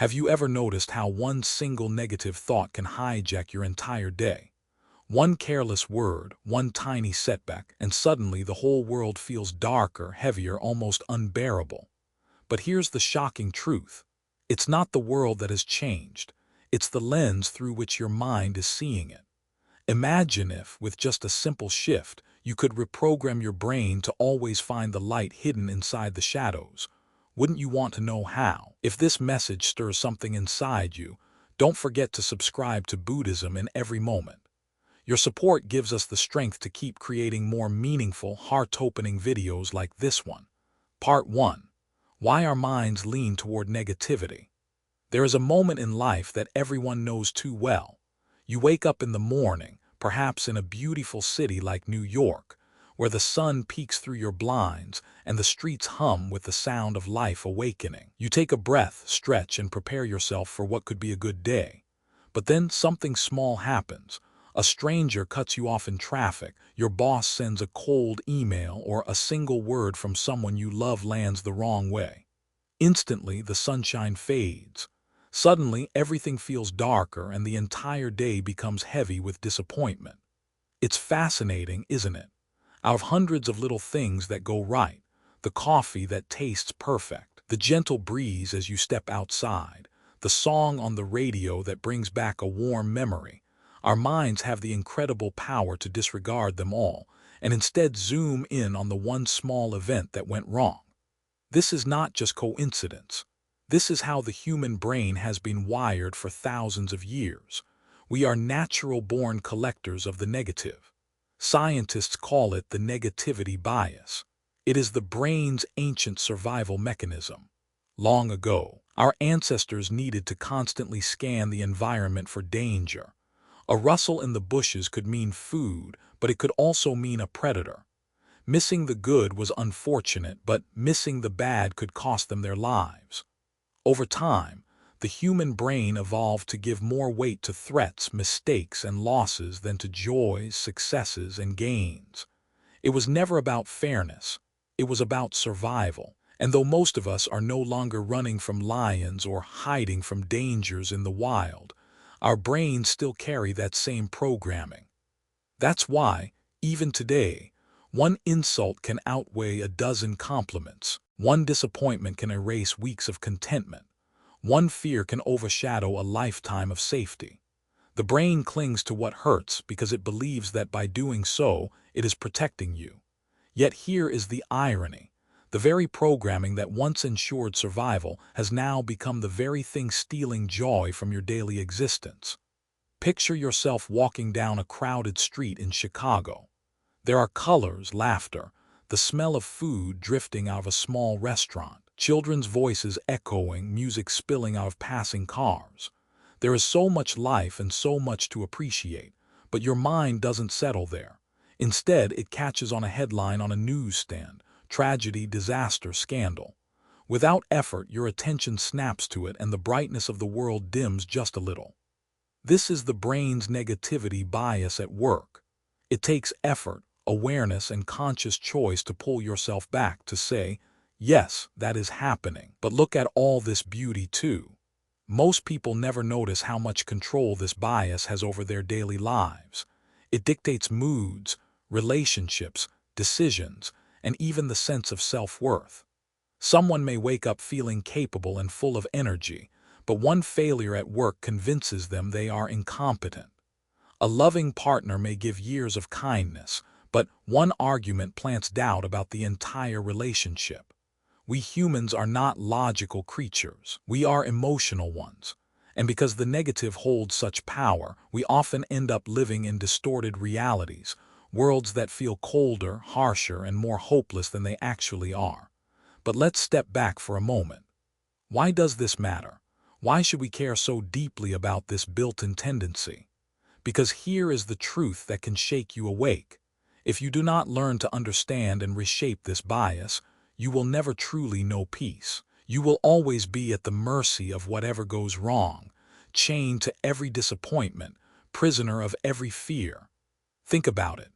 Have you ever noticed how one single negative thought can hijack your entire day? One careless word, one tiny setback, and suddenly the whole world feels darker, heavier, almost unbearable. But here's the shocking truth. It's not the world that has changed. It's the lens through which your mind is seeing it. Imagine if, with just a simple shift, you could reprogram your brain to always find the light hidden inside the shadows. Wouldn't you want to know how? If this message stirs something inside you, don't forget to subscribe to Buddhism in every moment. Your support gives us the strength to keep creating more meaningful, heart-opening videos like this one. Part 1. Why our minds lean toward negativity. There is a moment in life that everyone knows too well. You wake up in the morning, perhaps in a beautiful city like New York, where the sun peeks through your blinds and the streets hum with the sound of life awakening. You take a breath, stretch, and prepare yourself for what could be a good day. But then something small happens. A stranger cuts you off in traffic, your boss sends a cold email, or a single word from someone you love lands the wrong way. Instantly, the sunshine fades. Suddenly, everything feels darker and the entire day becomes heavy with disappointment. It's fascinating, isn't it? Out of hundreds of little things that go right, the coffee that tastes perfect, the gentle breeze as you step outside, the song on the radio that brings back a warm memory, our minds have the incredible power to disregard them all and instead zoom in on the one small event that went wrong. This is not just coincidence. This is how the human brain has been wired for thousands of years. We are natural-born collectors of the negative. Scientists call it the negativity bias. It is the brain's ancient survival mechanism. Long ago, our ancestors needed to constantly scan the environment for danger. A rustle in the bushes could mean food, but it could also mean a predator. Missing the good was unfortunate, but missing the bad could cost them their lives. Over time, the human brain evolved to give more weight to threats, mistakes, and losses than to joys, successes, and gains. It was never about fairness. It was about survival. And though most of us are no longer running from lions or hiding from dangers in the wild, our brains still carry that same programming. That's why, even today, one insult can outweigh a dozen compliments. One disappointment can erase weeks of contentment. One fear can overshadow a lifetime of safety. The brain clings to what hurts because it believes that by doing so, it is protecting you. Yet here is the irony. The very programming that once ensured survival has now become the very thing stealing joy from your daily existence. Picture yourself walking down a crowded street in Chicago. There are colors, laughter, the smell of food drifting out of a small restaurant, children's voices echoing, music spilling out of passing cars. There is so much life and so much to appreciate, but your mind doesn't settle there. Instead, it catches on a headline on a newsstand: tragedy, disaster, scandal. Without effort, your attention snaps to it and the brightness of the world dims just a little. This is the brain's negativity bias at work. It takes effort, awareness, and conscious choice to pull yourself back, to say, yes, that is happening, but look at all this beauty too. Most people never notice how much control this bias has over their daily lives. It dictates moods, relationships, decisions, and even the sense of self-worth. Someone may wake up feeling capable and full of energy, but one failure at work convinces them they are incompetent. A loving partner may give years of kindness, but one argument plants doubt about the entire relationship. We humans are not logical creatures. We are emotional ones. And because the negative holds such power, we often end up living in distorted realities, worlds that feel colder, harsher, and more hopeless than they actually are. But let's step back for a moment. Why does this matter? Why should we care so deeply about this built-in tendency? Because here is the truth that can shake you awake. If you do not learn to understand and reshape this bias, you will never truly know peace. You will always be at the mercy of whatever goes wrong, chained to every disappointment, prisoner of every fear. Think about it.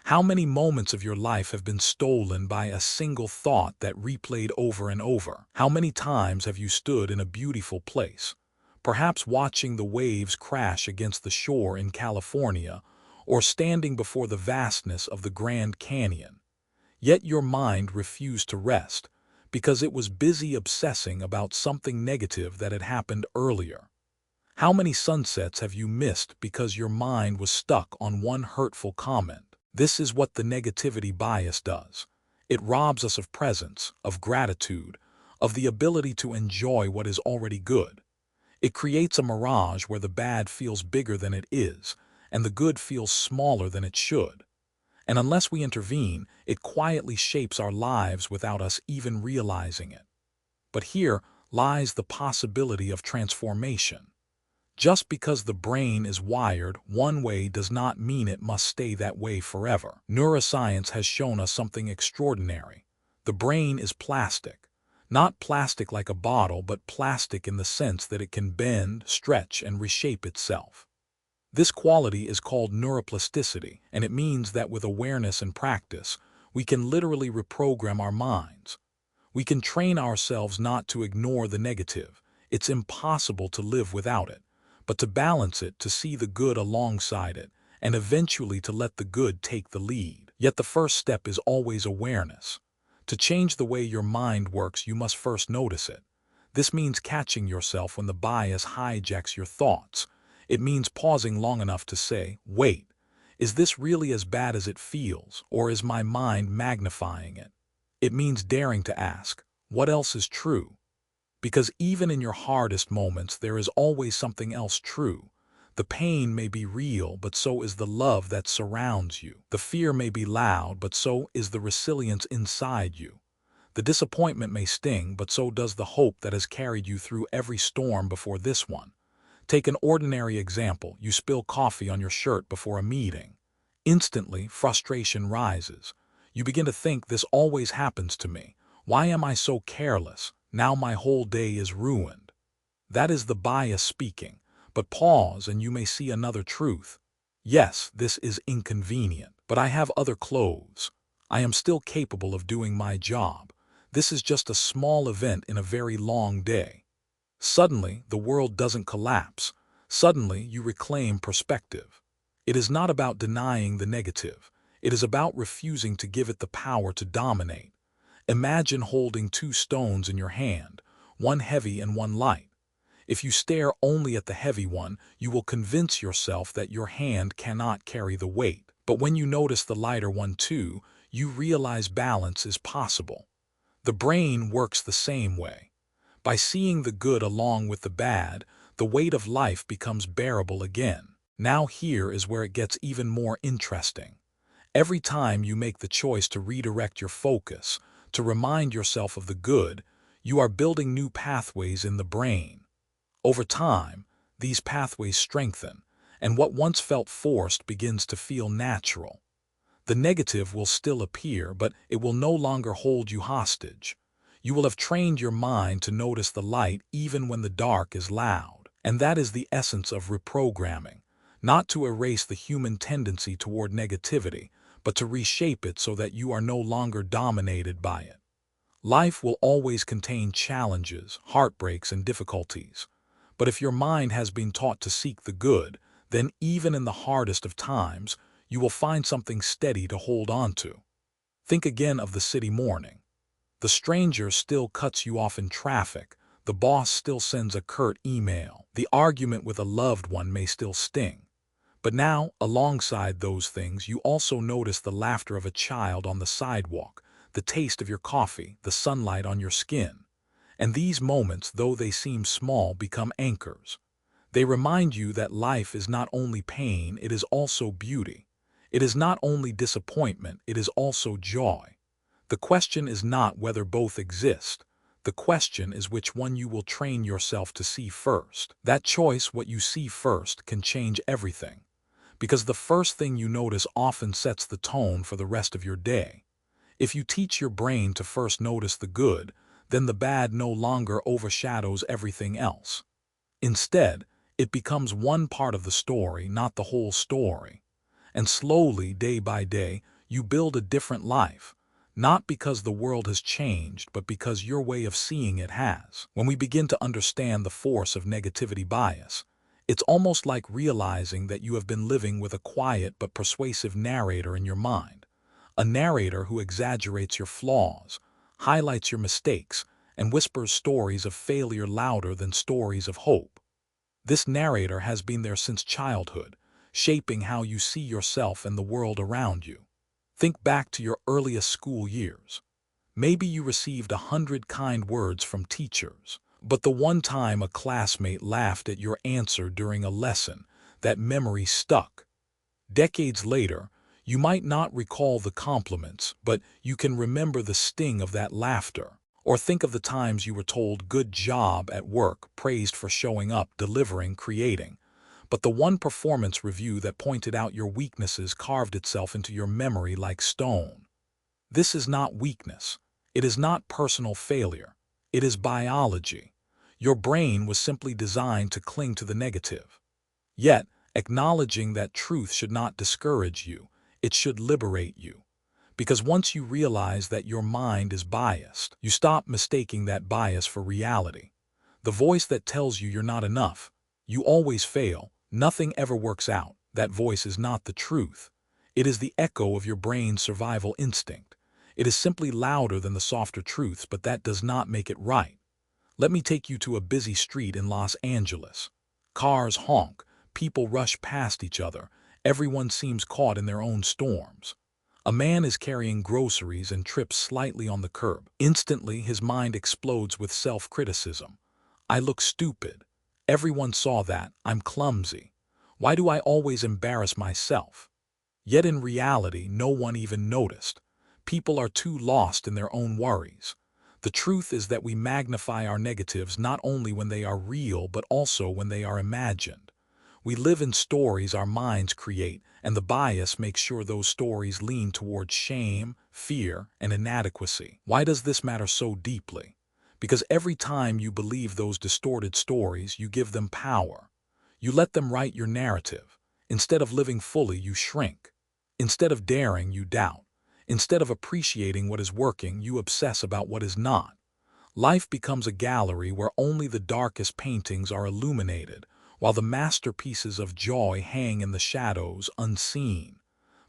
How many moments of your life have been stolen by a single thought that replayed over and over? How many times have you stood in a beautiful place, perhaps watching the waves crash against the shore in California, or standing before the vastness of the Grand Canyon, yet your mind refused to rest because it was busy obsessing about something negative that had happened earlier? How many sunsets have you missed because your mind was stuck on one hurtful comment? This is what the negativity bias does. It robs us of presence, of gratitude, of the ability to enjoy what is already good. It creates a mirage where the bad feels bigger than it is, and the good feels smaller than it should. And unless we intervene, it quietly shapes our lives without us even realizing it. But here lies the possibility of transformation. Just because the brain is wired one way does not mean it must stay that way forever. Neuroscience has shown us something extraordinary. The brain is plastic. Not plastic like a bottle, but plastic in the sense that it can bend, stretch, and reshape itself. This quality is called neuroplasticity, and it means that with awareness and practice, we can literally reprogram our minds. We can train ourselves not to ignore the negative. It's impossible to live without it, but to balance it, to see the good alongside it, and eventually to let the good take the lead. Yet the first step is always awareness. To change the way your mind works, you must first notice it. This means catching yourself when the bias hijacks your thoughts. It means pausing long enough to say, wait, is this really as bad as it feels, or is my mind magnifying it? It means daring to ask, what else is true? Because even in your hardest moments, there is always something else true. The pain may be real, but so is the love that surrounds you. The fear may be loud, but so is the resilience inside you. The disappointment may sting, but so does the hope that has carried you through every storm before this one. Take an ordinary example. You spill coffee on your shirt before a meeting. Instantly, frustration rises. You begin to think, this always happens to me. Why am I so careless? Now my whole day is ruined. That is the bias speaking. But pause and you may see another truth. Yes, this is inconvenient, but I have other clothes. I am still capable of doing my job. This is just a small event in a very long day. Suddenly, the world doesn't collapse. Suddenly, you reclaim perspective. It is not about denying the negative. It is about refusing to give it the power to dominate. Imagine holding two stones in your hand, one heavy and one light. If you stare only at the heavy one, you will convince yourself that your hand cannot carry the weight. But when you notice the lighter one too, you realize balance is possible. The brain works the same way. By seeing the good along with the bad, the weight of life becomes bearable again. Now here is where it gets even more interesting. Every time you make the choice to redirect your focus, to remind yourself of the good, you are building new pathways in the brain. Over time, these pathways strengthen, and what once felt forced begins to feel natural. The negative will still appear, but it will no longer hold you hostage. You will have trained your mind to notice the light even when the dark is loud. And that is the essence of reprogramming, not to erase the human tendency toward negativity, but to reshape it so that you are no longer dominated by it. Life will always contain challenges, heartbreaks, and difficulties. But if your mind has been taught to seek the good, then even in the hardest of times, you will find something steady to hold on to. Think again of the city morning. The stranger still cuts you off in traffic. The boss still sends a curt email. The argument with a loved one may still sting. But now, alongside those things, you also notice the laughter of a child on the sidewalk, the taste of your coffee, the sunlight on your skin. And these moments, though they seem small, become anchors. They remind you that life is not only pain, it is also beauty. It is not only disappointment, it is also joy. The question is not whether both exist. The question is which one you will train yourself to see first. That choice, what you see first, can change everything. Because the first thing you notice often sets the tone for the rest of your day. If you teach your brain to first notice the good, then the bad no longer overshadows everything else. Instead, it becomes one part of the story, not the whole story. And slowly, day by day, You build a different life, not because the world has changed, but because your way of seeing it has. When we begin to understand the force of negativity bias, it's almost like realizing that you have been living with a quiet but persuasive narrator in your mind, a narrator who exaggerates your flaws, highlights your mistakes, and whispers stories of failure louder than stories of hope. This narrator has been there since childhood, shaping how you see yourself and the world around you. Think back to your earliest school years. Maybe you received 100 kind words from teachers, but the one time a classmate laughed at your answer during a lesson, that memory stuck. Decades later, you might not recall the compliments, but you can remember the sting of that laughter. Or think of the times you were told "good job" at work, praised for showing up, delivering, creating. But the one performance review that pointed out your weaknesses carved itself into your memory like stone. This is not weakness. It is not personal failure. It is biology. Your brain was simply designed to cling to the negative. Yet, acknowledging that truth should not discourage you, it should liberate you. Because once you realize that your mind is biased, you stop mistaking that bias for reality. The voice that tells you you're not enough, you always fail, nothing ever works out, that voice is not the truth. It is the echo of your brain's survival instinct. It is simply louder than the softer truths, but that does not make it right. Let me take you to a busy street in Los Angeles. Cars honk, people rush past each other, everyone seems caught in their own storms. A man is carrying groceries and trips slightly on the curb. Instantly, his mind explodes with self-criticism. I look stupid. Everyone saw that. I'm clumsy. Why do I always embarrass myself? Yet in reality, no one even noticed. People are too lost in their own worries. The truth is that we magnify our negatives not only when they are real, but also when they are imagined. We live in stories our minds create, and the bias makes sure those stories lean towards shame, fear, and inadequacy. Why does this matter so deeply? Because every time you believe those distorted stories, you give them power. You let them write your narrative. Instead of living fully, you shrink. Instead of daring, you doubt. Instead of appreciating what is working, you obsess about what is not. Life becomes a gallery where only the darkest paintings are illuminated, while the masterpieces of joy hang in the shadows unseen.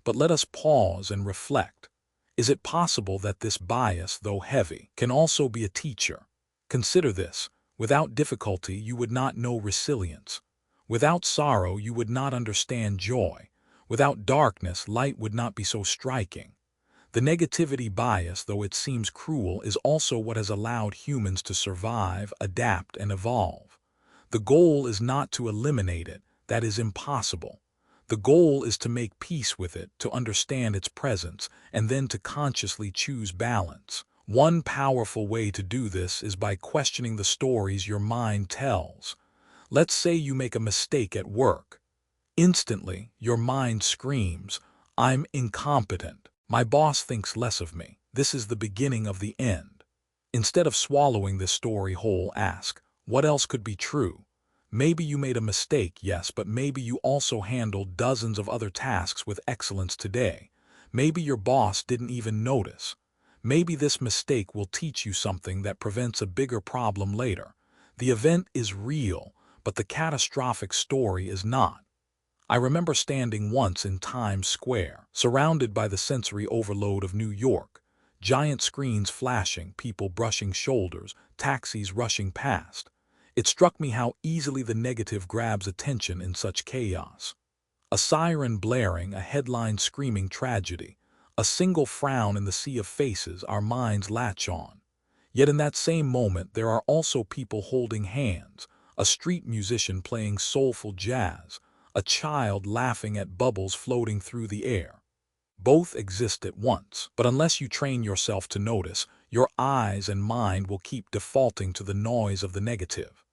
But let us pause and reflect. Is it possible that this bias, though heavy, can also be a teacher? Consider this. Without difficulty, you would not know resilience. Without sorrow, you would not understand joy. Without darkness, light would not be so striking. The negativity bias, though it seems cruel, is also what has allowed humans to survive, adapt, and evolve. The goal is not to eliminate it. That is impossible. The goal is to make peace with it, to understand its presence, and then to consciously choose balance. One powerful way to do this is by questioning the stories your mind tells. Let's say you make a mistake at work. Instantly, your mind screams, "I'm incompetent. My boss thinks less of me. This is the beginning of the end." Instead of swallowing this story whole, ask, what else could be true? Maybe you made a mistake, yes, but maybe you also handled dozens of other tasks with excellence today. Maybe your boss didn't even notice. Maybe this mistake will teach you something that prevents a bigger problem later. The event is real, but the catastrophic story is not. I remember standing once in Times Square, surrounded by the sensory overload of New York. Giant screens flashing, people brushing shoulders, taxis rushing past. It struck me how easily the negative grabs attention in such chaos. A siren blaring, a headline screaming tragedy, a single frown in the sea of faces our minds latch on. Yet in that same moment there are also people holding hands, a street musician playing soulful jazz, a child laughing at bubbles floating through the air. Both exist at once, but unless you train yourself to notice, your eyes and mind will keep defaulting to the noise of the negative.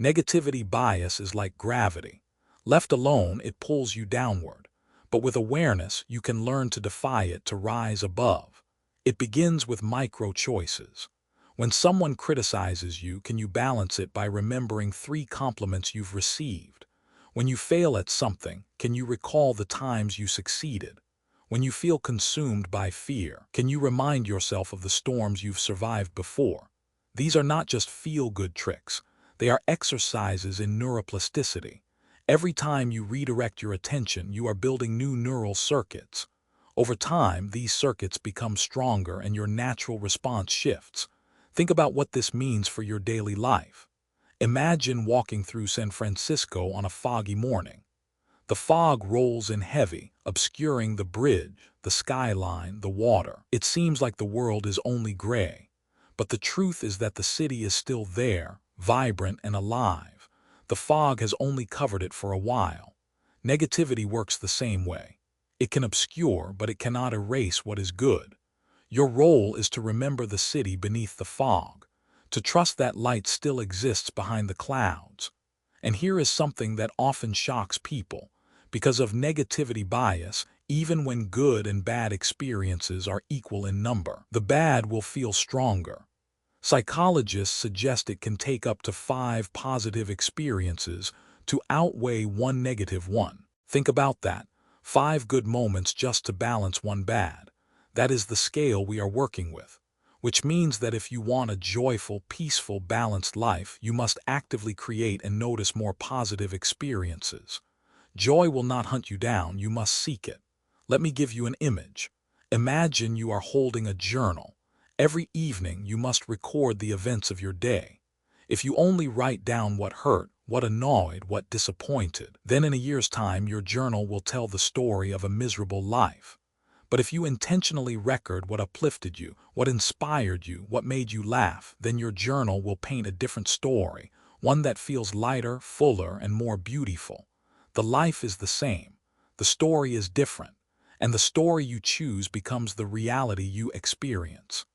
Negativity bias is like gravity. Left alone, it pulls you downward. But with awareness, you can learn to defy it, to rise above. It begins with micro choices. When someone criticizes you, can you balance it by remembering 3 compliments you've received? When you fail at something, can you recall the times you succeeded? When you feel consumed by fear, can you remind yourself of the storms you've survived before? These are not just feel-good tricks. They are exercises in neuroplasticity. Every time you redirect your attention, you are building new neural circuits. Over time, these circuits become stronger and your natural response shifts. Think about what this means for your daily life. Imagine walking through San Francisco on a foggy morning. The fog rolls in heavy, obscuring the bridge, the skyline, the water. It seems like the world is only gray. But the truth is that the city is still there, vibrant and alive. The fog has only covered it for a while. Negativity works the same way. It can obscure, but it cannot erase what is good. Your role is to remember the city beneath the fog, to trust that light still exists behind the clouds. And here is something that often shocks people. Because of negativity bias, even when good and bad experiences are equal in number, the bad will feel stronger. Psychologists suggest it can take up to 5 positive experiences to outweigh one negative one. Think about that. 5 good moments just to balance one bad. That is the scale we are working with. Which means that if you want a joyful, peaceful, balanced life, you must actively create and notice more positive experiences. Joy will not hunt you down, you must seek it. Let me give you an image. Imagine you are holding a journal. Every evening you must record the events of your day. If you only write down what hurt, what annoyed, what disappointed, then in a year's time your journal will tell the story of a miserable life. But if you intentionally record what uplifted you, what inspired you, what made you laugh, then your journal will paint a different story, one that feels lighter, fuller, and more beautiful. The life is the same. The story is different. And the story you choose becomes the reality you experience.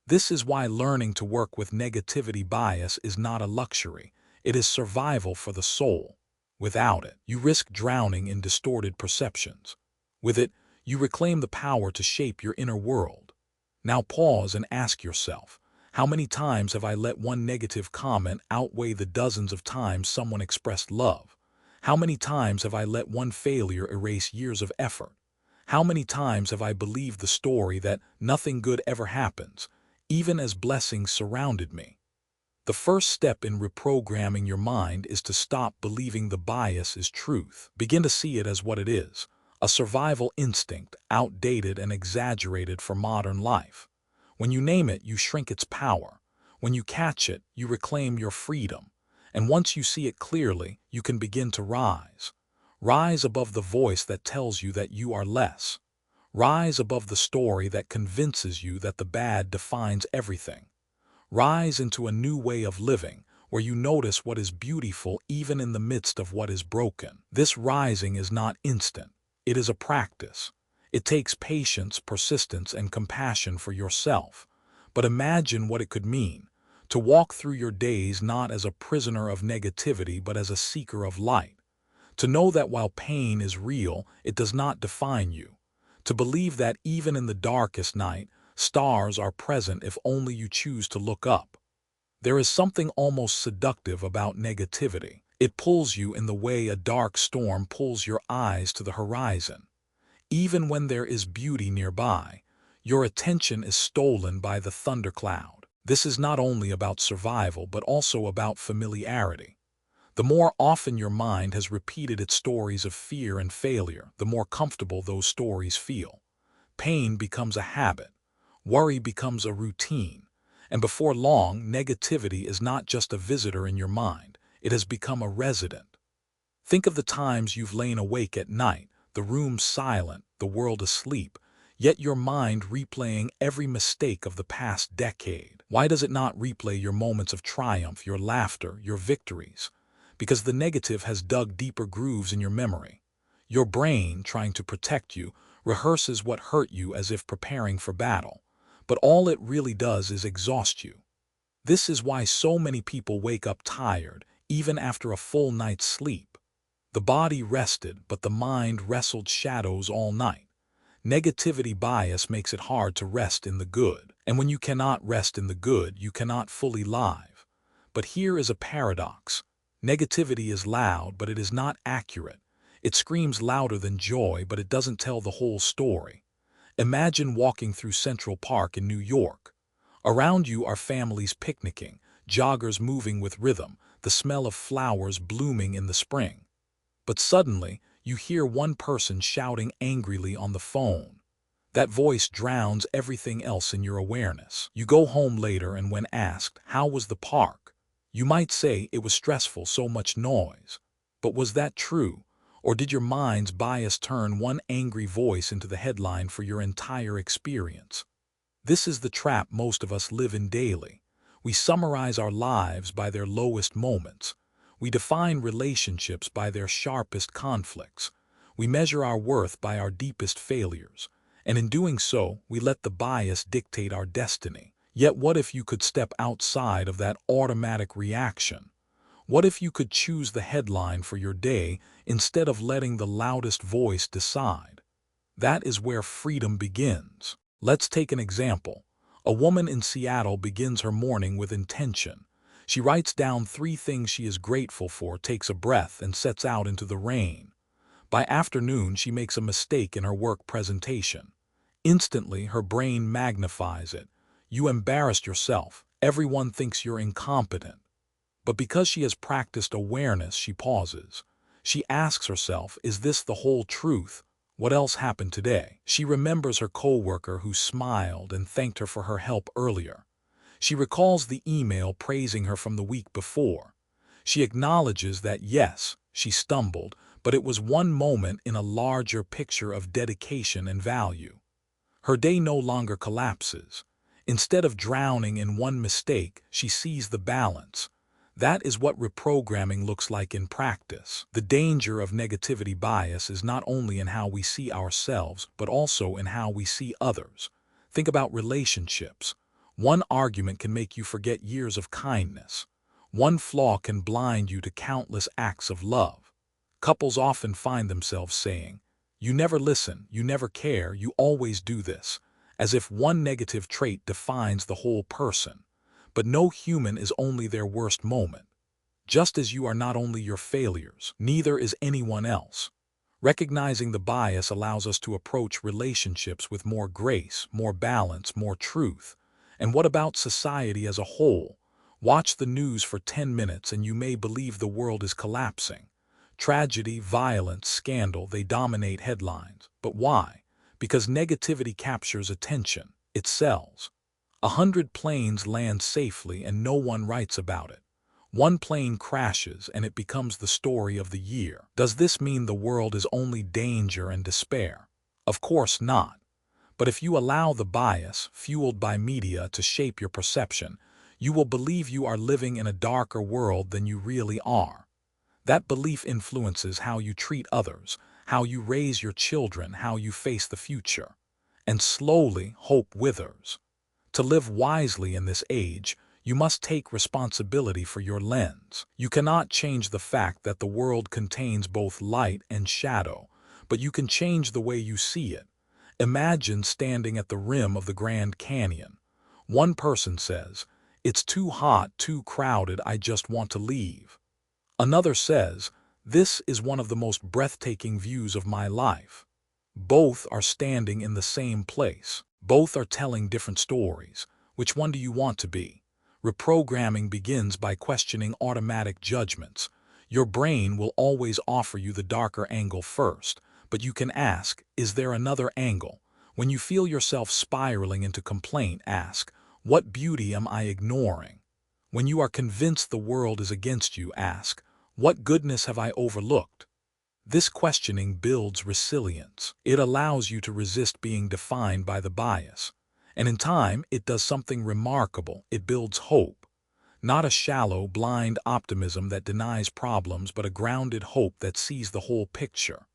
This is why learning to work with negativity bias is not a luxury. It is survival for the soul. Without it, you risk drowning in distorted perceptions. With it, you reclaim the power to shape your inner world. Now pause and ask yourself, how many times have I let one negative comment outweigh the dozens of times someone expressed love? How many times have I let one failure erase years of effort? How many times have I believed the story that nothing good ever happens, even as blessings surrounded me? The first step in reprogramming your mind is to stop believing the bias is truth. Begin to see it as what it is, a survival instinct, outdated and exaggerated for modern life. When you name it, you shrink its power. When you catch it, you reclaim your freedom. And once you see it clearly, you can begin to rise. Rise above the voice that tells you that you are less. Rise above the story that convinces you that the bad defines everything. Rise into a new way of living, where you notice what is beautiful even in the midst of what is broken. This rising is not instant. It is a practice. It takes patience, persistence, and compassion for yourself. But imagine what it could mean, to walk through your days not as a prisoner of negativity but as a seeker of light. To know that while pain is real, it does not define you. To believe that even in the darkest night, stars are present if only you choose to look up. There is something almost seductive about negativity. It pulls you in the way a dark storm pulls your eyes to the horizon. Even when there is beauty nearby, your attention is stolen by the thundercloud. This is not only about survival but also about familiarity. The more often your mind has repeated its stories of fear and failure, the more comfortable those stories feel. Pain becomes a habit. Worry becomes a routine. And before long, negativity is not just a visitor in your mind. It has become a resident. Think of the times you've lain awake at night, the room silent, the world asleep, yet your mind replaying every mistake of the past decade. Why does it not replay your moments of triumph, your laughter, your victories? Because the negative has dug deeper grooves in your memory. Your brain, trying to protect you, rehearses what hurt you as if preparing for battle. But all it really does is exhaust you. This is why so many people wake up tired, even after a full night's sleep. The body rested, but the mind wrestled shadows all night. Negativity bias makes it hard to rest in the good. And when you cannot rest in the good, you cannot fully live. But here is a paradox. Negativity is loud, but it is not accurate. It screams louder than joy, but it doesn't tell the whole story. Imagine walking through Central Park in New York. Around you are families picnicking, joggers moving with rhythm, the smell of flowers blooming in the spring. But suddenly, you hear one person shouting angrily on the phone. That voice drowns everything else in your awareness. You go home later, and when asked, "How was the park?" you might say, "It was stressful, so much noise." But was that true? Or did your mind's bias turn one angry voice into the headline for your entire experience? This is the trap most of us live in daily. We summarize our lives by their lowest moments. We define relationships by their sharpest conflicts. We measure our worth by our deepest failures. And in doing so, we let the bias dictate our destiny. Yet what if you could step outside of that automatic reaction? What if you could choose the headline for your day instead of letting the loudest voice decide? That is where freedom begins. Let's take an example. A woman in Seattle begins her morning with intention. She writes down 3 things she is grateful for, takes a breath, and sets out into the rain. By afternoon, she makes a mistake in her work presentation. Instantly, her brain magnifies it. You embarrassed yourself. Everyone thinks you're incompetent. But because she has practiced awareness, she pauses. She asks herself, is this the whole truth? What else happened today? She remembers her coworker who smiled and thanked her for her help earlier. She recalls the email praising her from the week before. She acknowledges that yes, she stumbled, but it was one moment in a larger picture of dedication and value. Her day no longer collapses. Instead of drowning in one mistake, she sees the balance. That is what reprogramming looks like in practice. The danger of negativity bias is not only in how we see ourselves, but also in how we see others. Think about relationships. One argument can make you forget years of kindness. One flaw can blind you to countless acts of love. Couples often find themselves saying, "You never listen, you never care, you always do this," as if one negative trait defines the whole person. But no human is only their worst moment. Just as you are not only your failures, neither is anyone else. Recognizing the bias allows us to approach relationships with more grace, more balance, more truth. And what about society as a whole? Watch the news for 10 minutes and you may believe the world is collapsing. Tragedy, violence, scandal, they dominate headlines. But why? Because negativity captures attention. It sells. 100 planes land safely and no one writes about it. One plane crashes and it becomes the story of the year. Does this mean the world is only danger and despair? Of course not. But if you allow the bias, fueled by media, to shape your perception, you will believe you are living in a darker world than you really are. That belief influences how you treat others, how you raise your children, how you face the future. And slowly, hope withers. To live wisely in this age, you must take responsibility for your lens. You cannot change the fact that the world contains both light and shadow, but you can change the way you see it. Imagine standing at the rim of the Grand Canyon. One person says, "It's too hot, too crowded, I just want to leave." Another says, "This is one of the most breathtaking views of my life." Both are standing in the same place. Both are telling different stories. Which one do you want to be? Reprogramming begins by questioning automatic judgments. Your brain will always offer you the darker angle first, but you can ask, is there another angle? When you feel yourself spiraling into complaint, ask, what beauty am I ignoring? When you are convinced the world is against you, ask, what goodness have I overlooked? This questioning builds resilience. It allows you to resist being defined by the bias. And in time, it does something remarkable. It builds hope. Not a shallow, blind optimism that denies problems, but a grounded hope that sees the whole picture.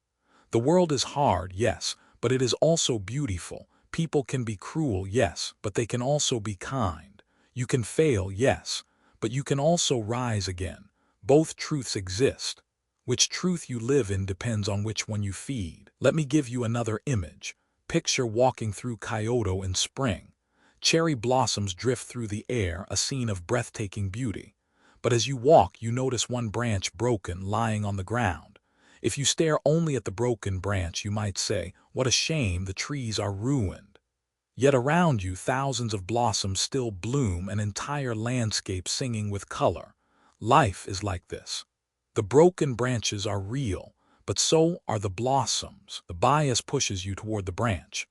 The world is hard, yes, but it is also beautiful. People can be cruel, yes, but they can also be kind. You can fail, yes, but you can also rise again. Both truths exist. Which truth you live in depends on which one you feed. Let me give you another image. Picture walking through Kyoto in spring. Cherry blossoms drift through the air, a scene of breathtaking beauty. But as you walk, you notice one branch broken, lying on the ground. If you stare only at the broken branch, you might say, "What a shame, the trees are ruined." Yet around you, thousands of blossoms still bloom, an entire landscape singing with color. Life is like this. The broken branches are real, but so are the blossoms. The bias pushes you toward the branch.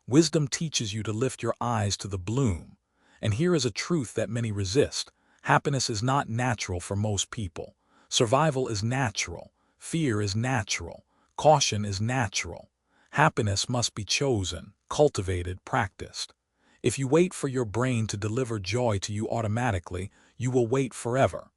Wisdom teaches you to lift your eyes to the bloom. And here is a truth that many resist. Happiness is not natural for most people. Survival is natural. Fear is natural. Caution is natural. Happiness must be chosen, cultivated, practiced. If you wait for your brain to deliver joy to you automatically, you will wait forever.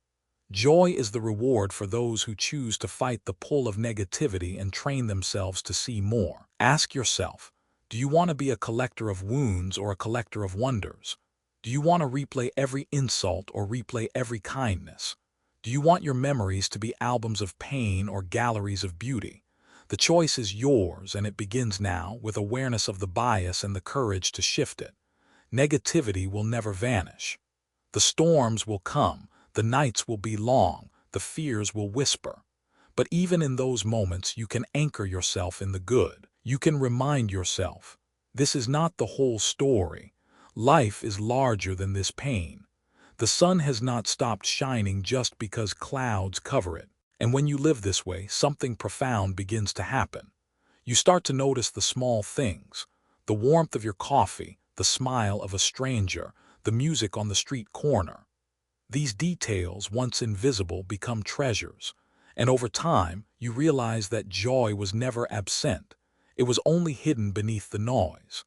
Joy is the reward for those who choose to fight the pull of negativity and train themselves to see more. Ask yourself, do you want to be a collector of wounds or a collector of wonders? Do you want to replay every insult or replay every kindness? Do you want your memories to be albums of pain or galleries of beauty? The choice is yours, and it begins now with awareness of the bias and the courage to shift it. Negativity will never vanish. The storms will come, the nights will be long, the fears will whisper. But even in those moments, you can anchor yourself in the good. You can remind yourself, this is not the whole story. Life is larger than this pain. The sun has not stopped shining just because clouds cover it. And when you live this way, something profound begins to happen. You start to notice the small things, the warmth of your coffee, the smile of a stranger, the music on the street corner. These details, once invisible, become treasures. And over time, you realize that joy was never absent. It was only hidden beneath the noise.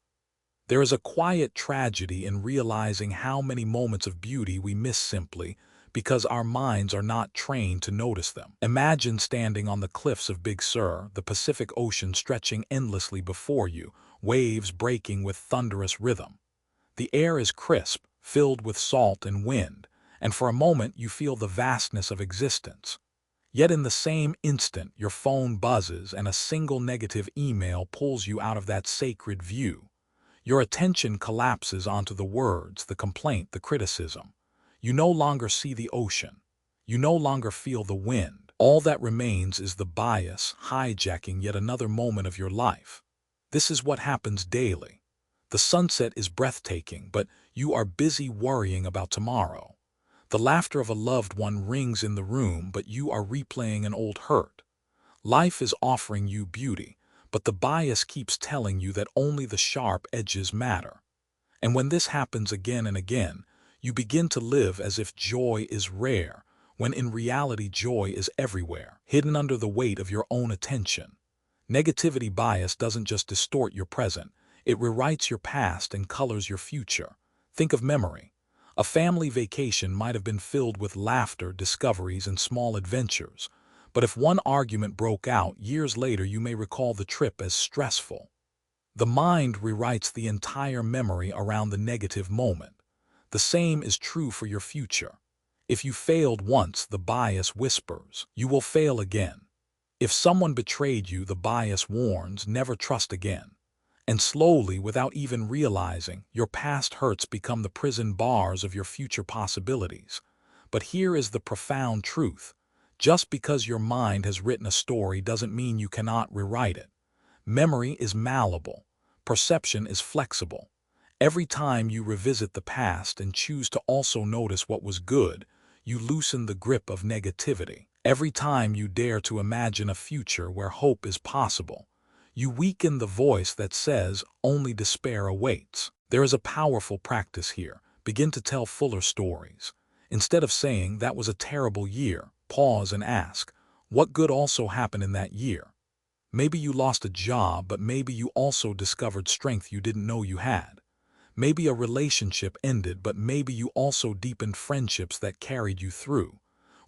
There is a quiet tragedy in realizing how many moments of beauty we miss simply because our minds are not trained to notice them. Imagine standing on the cliffs of Big Sur, the Pacific Ocean stretching endlessly before you, waves breaking with thunderous rhythm. The air is crisp, filled with salt and wind, and for a moment you feel the vastness of existence. Yet in the same instant, your phone buzzes and a single negative email pulls you out of that sacred view. Your attention collapses onto the words, the complaint, the criticism. You no longer see the ocean. You no longer feel the wind. All that remains is the bias, hijacking yet another moment of your life. This is what happens daily. The sunset is breathtaking, but you are busy worrying about tomorrow. The laughter of a loved one rings in the room, but you are replaying an old hurt. Life is offering you beauty, but the bias keeps telling you that only the sharp edges matter. And when this happens again and again, you begin to live as if joy is rare, when in reality joy is everywhere, hidden under the weight of your own attention. Negativity bias doesn't just distort your present, it rewrites your past and colors your future. Think of memory. A family vacation might have been filled with laughter, discoveries, and small adventures. But if one argument broke out, years later you may recall the trip as stressful. The mind rewrites the entire memory around the negative moment. The same is true for your future. If you failed once, the bias whispers, you will fail again. If someone betrayed you, the bias warns, never trust again. And slowly, without even realizing, your past hurts become the prison bars of your future possibilities. But here is the profound truth. Just because your mind has written a story doesn't mean you cannot rewrite it. Memory is malleable. Perception is flexible. Every time you revisit the past and choose to also notice what was good, you loosen the grip of negativity. Every time you dare to imagine a future where hope is possible, you weaken the voice that says only despair awaits. There is a powerful practice here. Begin to tell fuller stories. Instead of saying, "That was a terrible year," pause and ask, "What good also happened in that year?" Maybe you lost a job, but maybe you also discovered strength you didn't know you had. Maybe a relationship ended, but maybe you also deepened friendships that carried you through.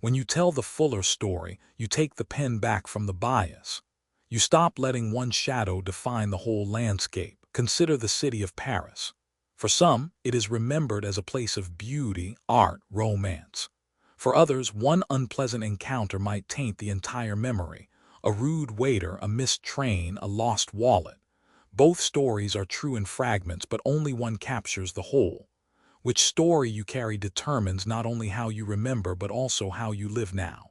When you tell the fuller story, you take the pen back from the bias. You stop letting one shadow define the whole landscape. Consider the city of Paris. For some, it is remembered as a place of beauty, art, romance. For others, one unpleasant encounter might taint the entire memory. A rude waiter, a missed train, a lost wallet. Both stories are true in fragments, but only one captures the whole. Which story you carry determines not only how you remember but also how you live now.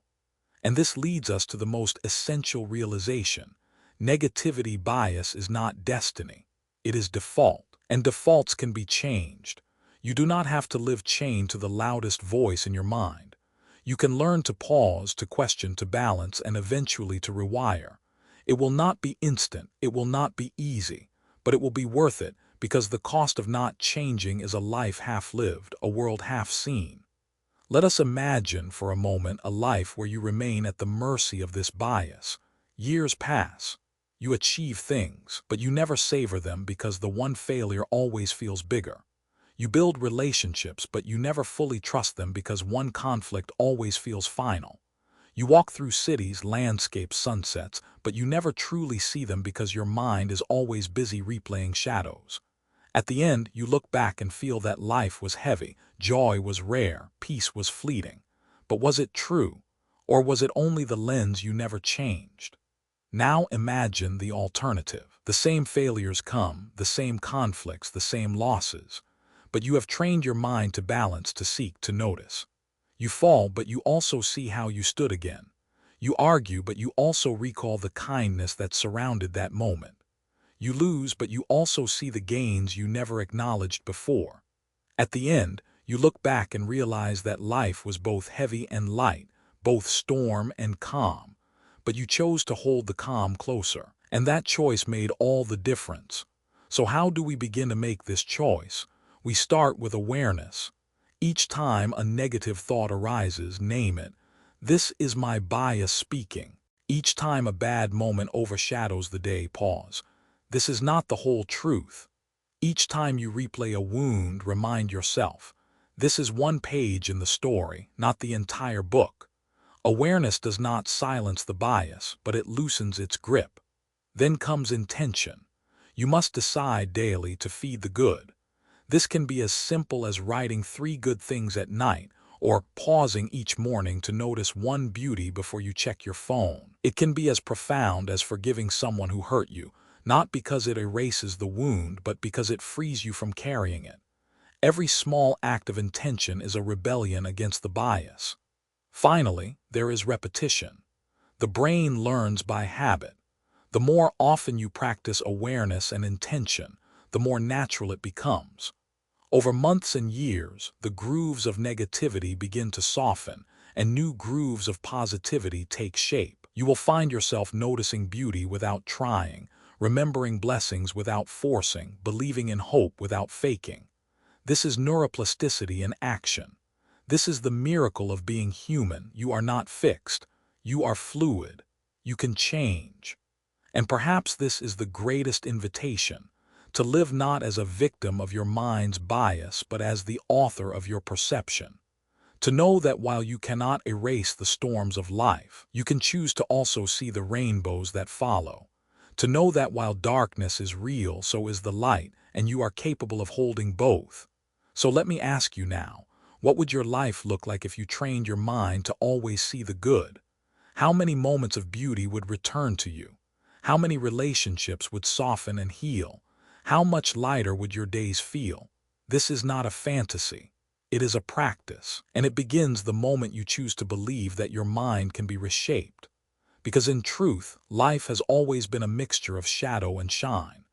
And this leads us to the most essential realization. Negativity bias is not destiny. It is default, and defaults can be changed. You do not have to live chained to the loudest voice in your mind. You can learn to pause, to question, to balance, and eventually to rewire. It will not be instant, it will not be easy, but it will be worth it because the cost of not changing is a life half lived, a world half seen. Let us imagine for a moment a life where you remain at the mercy of this bias. Years pass. You achieve things, but you never savor them because the one failure always feels bigger. You build relationships, but you never fully trust them because one conflict always feels final. You walk through cities, landscapes, sunsets, but you never truly see them because your mind is always busy replaying shadows. At the end, you look back and feel that life was heavy, joy was rare, peace was fleeting. But was it true? Or was it only the lens you never changed? Now imagine the alternative. The same failures come, the same conflicts, the same losses. But you have trained your mind to balance, to seek, to notice. You fall, but you also see how you stood again. You argue, but you also recall the kindness that surrounded that moment. You lose, but you also see the gains you never acknowledged before. At the end, you look back and realize that life was both heavy and light, both storm and calm. But you chose to hold the calm closer, and that choice made all the difference. So how do we begin to make this choice? We start with awareness. Each time a negative thought arises, name it. This is my bias speaking. Each time a bad moment overshadows the day, pause. This is not the whole truth. Each time you replay a wound, remind yourself, this is one page in the story, not the entire book. Awareness does not silence the bias, but it loosens its grip. Then comes intention. You must decide daily to feed the good. This can be as simple as writing 3 good things at night, or pausing each morning to notice one beauty before you check your phone. It can be as profound as forgiving someone who hurt you, not because it erases the wound, but because it frees you from carrying it. Every small act of intention is a rebellion against the bias. Finally, there is repetition. The brain learns by habit. The more often you practice awareness and intention, the more natural it becomes. Over months and years, the grooves of negativity begin to soften, and new grooves of positivity take shape. You will find yourself noticing beauty without trying, remembering blessings without forcing, believing in hope without faking. This is neuroplasticity in action. This is the miracle of being human. You are not fixed. You are fluid. You can change. And perhaps this is the greatest invitation, to live not as a victim of your mind's bias, but as the author of your perception. To know that while you cannot erase the storms of life, you can choose to also see the rainbows that follow. To know that while darkness is real, so is the light, and you are capable of holding both. So let me ask you now, what would your life look like if you trained your mind to always see the good? How many moments of beauty would return to you? How many relationships would soften and heal? How much lighter would your days feel? This is not a fantasy. It is a practice, and it begins the moment you choose to believe that your mind can be reshaped. Because in truth, life has always been a mixture of shadow and shine.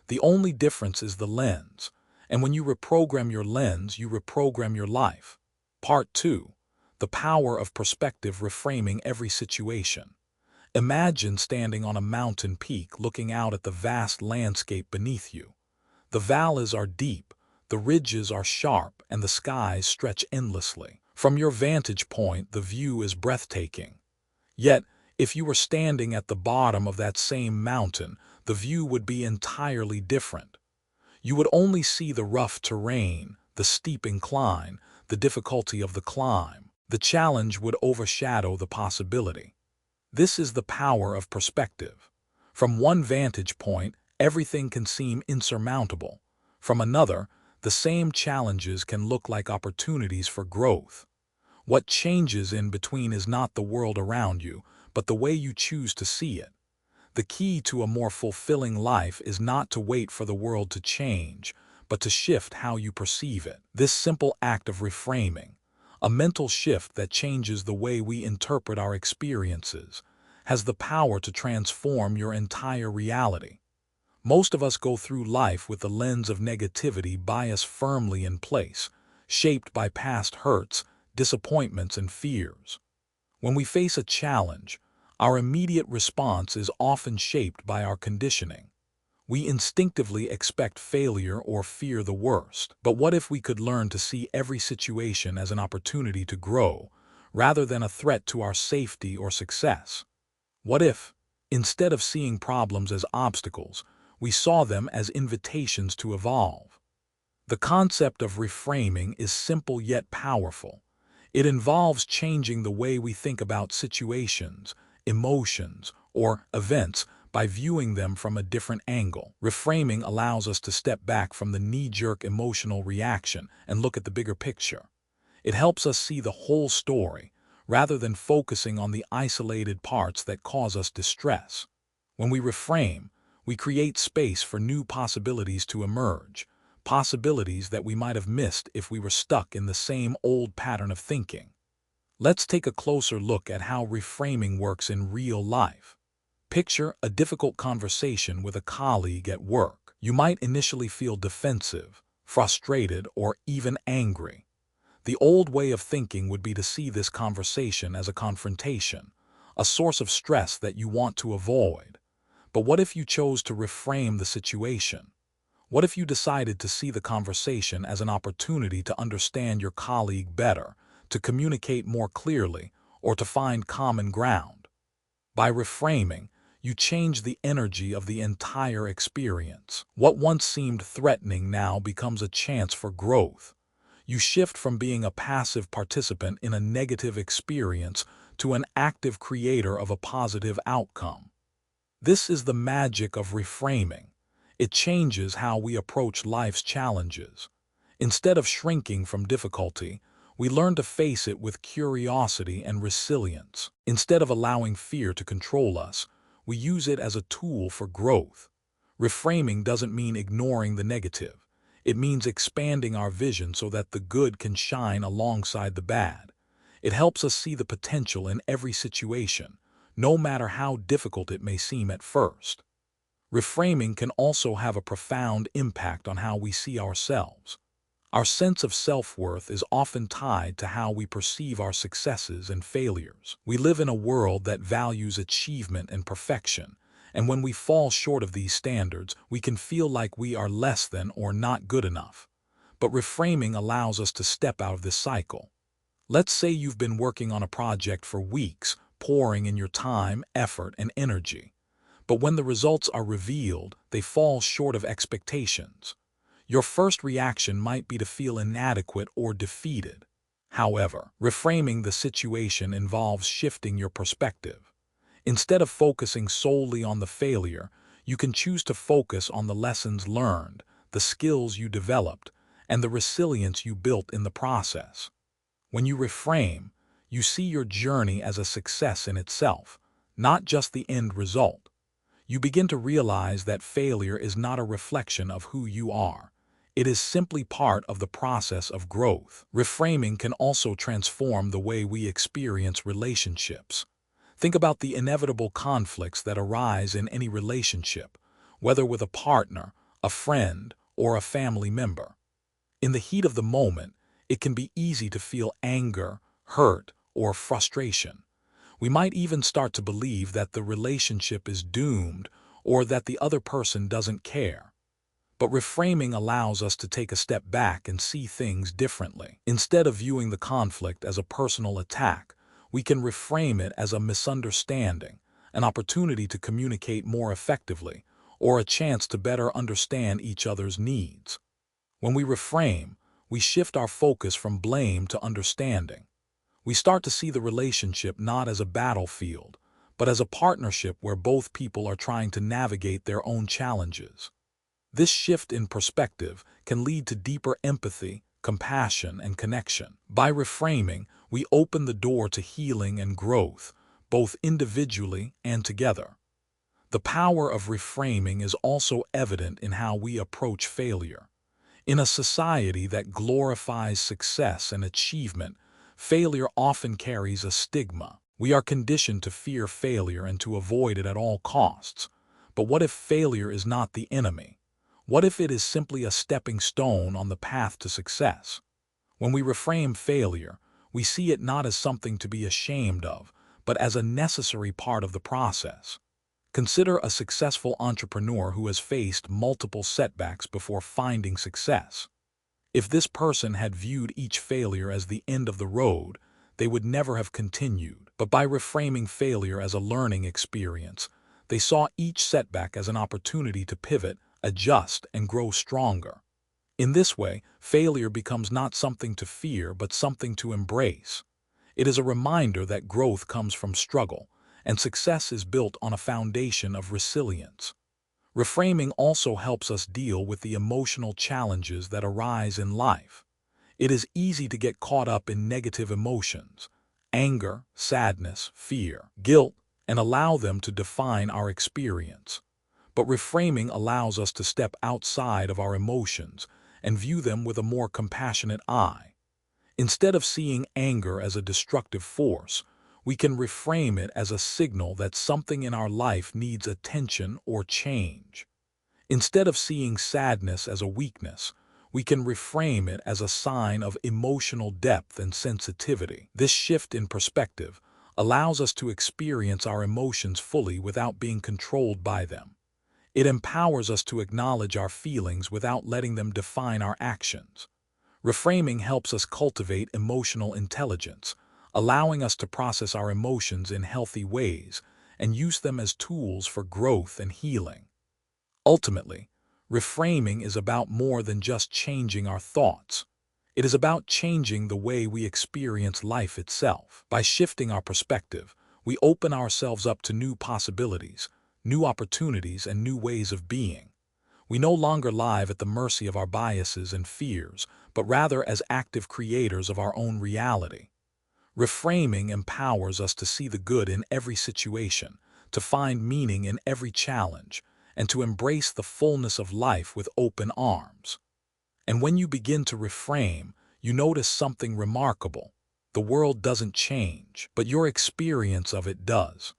The only difference is the lens, and when you reprogram your lens, you reprogram your life. Part 2. The power of perspective reframing every situation. Imagine standing on a mountain peak looking out at the vast landscape beneath you. The valleys are deep, the ridges are sharp, and the skies stretch endlessly. From your vantage point, the view is breathtaking. Yet, if you were standing at the bottom of that same mountain, the view would be entirely different. You would only see the rough terrain, the steep incline, the difficulty of the climb. The challenge would overshadow the possibility. This is the power of perspective. From one vantage point, everything can seem insurmountable. From another, the same challenges can look like opportunities for growth. What changes in between is not the world around you, but the way you choose to see it. The key to a more fulfilling life is not to wait for the world to change, but to shift how you perceive it. This simple act of reframing, A mental shift that changes the way we interpret our experiences has the power to transform your entire reality. Most of us go through life with the lens of negativity bias firmly in place, shaped by past hurts, disappointments, and fears. When we face a challenge, our immediate response is often shaped by our conditioning. We instinctively expect failure or fear the worst. But what if we could learn to see every situation as an opportunity to grow, rather than a threat to our safety or success? What if, instead of seeing problems as obstacles, we saw them as invitations to evolve? The concept of reframing is simple yet powerful. It involves changing the way we think about situations, emotions, or events by viewing them from a different angle. Reframing allows us to step back from the knee-jerk emotional reaction and look at the bigger picture. It helps us see the whole story, rather than focusing on the isolated parts that cause us distress. When we reframe, we create space for new possibilities to emerge, possibilities that we might have missed if we were stuck in the same old pattern of thinking. Let's take a closer look at how reframing works in real life. Picture a difficult conversation with a colleague at work. You might initially feel defensive, frustrated, or even angry. The old way of thinking would be to see this conversation as a confrontation, a source of stress that you want to avoid. But what if you chose to reframe the situation? What if you decided to see the conversation as an opportunity to understand your colleague better, to communicate more clearly, or to find common ground? By reframing, you change the energy of the entire experience. What once seemed threatening now becomes a chance for growth. You shift from being a passive participant in a negative experience to an active creator of a positive outcome. This is the magic of reframing. It changes how we approach life's challenges. Instead of shrinking from difficulty, we learn to face it with curiosity and resilience. Instead of allowing fear to control us, we use it as a tool for growth. Reframing doesn't mean ignoring the negative. It means expanding our vision so that the good can shine alongside the bad. It helps us see the potential in every situation, no matter how difficult it may seem at first. Reframing can also have a profound impact on how we see ourselves. Our sense of self-worth is often tied to how we perceive our successes and failures. We live in a world that values achievement and perfection, and when we fall short of these standards, we can feel like we are less than or not good enough. But reframing allows us to step out of this cycle. Let's say you've been working on a project for weeks, pouring in your time, effort, and energy. But when the results are revealed, they fall short of expectations. Your first reaction might be to feel inadequate or defeated. However, reframing the situation involves shifting your perspective. Instead of focusing solely on the failure, you can choose to focus on the lessons learned, the skills you developed, and the resilience you built in the process. When you reframe, you see your journey as a success in itself, not just the end result. You begin to realize that failure is not a reflection of who you are. It is simply part of the process of growth. Reframing can also transform the way we experience relationships. Think about the inevitable conflicts that arise in any relationship, whether with a partner, a friend, or a family member. In the heat of the moment, it can be easy to feel anger, hurt, or frustration. We might even start to believe that the relationship is doomed or that the other person doesn't care. But reframing allows us to take a step back and see things differently. Instead of viewing the conflict as a personal attack, we can reframe it as a misunderstanding, an opportunity to communicate more effectively, or a chance to better understand each other's needs. When we reframe, we shift our focus from blame to understanding. We start to see the relationship not as a battlefield, but as a partnership where both people are trying to navigate their own challenges. This shift in perspective can lead to deeper empathy, compassion, and connection. By reframing, we open the door to healing and growth, both individually and together. The power of reframing is also evident in how we approach failure. In a society that glorifies success and achievement, Failure often carries a stigma. We are conditioned to fear failure and to avoid it at all costs. But what if failure is not the enemy? What if it is simply a stepping stone on the path to success? When we reframe failure, we see it not as something to be ashamed of, but as a necessary part of the process. Consider a successful entrepreneur who has faced multiple setbacks before finding success. If this person had viewed each failure as the end of the road, they would never have continued. But by reframing failure as a learning experience, they saw each setback as an opportunity to pivot, adjust, and grow stronger. In this way, failure becomes not something to fear but something to embrace. It is a reminder that growth comes from struggle, and success is built on a foundation of resilience. Reframing also helps us deal with the emotional challenges that arise in life. It is easy to get caught up in negative emotions, anger, sadness, fear, guilt, and allow them to define our experience. But reframing allows us to step outside of our emotions and view them with a more compassionate eye. Instead of seeing anger as a destructive force, we can reframe it as a signal that something in our life needs attention or change. Instead of seeing sadness as a weakness, we can reframe it as a sign of emotional depth and sensitivity. This shift in perspective allows us to experience our emotions fully without being controlled by them. It empowers us to acknowledge our feelings without letting them define our actions. Reframing helps us cultivate emotional intelligence, allowing us to process our emotions in healthy ways and use them as tools for growth and healing. Ultimately, reframing is about more than just changing our thoughts. It is about changing the way we experience life itself. By shifting our perspective, we open ourselves up to new possibilities, new opportunities, and new ways of being. We no longer live at the mercy of our biases and fears, but rather as active creators of our own reality. Reframing empowers us to see the good in every situation, to find meaning in every challenge, and to embrace the fullness of life with open arms. And when you begin to reframe, you notice something remarkable. The world doesn't change, but your experience of it does.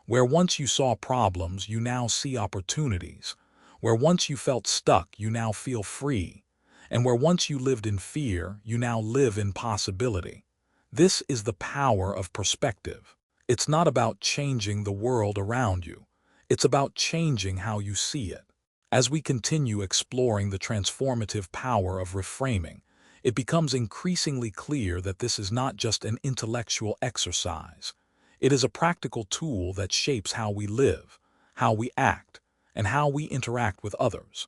Where once you saw problems, you now see opportunities. Where once you felt stuck, you now feel free. And where once you lived in fear, you now live in possibility. This is the power of perspective. It's not about changing the world around you. It's about changing how you see it. As we continue exploring the transformative power of reframing, it becomes increasingly clear that this is not just an intellectual exercise. It is a practical tool that shapes how we live, how we act, and how we interact with others.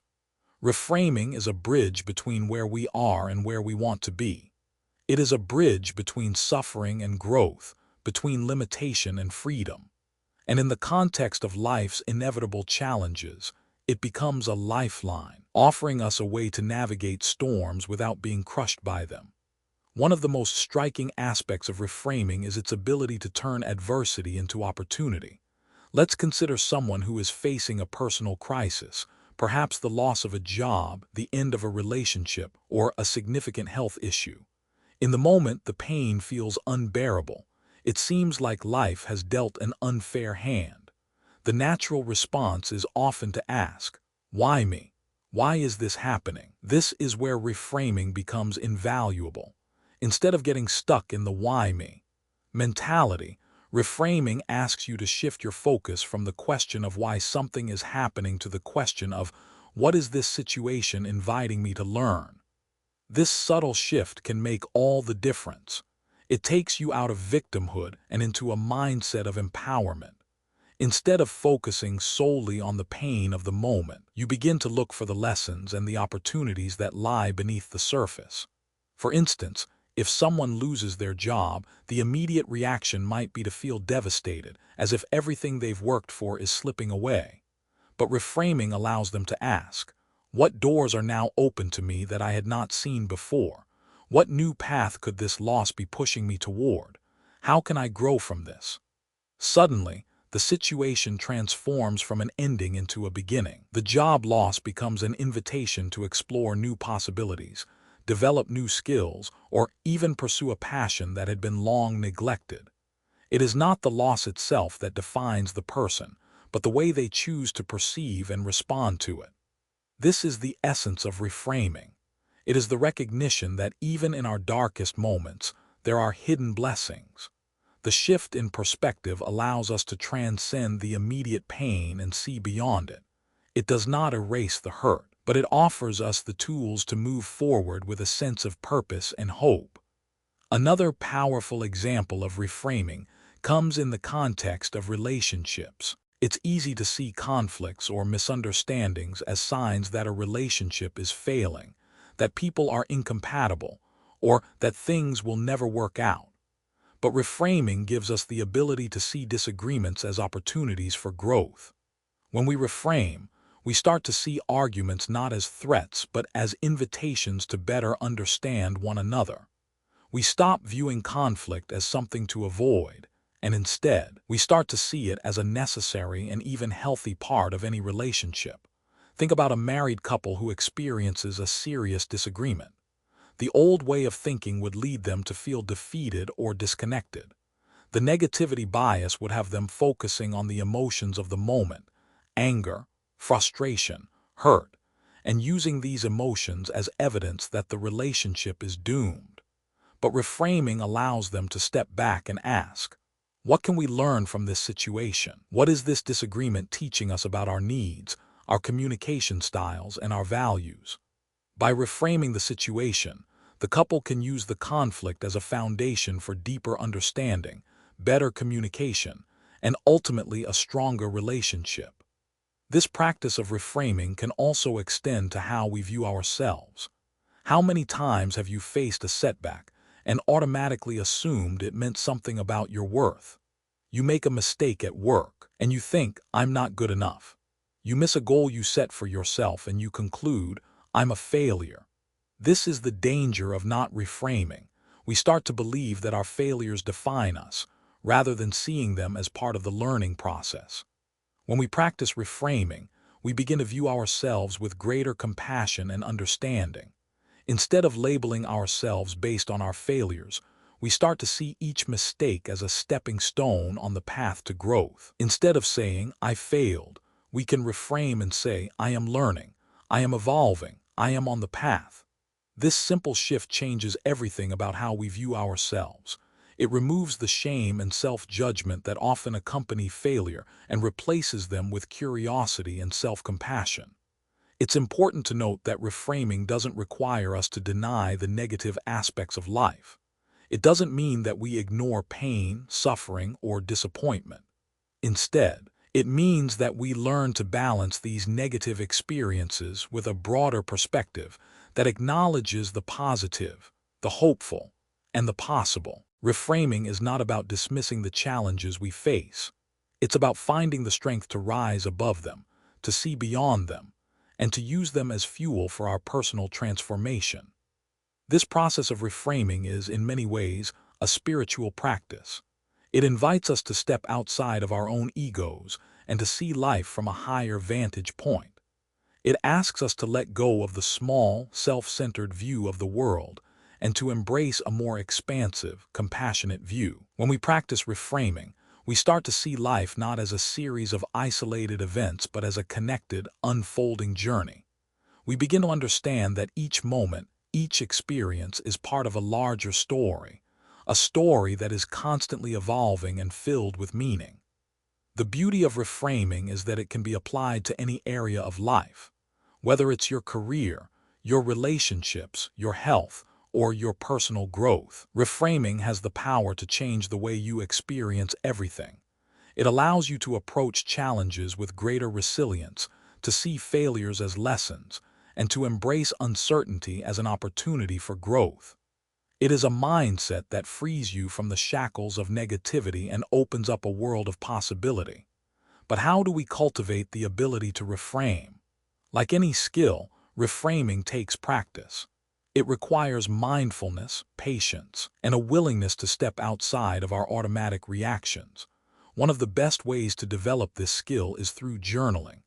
Reframing is a bridge between where we are and where we want to be. It is a bridge between suffering and growth, between limitation and freedom. And in the context of life's inevitable challenges, it becomes a lifeline, offering us a way to navigate storms without being crushed by them. One of the most striking aspects of reframing is its ability to turn adversity into opportunity. Let's consider someone who is facing a personal crisis, perhaps the loss of a job, the end of a relationship, or a significant health issue. In the moment, the pain feels unbearable. It seems like life has dealt an unfair hand. The natural response is often to ask, "Why me? Why is this happening?" This is where reframing becomes invaluable. Instead of getting stuck in the "why me" mentality, reframing asks you to shift your focus from the question of why something is happening to the question of, "What is this situation inviting me to learn?" This subtle shift can make all the difference. It takes you out of victimhood and into a mindset of empowerment. Instead of focusing solely on the pain of the moment, you begin to look for the lessons and the opportunities that lie beneath the surface. For instance, if someone loses their job, the immediate reaction might be to feel devastated, as if everything they've worked for is slipping away. But reframing allows them to ask, "What doors are now open to me that I had not seen before? What new path could this loss be pushing me toward? How can I grow from this?" Suddenly, the situation transforms from an ending into a beginning. The job loss becomes an invitation to explore new possibilities, develop new skills, or even pursue a passion that had been long neglected. It is not the loss itself that defines the person, but the way they choose to perceive and respond to it. This is the essence of reframing. It is the recognition that even in our darkest moments, there are hidden blessings. The shift in perspective allows us to transcend the immediate pain and see beyond it. It does not erase the hurt, but it offers us the tools to move forward with a sense of purpose and hope. Another powerful example of reframing comes in the context of relationships. It's easy to see conflicts or misunderstandings as signs that a relationship is failing, that people are incompatible, or that things will never work out. But reframing gives us the ability to see disagreements as opportunities for growth. When we reframe, we start to see arguments not as threats but as invitations to better understand one another. We stop viewing conflict as something to avoid, and instead, we start to see it as a necessary and even healthy part of any relationship. Think about a married couple who experiences a serious disagreement. The old way of thinking would lead them to feel defeated or disconnected. The negativity bias would have them focusing on the emotions of the moment, anger, frustration, hurt, and using these emotions as evidence that the relationship is doomed. But reframing allows them to step back and ask, what can we learn from this situation? What is this disagreement teaching us about our needs, our communication styles, and our values? By reframing the situation, the couple can use the conflict as a foundation for deeper understanding, better communication, and ultimately a stronger relationship. This practice of reframing can also extend to how we view ourselves. How many times have you faced a setback and automatically assumed it meant something about your worth? You make a mistake at work, and you think, I'm not good enough. You miss a goal you set for yourself, and you conclude, I'm a failure. This is the danger of not reframing. We start to believe that our failures define us, rather than seeing them as part of the learning process. When we practice reframing, we begin to view ourselves with greater compassion and understanding. Instead of labeling ourselves based on our failures, we start to see each mistake as a stepping stone on the path to growth. Instead of saying, I failed, we can reframe and say, I am learning, I am evolving, I am on the path. This simple shift changes everything about how we view ourselves. It removes the shame and self-judgment that often accompany failure and replaces them with curiosity and self-compassion. It's important to note that reframing doesn't require us to deny the negative aspects of life. It doesn't mean that we ignore pain, suffering, or disappointment. Instead, it means that we learn to balance these negative experiences with a broader perspective that acknowledges the positive, the hopeful, and the possible. Reframing is not about dismissing the challenges we face. It's about finding the strength to rise above them, to see beyond them, and to use them as fuel for our personal transformation. This process of reframing is, in many ways, a spiritual practice. It invites us to step outside of our own egos and to see life from a higher vantage point. It asks us to let go of the small, self-centered view of the world and to embrace a more expansive, compassionate view. When we practice reframing, we start to see life not as a series of isolated events but as a connected, unfolding journey. We begin to understand that each moment, each experience is part of a larger story, a story that is constantly evolving and filled with meaning. The beauty of reframing is that it can be applied to any area of life. Whether it's your career, your relationships, your health, or your personal growth, reframing has the power to change the way you experience everything. It allows you to approach challenges with greater resilience, to see failures as lessons, and to embrace uncertainty as an opportunity for growth. It is a mindset that frees you from the shackles of negativity and opens up a world of possibility. But how do we cultivate the ability to reframe? Like any skill, reframing takes practice. It requires mindfulness, patience, and a willingness to step outside of our automatic reactions. One of the best ways to develop this skill is through journaling.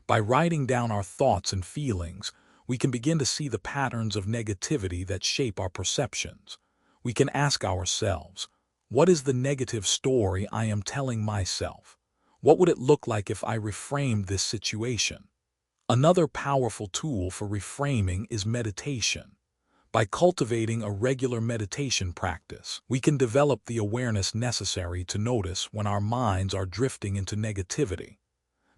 By writing down our thoughts and feelings, we can begin to see the patterns of negativity that shape our perceptions. We can ask ourselves, what is the negative story I am telling myself? What would it look like if I reframed this situation? Another powerful tool for reframing is meditation. By cultivating a regular meditation practice, we can develop the awareness necessary to notice when our minds are drifting into negativity.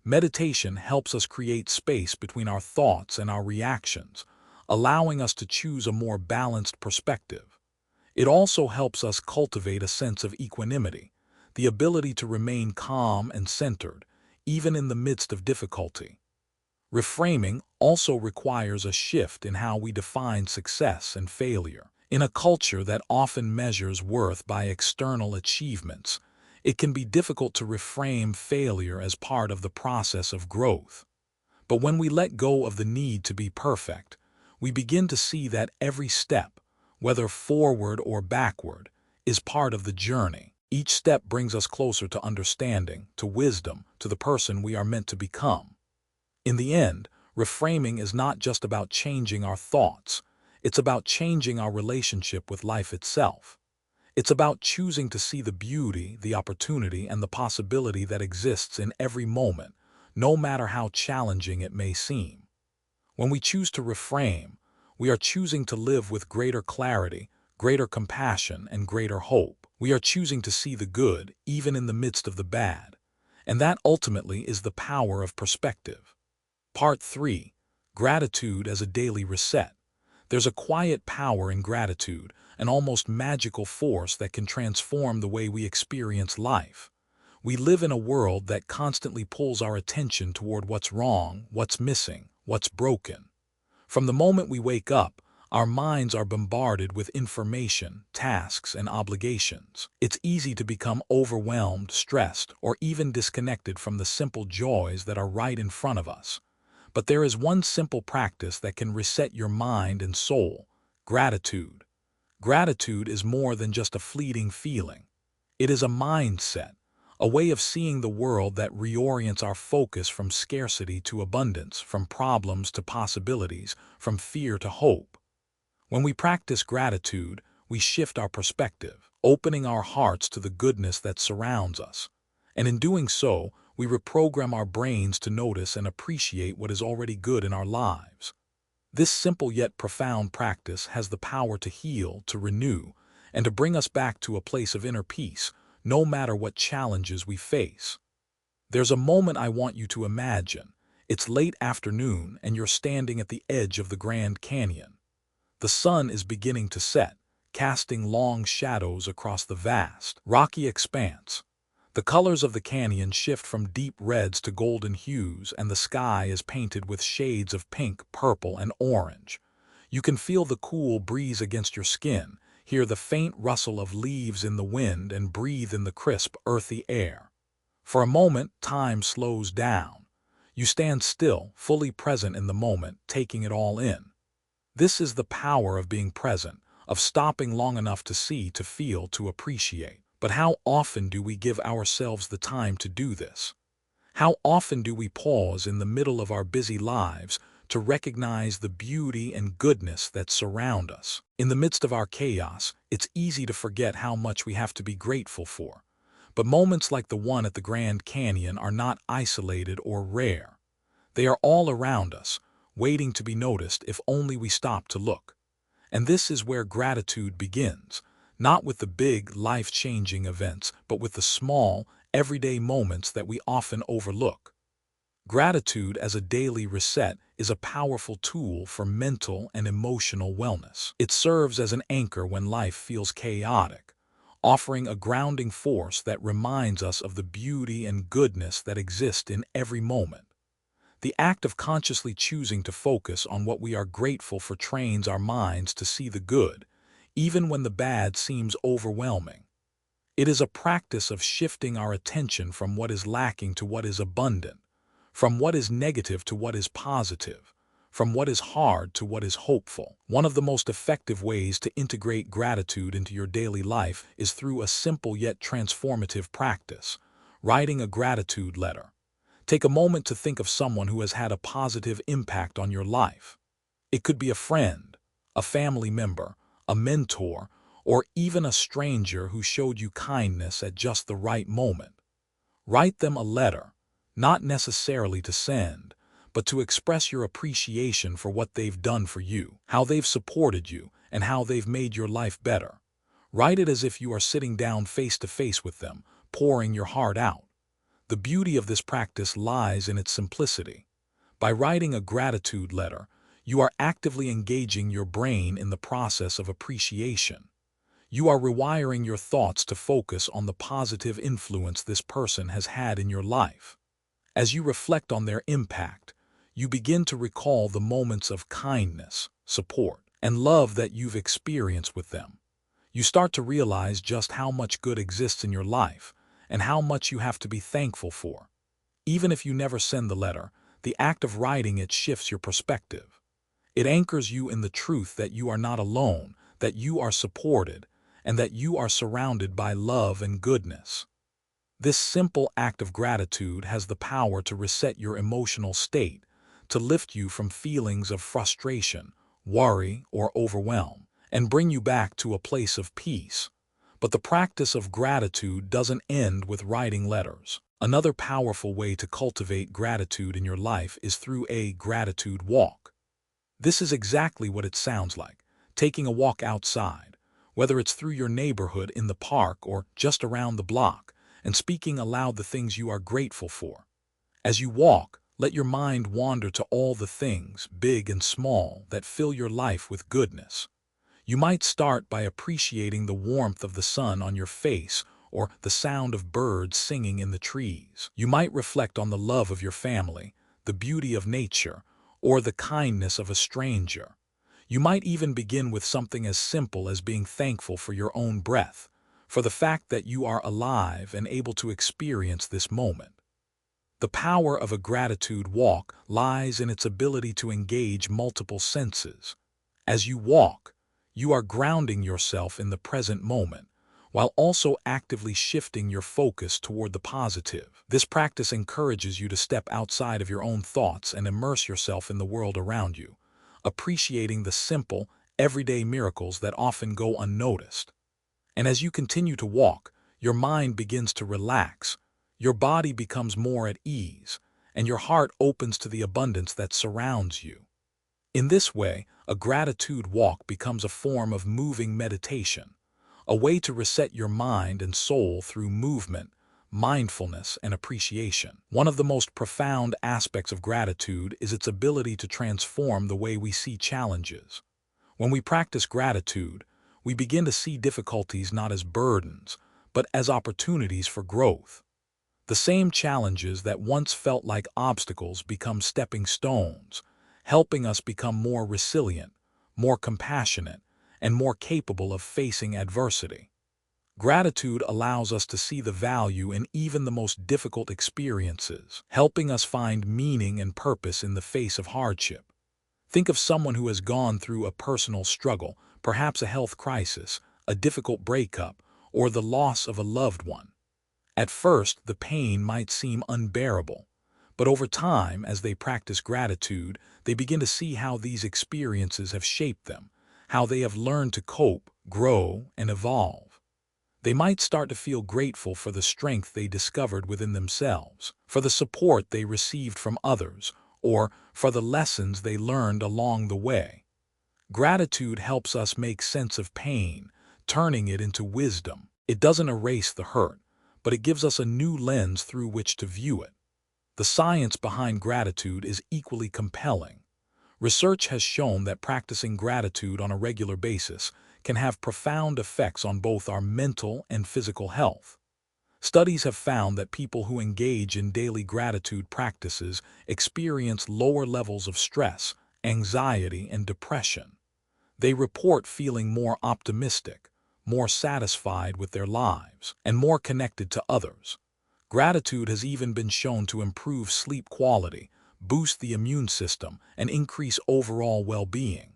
Meditation helps us create space between our thoughts and our reactions, allowing us to choose a more balanced perspective. It also helps us cultivate a sense of equanimity, the ability to remain calm and centered, even in the midst of difficulty. Reframing also requires a shift in how we define success and failure. In a culture that often measures worth by external achievements, it can be difficult to reframe failure as part of the process of growth. But when we let go of the need to be perfect, we begin to see that every step, whether forward or backward, is part of the journey. Each step brings us closer to understanding, to wisdom, to the person we are meant to become. In the end, reframing is not just about changing our thoughts, it's about changing our relationship with life itself. It's about choosing to see the beauty, the opportunity, and the possibility that exists in every moment, no matter how challenging it may seem. When we choose to reframe, we are choosing to live with greater clarity, greater compassion, and greater hope. We are choosing to see the good, even in the midst of the bad. And that ultimately is the power of perspective. Part 3. Gratitude as a daily reset. There's a quiet power in gratitude, an almost magical force that can transform the way we experience life. We live in a world that constantly pulls our attention toward what's wrong, what's missing, what's broken. From the moment we wake up, our minds are bombarded with information, tasks, and obligations. It's easy to become overwhelmed, stressed, or even disconnected from the simple joys that are right in front of us. But there is one simple practice that can reset your mind and soul: gratitude. Gratitude is more than just a fleeting feeling. It is a mindset, a way of seeing the world that reorients our focus from scarcity to abundance, from problems to possibilities, from fear to hope. When we practice gratitude, we shift our perspective, opening our hearts to the goodness that surrounds us. And in doing so, we reprogram our brains to notice and appreciate what is already good in our lives. This simple yet profound practice has the power to heal, to renew, and to bring us back to a place of inner peace, no matter what challenges we face. There's a moment I want you to imagine. It's late afternoon and you're standing at the edge of the Grand Canyon. The sun is beginning to set, casting long shadows across the vast, rocky expanse. The colors of the canyon shift from deep reds to golden hues, and the sky is painted with shades of pink, purple, and orange. You can feel the cool breeze against your skin, hear the faint rustle of leaves in the wind, and breathe in the crisp, earthy air. For a moment, time slows down. You stand still, fully present in the moment, taking it all in. This is the power of being present, of stopping long enough to see, to feel, to appreciate. But how often do we give ourselves the time to do this? How often do we pause in the middle of our busy lives to recognize the beauty and goodness that surround us? In the midst of our chaos, it's easy to forget how much we have to be grateful for. But moments like the one at the Grand Canyon are not isolated or rare. They are all around us, waiting to be noticed if only we stop to look. And this is where gratitude begins. Not with the big, life-changing events, but with the small, everyday moments that we often overlook. Gratitude as a daily reset is a powerful tool for mental and emotional wellness. It serves as an anchor when life feels chaotic, offering a grounding force that reminds us of the beauty and goodness that exist in every moment. The act of consciously choosing to focus on what we are grateful for trains our minds to see the good, even when the bad seems overwhelming. It is a practice of shifting our attention from what is lacking to what is abundant, from what is negative to what is positive, from what is hard to what is hopeful. One of the most effective ways to integrate gratitude into your daily life is through a simple yet transformative practice: writing a gratitude letter. Take a moment to think of someone who has had a positive impact on your life. It could be a friend, a family member, a mentor, or even a stranger who showed you kindness at just the right moment. Write them a letter, not necessarily to send, but to express your appreciation for what they've done for you, how they've supported you, and how they've made your life better. Write it as if you are sitting down face to face with them, pouring your heart out. The beauty of this practice lies in its simplicity. By writing a gratitude letter, you are actively engaging your brain in the process of appreciation. You are rewiring your thoughts to focus on the positive influence this person has had in your life. As you reflect on their impact, you begin to recall the moments of kindness, support, and love that you've experienced with them. You start to realize just how much good exists in your life and how much you have to be thankful for. Even if you never send the letter, the act of writing it shifts your perspective. It anchors you in the truth that you are not alone, that you are supported, and that you are surrounded by love and goodness. This simple act of gratitude has the power to reset your emotional state, to lift you from feelings of frustration, worry, or overwhelm, and bring you back to a place of peace. But the practice of gratitude doesn't end with writing letters. Another powerful way to cultivate gratitude in your life is through a gratitude walk. This is exactly what it sounds like, taking a walk outside, whether it's through your neighborhood in the park or just around the block, and speaking aloud the things you are grateful for. As you walk, let your mind wander to all the things, big and small, that fill your life with goodness. You might start by appreciating the warmth of the sun on your face or the sound of birds singing in the trees. You might reflect on the love of your family, the beauty of nature, or the kindness of a stranger. You might even begin with something as simple as being thankful for your own breath, for the fact that you are alive and able to experience this moment. The power of a gratitude walk lies in its ability to engage multiple senses. As you walk, you are grounding yourself in the present moment, while also actively shifting your focus toward the positive. This practice encourages you to step outside of your own thoughts and immerse yourself in the world around you, appreciating the simple, everyday miracles that often go unnoticed. And as you continue to walk, your mind begins to relax, your body becomes more at ease, and your heart opens to the abundance that surrounds you. In this way, a gratitude walk becomes a form of moving meditation, a way to reset your mind and soul through movement, mindfulness, and appreciation. One of the most profound aspects of gratitude is its ability to transform the way we see challenges. When we practice gratitude, we begin to see difficulties not as burdens, but as opportunities for growth. The same challenges that once felt like obstacles become stepping stones, helping us become more resilient, more compassionate, and more capable of facing adversity. Gratitude allows us to see the value in even the most difficult experiences, helping us find meaning and purpose in the face of hardship. Think of someone who has gone through a personal struggle, perhaps a health crisis, a difficult breakup, or the loss of a loved one. At first, the pain might seem unbearable, but over time, as they practice gratitude, they begin to see how these experiences have shaped them, how they have learned to cope, grow, and evolve. They might start to feel grateful for the strength they discovered within themselves, for the support they received from others, or for the lessons they learned along the way. Gratitude helps us make sense of pain, turning it into wisdom. It doesn't erase the hurt, but it gives us a new lens through which to view it. The science behind gratitude is equally compelling. Research has shown that practicing gratitude on a regular basis can have profound effects on both our mental and physical health. Studies have found that people who engage in daily gratitude practices experience lower levels of stress, anxiety, and depression. They report feeling more optimistic, more satisfied with their lives, and more connected to others. Gratitude has even been shown to improve sleep quality, boost the immune system, and increase overall well-being.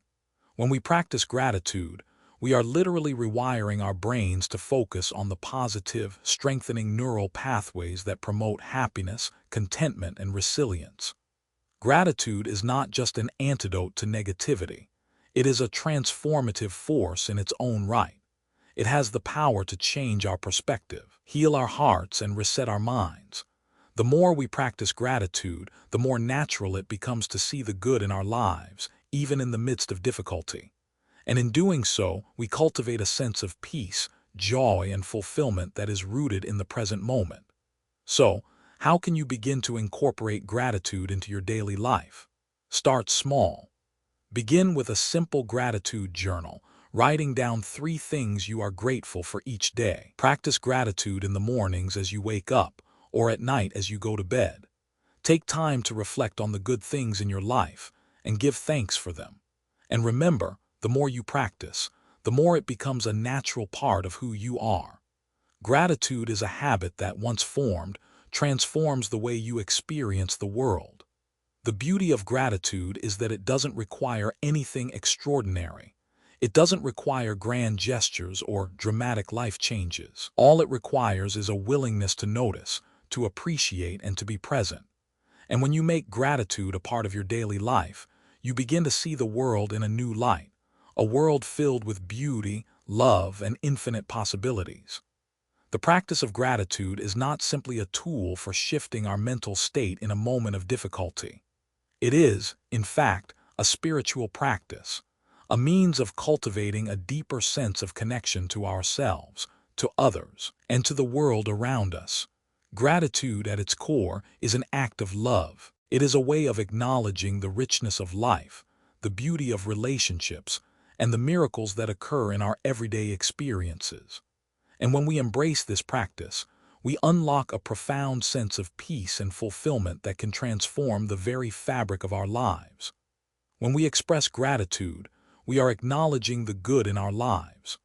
When we practice gratitude, we are literally rewiring our brains to focus on the positive, strengthening neural pathways that promote happiness, contentment, and resilience. Gratitude is not just an antidote to negativity. It is a transformative force in its own right. It has the power to change our perspective, heal our hearts, and reset our minds. The more we practice gratitude, the more natural it becomes to see the good in our lives, even in the midst of difficulty. And in doing so, we cultivate a sense of peace, joy, and fulfillment that is rooted in the present moment. So, how can you begin to incorporate gratitude into your daily life? Start small. Begin with a simple gratitude journal, writing down 3 things you are grateful for each day. Practice gratitude in the mornings as you wake up, or at night as you go to bed. Take time to reflect on the good things in your life and give thanks for them. And remember, the more you practice, the more it becomes a natural part of who you are. Gratitude is a habit that, once formed, transforms the way you experience the world. The beauty of gratitude is that it doesn't require anything extraordinary. It doesn't require grand gestures or dramatic life changes. All it requires is a willingness to notice, to appreciate, and to be present. And when you make gratitude a part of your daily life, you begin to see the world in a new light, a world filled with beauty, love, and infinite possibilities. The practice of gratitude is not simply a tool for shifting our mental state in a moment of difficulty. It is, in fact, a spiritual practice, a means of cultivating a deeper sense of connection to ourselves, to others, and to the world around us. Gratitude, at its core, is an act of love. It is a way of acknowledging the richness of life, the beauty of relationships, and the miracles that occur in our everyday experiences. And when we embrace this practice, we unlock a profound sense of peace and fulfillment that can transform the very fabric of our lives. When we express gratitude, we are acknowledging the good in our lives.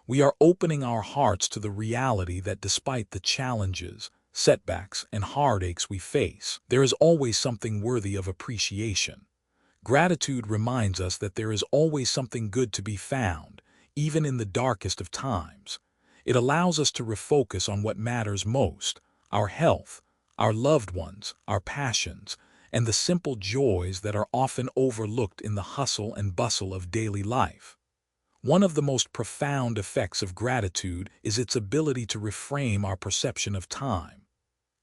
We are opening our hearts to the reality that despite the challenges, setbacks, and heartaches we face, there is always something worthy of appreciation. Gratitude reminds us that there is always something good to be found, even in the darkest of times. It allows us to refocus on what matters most: our health, our loved ones, our passions, and the simple joys that are often overlooked in the hustle and bustle of daily life. One of the most profound effects of gratitude is its ability to reframe our perception of time.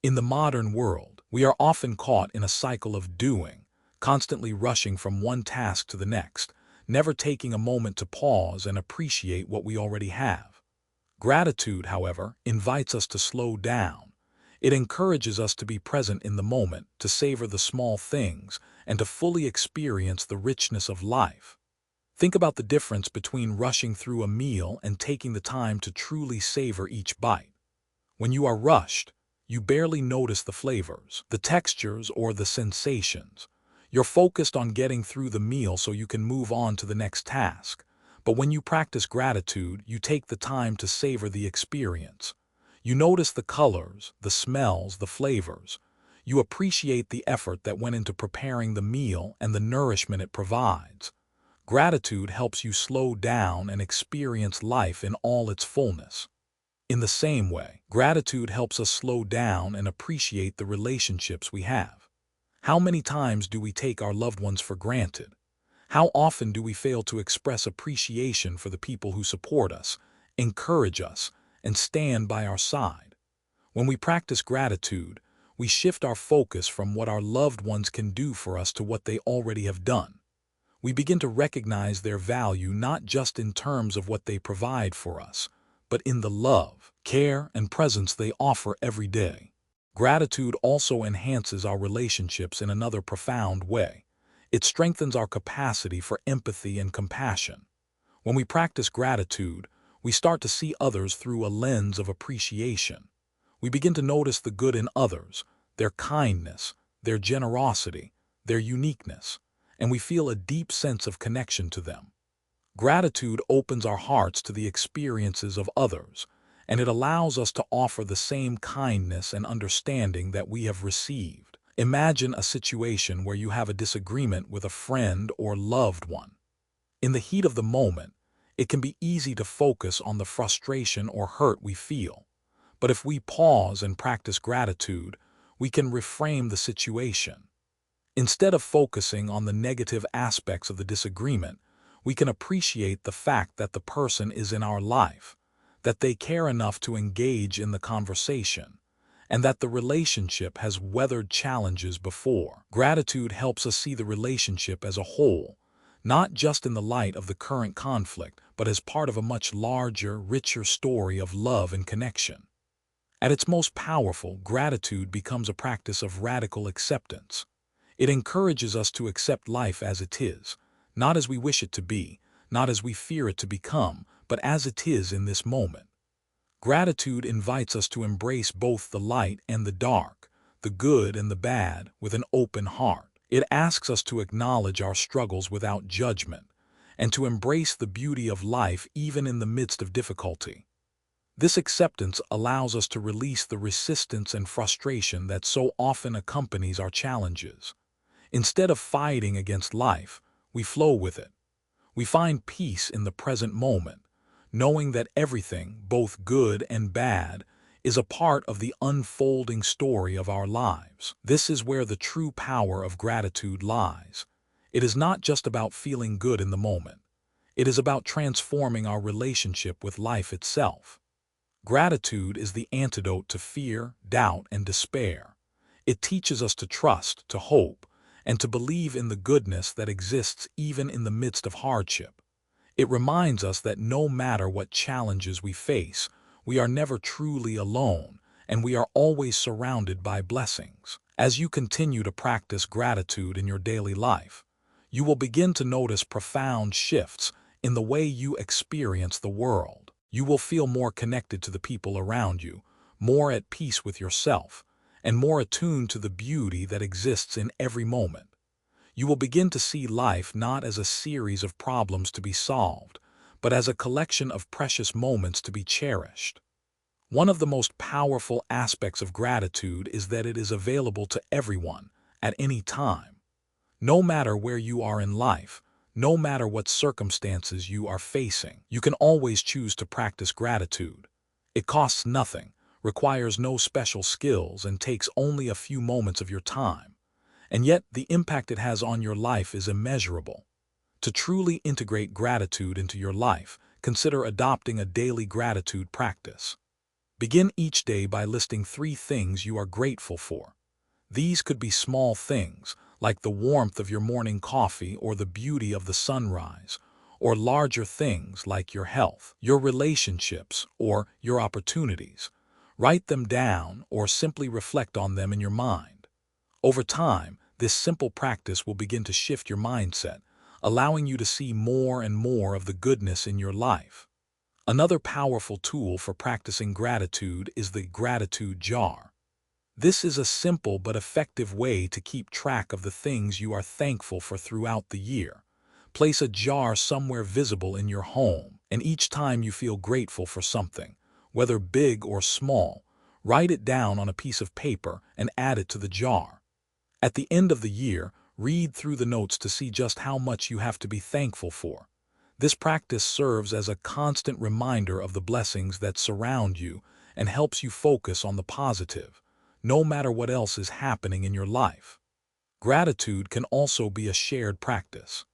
In the modern world, we are often caught in a cycle of doing, constantly rushing from one task to the next, never taking a moment to pause and appreciate what we already have. Gratitude, however, invites us to slow down. It encourages us to be present in the moment, to savor the small things, and to fully experience the richness of life. Think about the difference between rushing through a meal and taking the time to truly savor each bite. When you are rushed, you barely notice the flavors, the textures, or the sensations. You're focused on getting through the meal so you can move on to the next task. But when you practice gratitude, you take the time to savor the experience. You notice the colors, the smells, the flavors. You appreciate the effort that went into preparing the meal and the nourishment it provides. Gratitude helps you slow down and experience life in all its fullness. In the same way, gratitude helps us slow down and appreciate the relationships we have. How many times do we take our loved ones for granted? How often do we fail to express appreciation for the people who support us, encourage us, and stand by our side? When we practice gratitude, we shift our focus from what our loved ones can do for us to what they already have done. We begin to recognize their value not just in terms of what they provide for us, but in the love, care, and presence they offer every day. Gratitude also enhances our relationships in another profound way. It strengthens our capacity for empathy and compassion. When we practice gratitude, we start to see others through a lens of appreciation. We begin to notice the good in others, their kindness, their generosity, their uniqueness, and we feel a deep sense of connection to them. Gratitude opens our hearts to the experiences of others, and it allows us to offer the same kindness and understanding that we have received. Imagine a situation where you have a disagreement with a friend or loved one. In the heat of the moment, it can be easy to focus on the frustration or hurt we feel. But if we pause and practice gratitude, we can reframe the situation. Instead of focusing on the negative aspects of the disagreement, we can appreciate the fact that the person is in our life, that they care enough to engage in the conversation, and that the relationship has weathered challenges before. Gratitude helps us see the relationship as a whole, not just in the light of the current conflict, but as part of a much larger, richer story of love and connection. At its most powerful, gratitude becomes a practice of radical acceptance. It encourages us to accept life as it is, not as we wish it to be, not as we fear it to become, but as it is in this moment. Gratitude invites us to embrace both the light and the dark, the good and the bad, with an open heart. It asks us to acknowledge our struggles without judgment, and to embrace the beauty of life even in the midst of difficulty. This acceptance allows us to release the resistance and frustration that so often accompanies our challenges. Instead of fighting against life, we flow with it. We find peace in the present moment, knowing that everything, both good and bad, is a part of the unfolding story of our lives. This is where the true power of gratitude lies. It is not just about feeling good in the moment. It is about transforming our relationship with life itself. Gratitude is the antidote to fear, doubt, and despair. It teaches us to trust, to hope, and to believe in the goodness that exists even in the midst of hardship. It reminds us that no matter what challenges we face, we are never truly alone, and we are always surrounded by blessings. As you continue to practice gratitude in your daily life, you will begin to notice profound shifts in the way you experience the world. You will feel more connected to the people around you, more at peace with yourself, and more attuned to the beauty that exists in every moment. You will begin to see life not as a series of problems to be solved, but as a collection of precious moments to be cherished. One of the most powerful aspects of gratitude is that it is available to everyone, at any time. No matter where you are in life, no matter what circumstances you are facing, you can always choose to practice gratitude. It costs nothing, requires no special skills, and takes only a few moments of your time. And yet, the impact it has on your life is immeasurable. To truly integrate gratitude into your life, consider adopting a daily gratitude practice. Begin each day by listing 3 things you are grateful for. These could be small things, like the warmth of your morning coffee or the beauty of the sunrise, or larger things like your health, your relationships, or your opportunities. Write them down or simply reflect on them in your mind. Over time, this simple practice will begin to shift your mindset, allowing you to see more and more of the goodness in your life. Another powerful tool for practicing gratitude is the gratitude jar. This is a simple but effective way to keep track of the things you are thankful for throughout the year. Place a jar somewhere visible in your home, and each time you feel grateful for something, whether big or small, write it down on a piece of paper and add it to the jar. At the end of the year, read through the notes to see just how much you have to be thankful for. This practice serves as a constant reminder of the blessings that surround you and helps you focus on the positive, no matter what else is happening in your life. Gratitude can also be a shared practice.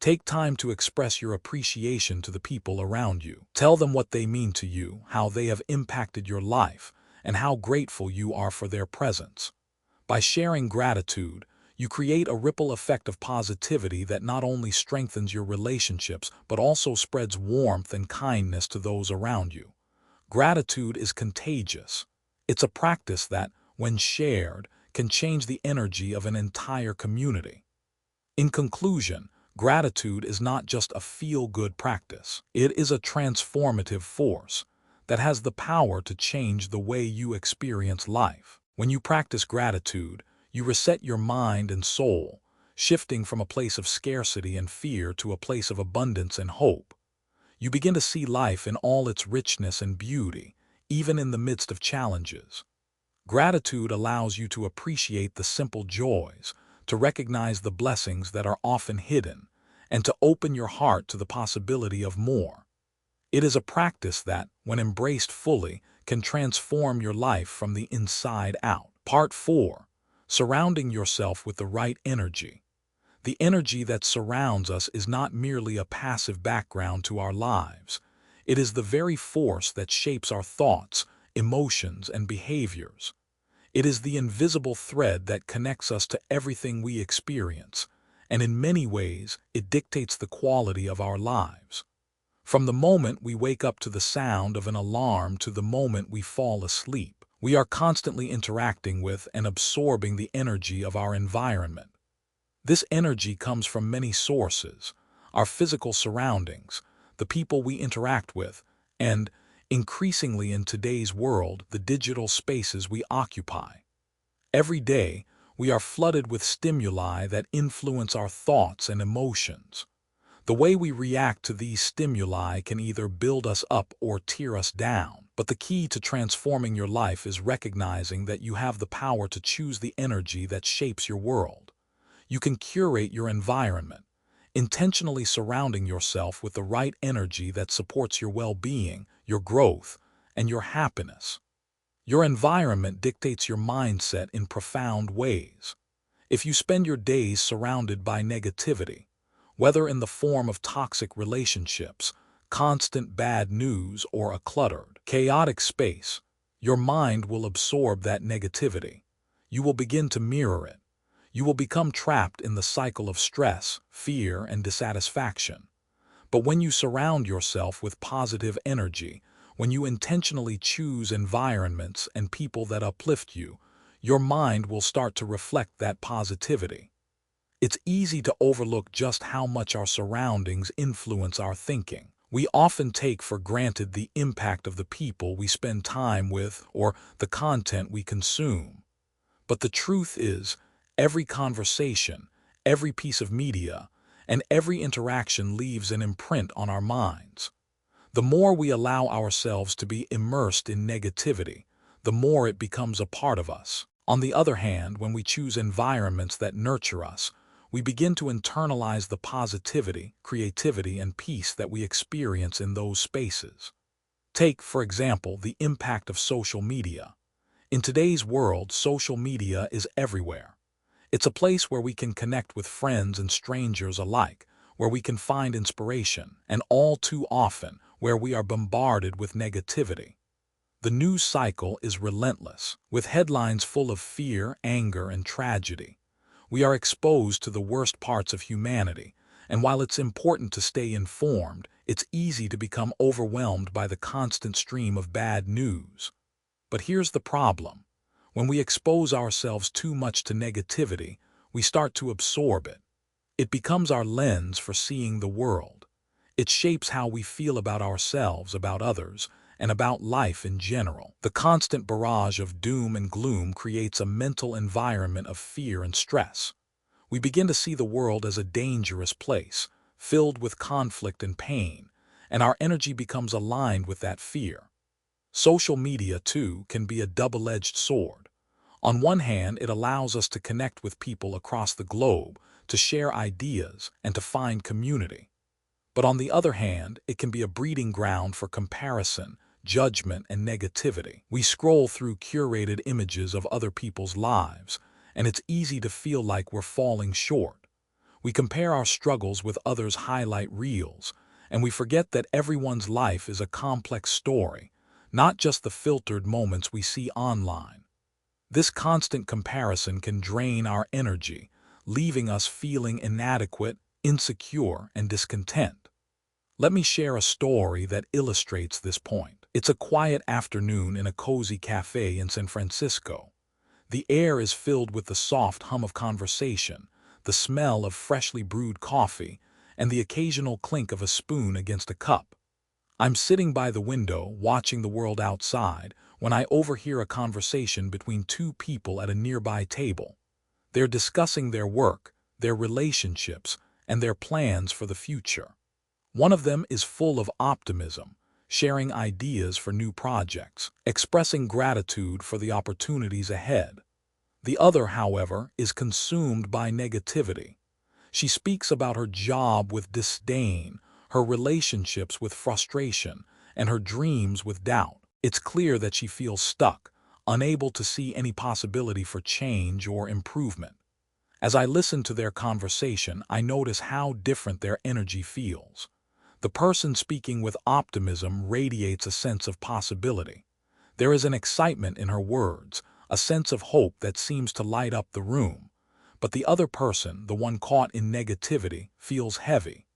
Take time to express your appreciation to the people around you. Tell them what they mean to you, how they have impacted your life, and how grateful you are for their presence. By sharing gratitude, you create a ripple effect of positivity that not only strengthens your relationships but also spreads warmth and kindness to those around you. Gratitude is contagious. It's a practice that, when shared, can change the energy of an entire community. In conclusion, gratitude is not just a feel-good practice. It is a transformative force that has the power to change the way you experience life. When you practice gratitude, you reset your mind and soul, shifting from a place of scarcity and fear to a place of abundance and hope. You begin to see life in all its richness and beauty, even in the midst of challenges. Gratitude allows you to appreciate the simple joys, to recognize the blessings that are often hidden, and to open your heart to the possibility of more. It is a practice that, when embraced fully, can transform your life from the inside out. Part 4. surrounding yourself with the right energy. The energy that surrounds us is not merely a passive background to our lives. It is the very force that shapes our thoughts, emotions, and behaviors. It is the invisible thread that connects us to everything we experience, and in many ways, it dictates the quality of our lives. From the moment we wake up to the sound of an alarm to the moment we fall asleep, we are constantly interacting with and absorbing the energy of our environment. This energy comes from many sources: our physical surroundings, the people we interact with, and, increasingly in today's world, the digital spaces we occupy. Every day, we are flooded with stimuli that influence our thoughts and emotions. The way we react to these stimuli can either build us up or tear us down, but the key to transforming your life is recognizing that you have the power to choose the energy that shapes your world. You can curate your environment, intentionally surrounding yourself with the right energy that supports your well-being, your growth, and your happiness. Your environment dictates your mindset in profound ways. If you spend your days surrounded by negativity, whether in the form of toxic relationships, constant bad news, or a cluttered, chaotic space, your mind will absorb that negativity. You will begin to mirror it. You will become trapped in the cycle of stress, fear, and dissatisfaction. But when you surround yourself with positive energy, when you intentionally choose environments and people that uplift you, your mind will start to reflect that positivity. It's easy to overlook just how much our surroundings influence our thinking. We often take for granted the impact of the people we spend time with or the content we consume. But the truth is, every conversation, every piece of media, and every interaction leaves an imprint on our minds. The more we allow ourselves to be immersed in negativity, the more it becomes a part of us. On the other hand, when we choose environments that nurture us, we begin to internalize the positivity, creativity, and peace that we experience in those spaces. Take, for example, the impact of social media. In today's world, social media is everywhere. It's a place where we can connect with friends and strangers alike, where we can find inspiration, and all too often, where we are bombarded with negativity. The news cycle is relentless, with headlines full of fear, anger, and tragedy. We are exposed to the worst parts of humanity, and while it's important to stay informed, it's easy to become overwhelmed by the constant stream of bad news. But here's the problem. When we expose ourselves too much to negativity, we start to absorb it. It becomes our lens for seeing the world. It shapes how we feel about ourselves, about others, and about life in general. The constant barrage of doom and gloom creates a mental environment of fear and stress. We begin to see the world as a dangerous place, filled with conflict and pain, and our energy becomes aligned with that fear. Social media, too, can be a double-edged sword. On one hand, it allows us to connect with people across the globe, to share ideas, and to find community. But on the other hand, it can be a breeding ground for comparison, judgment, and negativity. We scroll through curated images of other people's lives, and it's easy to feel like we're falling short. We compare our struggles with others' highlight reels, and we forget that everyone's life is a complex story, not just the filtered moments we see online. This constant comparison can drain our energy, leaving us feeling inadequate, insecure, and discontent. Let me share a story that illustrates this point. It's a quiet afternoon in a cozy cafe in San Francisco. The air is filled with the soft hum of conversation, the smell of freshly brewed coffee, and the occasional clink of a spoon against a cup. I'm sitting by the window, watching the world outside, when I overhear a conversation between two people at a nearby table. They're discussing their work, their relationships, and their plans for the future. One of them is full of optimism, sharing ideas for new projects, expressing gratitude for the opportunities ahead. The other, however, is consumed by negativity. She speaks about her job with disdain, her relationships with frustration, and her dreams with doubt. It's clear that she feels stuck, unable to see any possibility for change or improvement. As I listen to their conversation, I notice how different their energy feels. The person speaking with optimism radiates a sense of possibility. There is an excitement in her words, a sense of hope that seems to light up the room. But the other person, the one caught in negativity, feels heavy.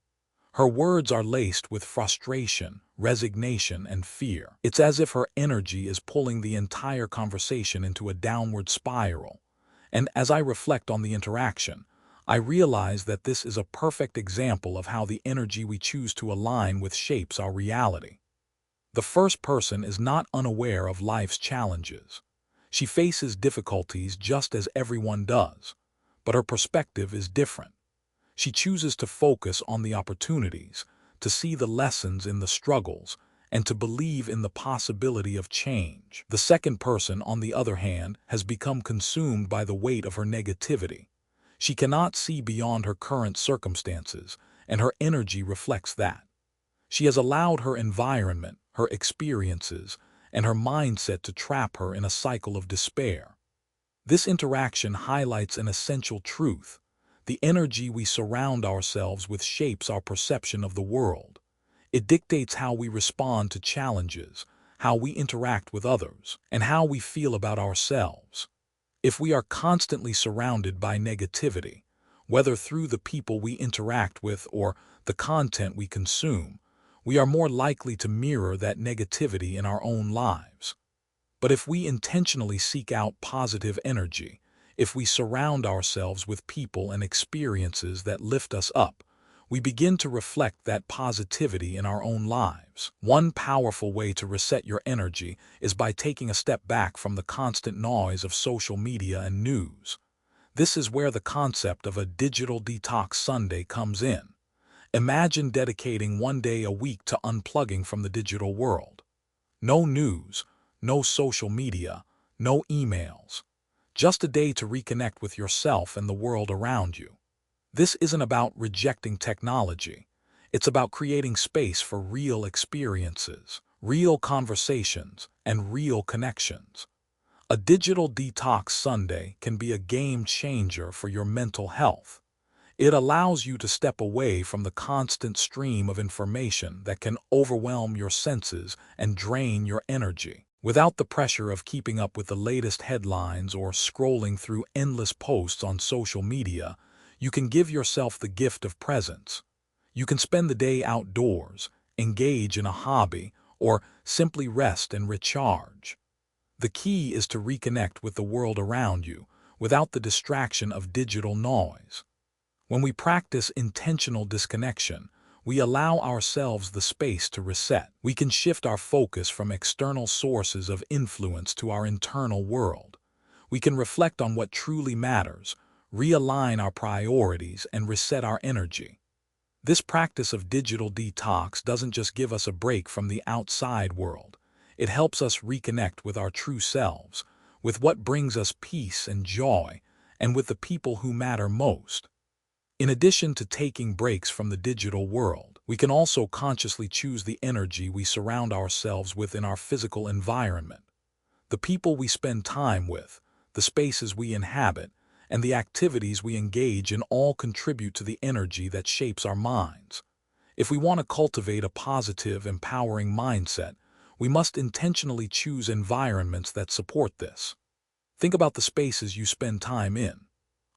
Her words are laced with frustration, resignation, and fear. It's as if her energy is pulling the entire conversation into a downward spiral. And as I reflect on the interaction, I realize that this is a perfect example of how the energy we choose to align with shapes our reality. The first person is not unaware of life's challenges. She faces difficulties just as everyone does, but her perspective is different. She chooses to focus on the opportunities, to see the lessons in the struggles, and to believe in the possibility of change. The second person, on the other hand, has become consumed by the weight of her negativity. She cannot see beyond her current circumstances, and her energy reflects that. She has allowed her environment, her experiences, and her mindset to trap her in a cycle of despair. This interaction highlights an essential truth. The energy we surround ourselves with shapes our perception of the world. It dictates how we respond to challenges, how we interact with others, and how we feel about ourselves. If we are constantly surrounded by negativity, whether through the people we interact with or the content we consume, we are more likely to mirror that negativity in our own lives. But if we intentionally seek out positive energy, if we surround ourselves with people and experiences that lift us up, we begin to reflect that positivity in our own lives. One powerful way to reset your energy is by taking a step back from the constant noise of social media and news. This is where the concept of a digital detox Sunday comes in. Imagine dedicating one day a week to unplugging from the digital world. No news, no social media, no emails. Just a day to reconnect with yourself and the world around you. This isn't about rejecting technology. It's about creating space for real experiences, real conversations, and real connections. A digital detox Sunday can be a game changer for your mental health. It allows you to step away from the constant stream of information that can overwhelm your senses and drain your energy. Without the pressure of keeping up with the latest headlines or scrolling through endless posts on social media, you can give yourself the gift of presence. You can spend the day outdoors, engage in a hobby, or simply rest and recharge. The key is to reconnect with the world around you without the distraction of digital noise. When we practice intentional disconnection, we allow ourselves the space to reset. We can shift our focus from external sources of influence to our internal world. We can reflect on what truly matters, realign our priorities, and reset our energy. This practice of digital detox doesn't just give us a break from the outside world. It helps us reconnect with our true selves, with what brings us peace and joy, and with the people who matter most. In addition to taking breaks from the digital world, we can also consciously choose the energy we surround ourselves with in our physical environment. The people we spend time with, the spaces we inhabit, and the activities we engage in all contribute to the energy that shapes our minds. If we want to cultivate a positive, empowering mindset, we must intentionally choose environments that support this. Think about the spaces you spend time in.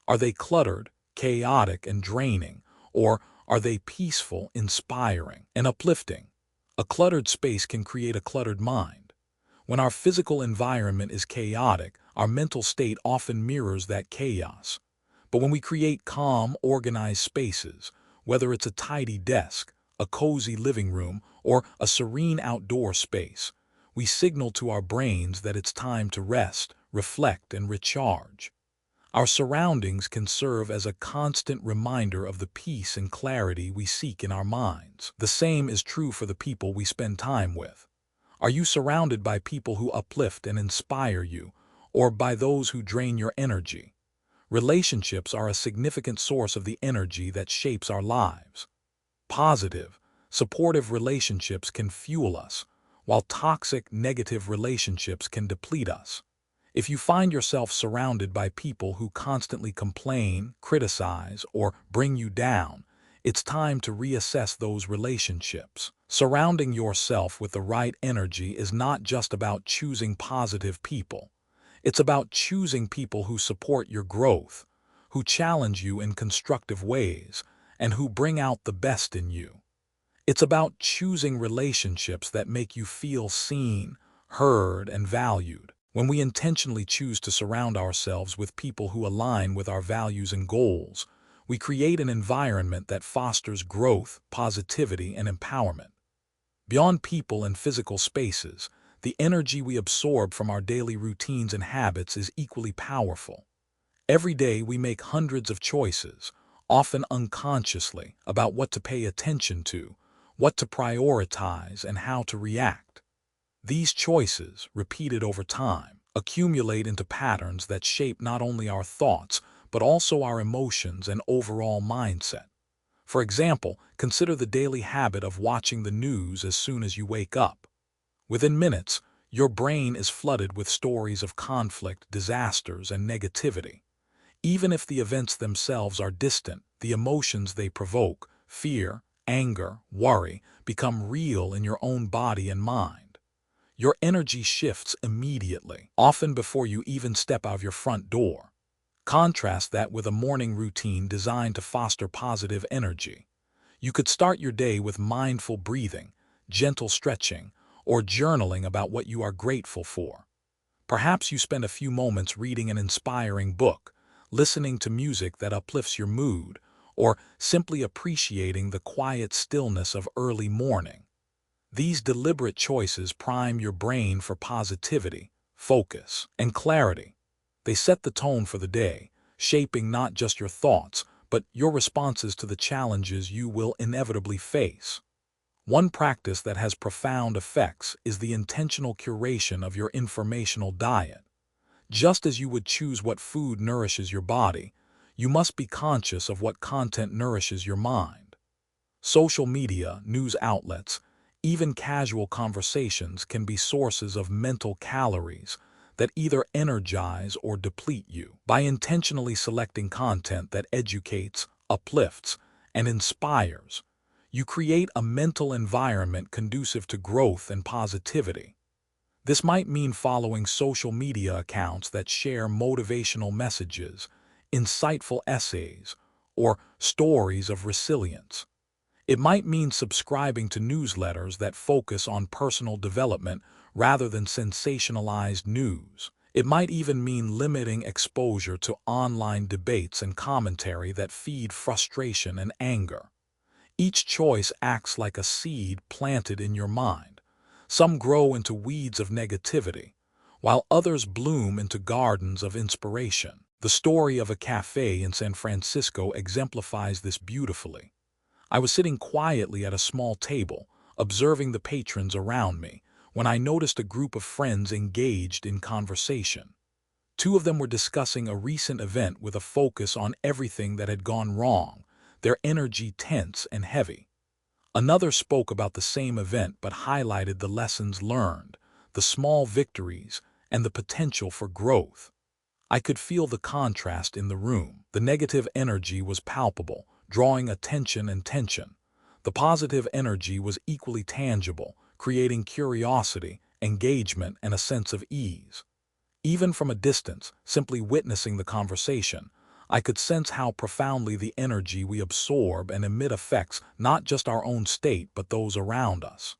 Are they cluttered, chaotic, and draining, or are they peaceful, inspiring, and uplifting? A cluttered space can create a cluttered mind. When our physical environment is chaotic, our mental state often mirrors that chaos. But when we create calm, organized spaces, whether it's a tidy desk, a cozy living room, or a serene outdoor space, we signal to our brains that it's time to rest, reflect, and recharge. Our surroundings can serve as a constant reminder of the peace and clarity we seek in our minds. The same is true for the people we spend time with. Are you surrounded by people who uplift and inspire you, or by those who drain your energy? Relationships are a significant source of the energy that shapes our lives. Positive, supportive relationships can fuel us, while toxic, negative relationships can deplete us. If you find yourself surrounded by people who constantly complain, criticize, or bring you down, it's time to reassess those relationships. Surrounding yourself with the right energy is not just about choosing positive people. It's about choosing people who support your growth, who challenge you in constructive ways, and who bring out the best in you. It's about choosing relationships that make you feel seen, heard, and valued. When we intentionally choose to surround ourselves with people who align with our values and goals, we create an environment that fosters growth, positivity, and empowerment. Beyond people and physical spaces, the energy we absorb from our daily routines and habits is equally powerful. Every day we make hundreds of choices, often unconsciously, about what to pay attention to, what to prioritize, and how to react. These choices, repeated over time, accumulate into patterns that shape not only our thoughts, but also our emotions and overall mindset. For example, consider the daily habit of watching the news as soon as you wake up. Within minutes, your brain is flooded with stories of conflict, disasters, and negativity. Even if the events themselves are distant, the emotions they provoke, fear, anger, worry, become real in your own body and mind. Your energy shifts immediately, often before you even step out of your front door. Contrast that with a morning routine designed to foster positive energy. You could start your day with mindful breathing, gentle stretching, or journaling about what you are grateful for. Perhaps you spend a few moments reading an inspiring book, listening to music that uplifts your mood, or simply appreciating the quiet stillness of early morning. These deliberate choices prime your brain for positivity, focus, and clarity. They set the tone for the day, shaping not just your thoughts, but your responses to the challenges you will inevitably face. One practice that has profound effects is the intentional curation of your informational diet. Just as you would choose what food nourishes your body, you must be conscious of what content nourishes your mind. Social media, news outlets, even casual conversations can be sources of mental calories that either energize or deplete you. By intentionally selecting content that educates, uplifts, and inspires, you create a mental environment conducive to growth and positivity. This might mean following social media accounts that share motivational messages, insightful essays, or stories of resilience. It might mean subscribing to newsletters that focus on personal development rather than sensationalized news. It might even mean limiting exposure to online debates and commentary that feed frustration and anger. Each choice acts like a seed planted in your mind. Some grow into weeds of negativity, while others bloom into gardens of inspiration. The story of a cafe in San Francisco exemplifies this beautifully. I was sitting quietly at a small table, observing the patrons around me, when I noticed a group of friends engaged in conversation. Two of them were discussing a recent event with a focus on everything that had gone wrong, their energy tense and heavy. Another spoke about the same event but highlighted the lessons learned, the small victories, and the potential for growth. I could feel the contrast in the room. The negative energy was palpable, drawing attention and tension. The positive energy was equally tangible, creating curiosity, engagement, and a sense of ease. Even from a distance, simply witnessing the conversation, I could sense how profoundly the energy we absorb and emit affects not just our own state but those around us.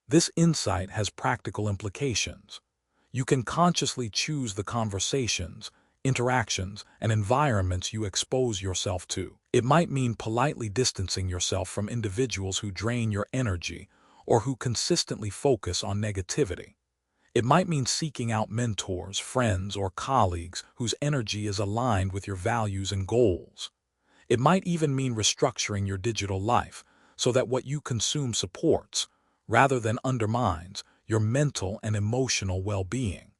This insight has practical implications. You can consciously choose the conversations, interactions, and environments you expose yourself to. It might mean politely distancing yourself from individuals who drain your energy or who consistently focus on negativity. It might mean seeking out mentors, friends, or colleagues whose energy is aligned with your values and goals. It might even mean restructuring your digital life so that what you consume supports, rather than undermines, your mental and emotional well-being.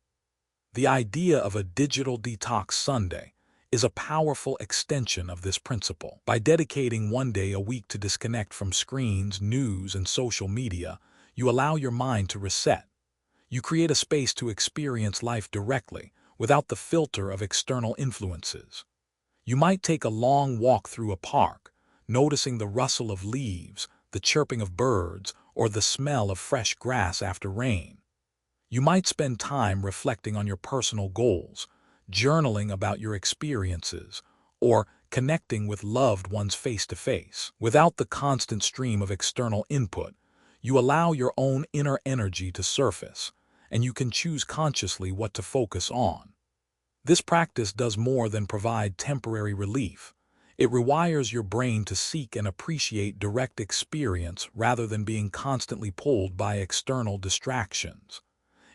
The idea of a digital detox Sunday is a powerful extension of this principle. By dedicating one day a week to disconnect from screens, news, and social media, you allow your mind to reset. You create a space to experience life directly, without the filter of external influences. You might take a long walk through a park, noticing the rustle of leaves, the chirping of birds, or the smell of fresh grass after rain. You might spend time reflecting on your personal goals, journaling about your experiences, or connecting with loved ones face to face. Without the constant stream of external input, you allow your own inner energy to surface, and you can choose consciously what to focus on. This practice does more than provide temporary relief. It rewires your brain to seek and appreciate direct experience rather than being constantly pulled by external distractions.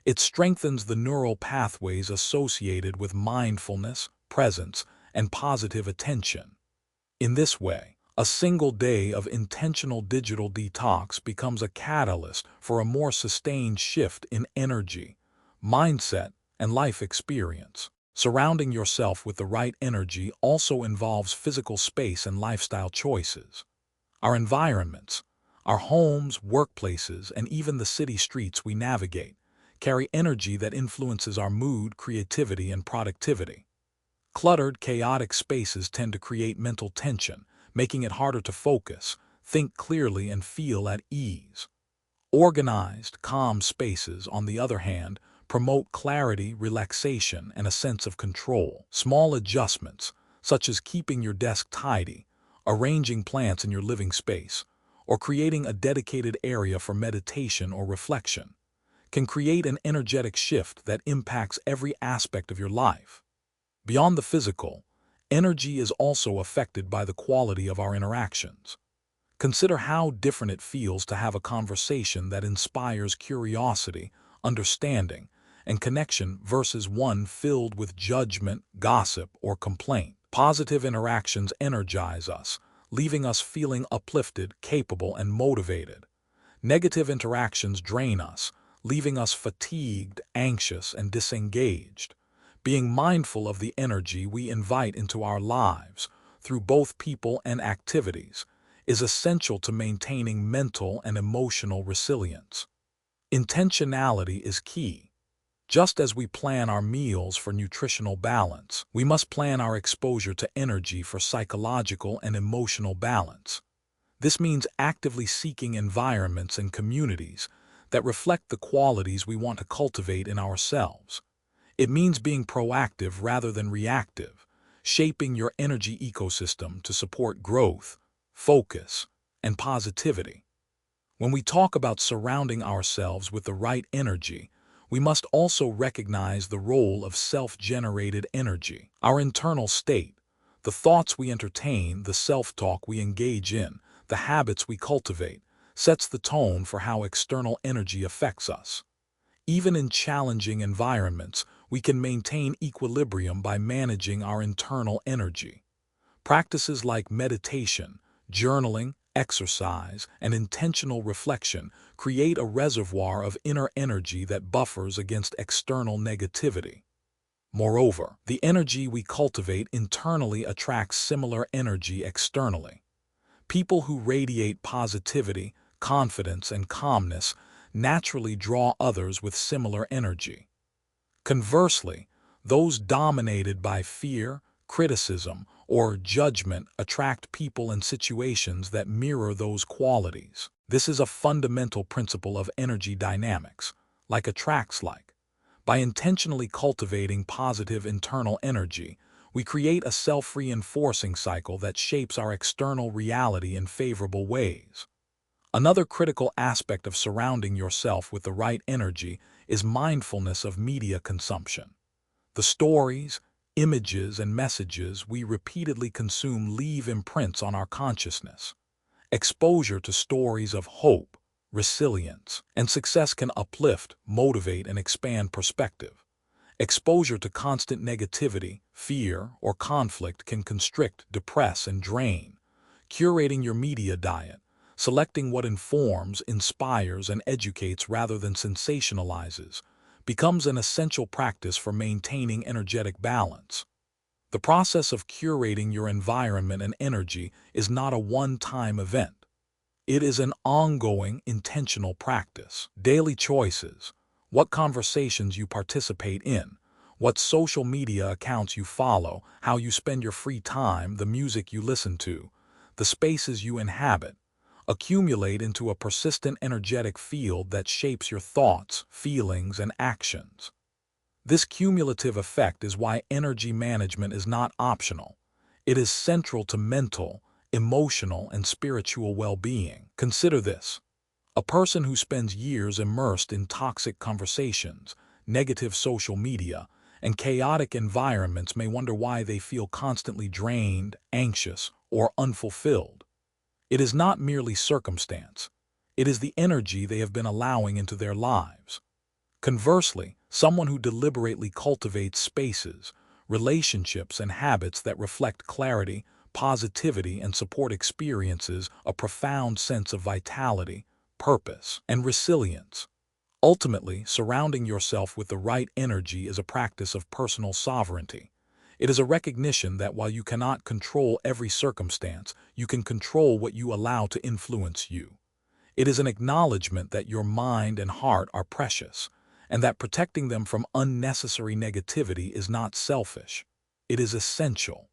It strengthens the neural pathways associated with mindfulness, presence, and positive attention. In this way, a single day of intentional digital detox becomes a catalyst for a more sustained shift in energy, mindset, and life experience. Surrounding yourself with the right energy also involves physical space and lifestyle choices. Our environments, our homes, workplaces, and even the city streets we navigate, carry energy that influences our mood, creativity, and productivity. Cluttered, chaotic spaces tend to create mental tension, making it harder to focus, think clearly, and feel at ease. Organized, calm spaces, on the other hand, promote clarity, relaxation, and a sense of control. Small adjustments, such as keeping your desk tidy, arranging plants in your living space, or creating a dedicated area for meditation or reflection, can create an energetic shift that impacts every aspect of your life. Beyond the physical, energy is also affected by the quality of our interactions. Consider how different it feels to have a conversation that inspires curiosity, understanding, and connection versus one filled with judgment, gossip, or complaint. Positive interactions energize us, leaving us feeling uplifted, capable, and motivated. Negative interactions drain us, leaving us fatigued, anxious, and disengaged. Being mindful of the energy we invite into our lives, through both people and activities, is essential to maintaining mental and emotional resilience. Intentionality is key. Just as we plan our meals for nutritional balance, we must plan our exposure to energy for psychological and emotional balance. This means actively seeking environments and communities that reflect the qualities we want to cultivate in ourselves. It means being proactive rather than reactive, shaping your energy ecosystem to support growth, focus, and positivity. When we talk about surrounding ourselves with the right energy, we must also recognize the role of self-generated energy. Our internal state, the thoughts we entertain, the self-talk we engage in, the habits we cultivate, sets the tone for how external energy affects us. Even in challenging environments, we can maintain equilibrium by managing our internal energy. Practices like meditation, journaling, exercise, and intentional reflection create a reservoir of inner energy that buffers against external negativity. Moreover, the energy we cultivate internally attracts similar energy externally. People who radiate positivity, confidence, and calmness naturally draw others with similar energy. Conversely, those dominated by fear, criticism, or judgment attract people and situations that mirror those qualities. This is a fundamental principle of energy dynamics, like attracts like. By intentionally cultivating positive internal energy, we create a self-reinforcing cycle that shapes our external reality in favorable ways. Another critical aspect of surrounding yourself with the right energy is mindfulness of media consumption. The stories, images, and messages we repeatedly consume leave imprints on our consciousness. Exposure to stories of hope, resilience, and success can uplift, motivate, and expand perspective. Exposure to constant negativity, fear, or conflict can constrict, depress, and drain. Curating your media diet, selecting what informs, inspires, and educates rather than sensationalizes, becomes an essential practice for maintaining energetic balance. The process of curating your environment and energy is not a one-time event. It is an ongoing, intentional practice. Daily choices, what conversations you participate in, what social media accounts you follow, how you spend your free time, the music you listen to, the spaces you inhabit, accumulate into a persistent energetic field that shapes your thoughts, feelings, and actions. This cumulative effect is why energy management is not optional. It is central to mental, emotional, and spiritual well-being. Consider this. A person who spends years immersed in toxic conversations, negative social media, and chaotic environments may wonder why they feel constantly drained, anxious, or unfulfilled. It is not merely circumstance. It is the energy they have been allowing into their lives. Conversely, someone who deliberately cultivates spaces, relationships, and habits that reflect clarity, positivity, and support experiences a profound sense of vitality, purpose, and resilience. Ultimately, surrounding yourself with the right energy is a practice of personal sovereignty. It is a recognition that while you cannot control every circumstance, you can control what you allow to influence you. It is an acknowledgement that your mind and heart are precious, and that protecting them from unnecessary negativity is not selfish. It is essential.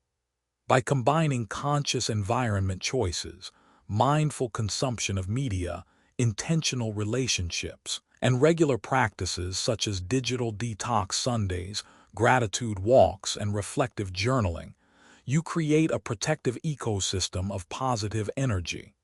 By combining conscious environment choices, mindful consumption of media, intentional relationships, and regular practices such as digital detox Sundays, gratitude walks, and reflective journaling, you create a protective ecosystem of positive energy.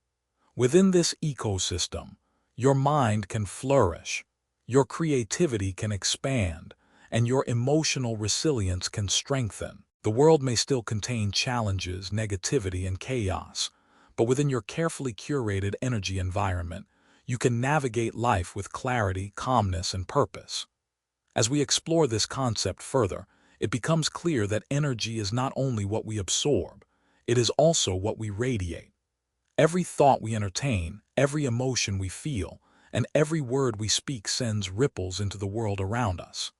Within this ecosystem, your mind can flourish, your creativity can expand, and your emotional resilience can strengthen. The world may still contain challenges, negativity, and chaos, but within your carefully curated energy environment, you can navigate life with clarity, calmness, and purpose. As we explore this concept further, it becomes clear that energy is not only what we absorb, it is also what we radiate. Every thought we entertain, every emotion we feel, and every word we speak sends ripples into the world around us.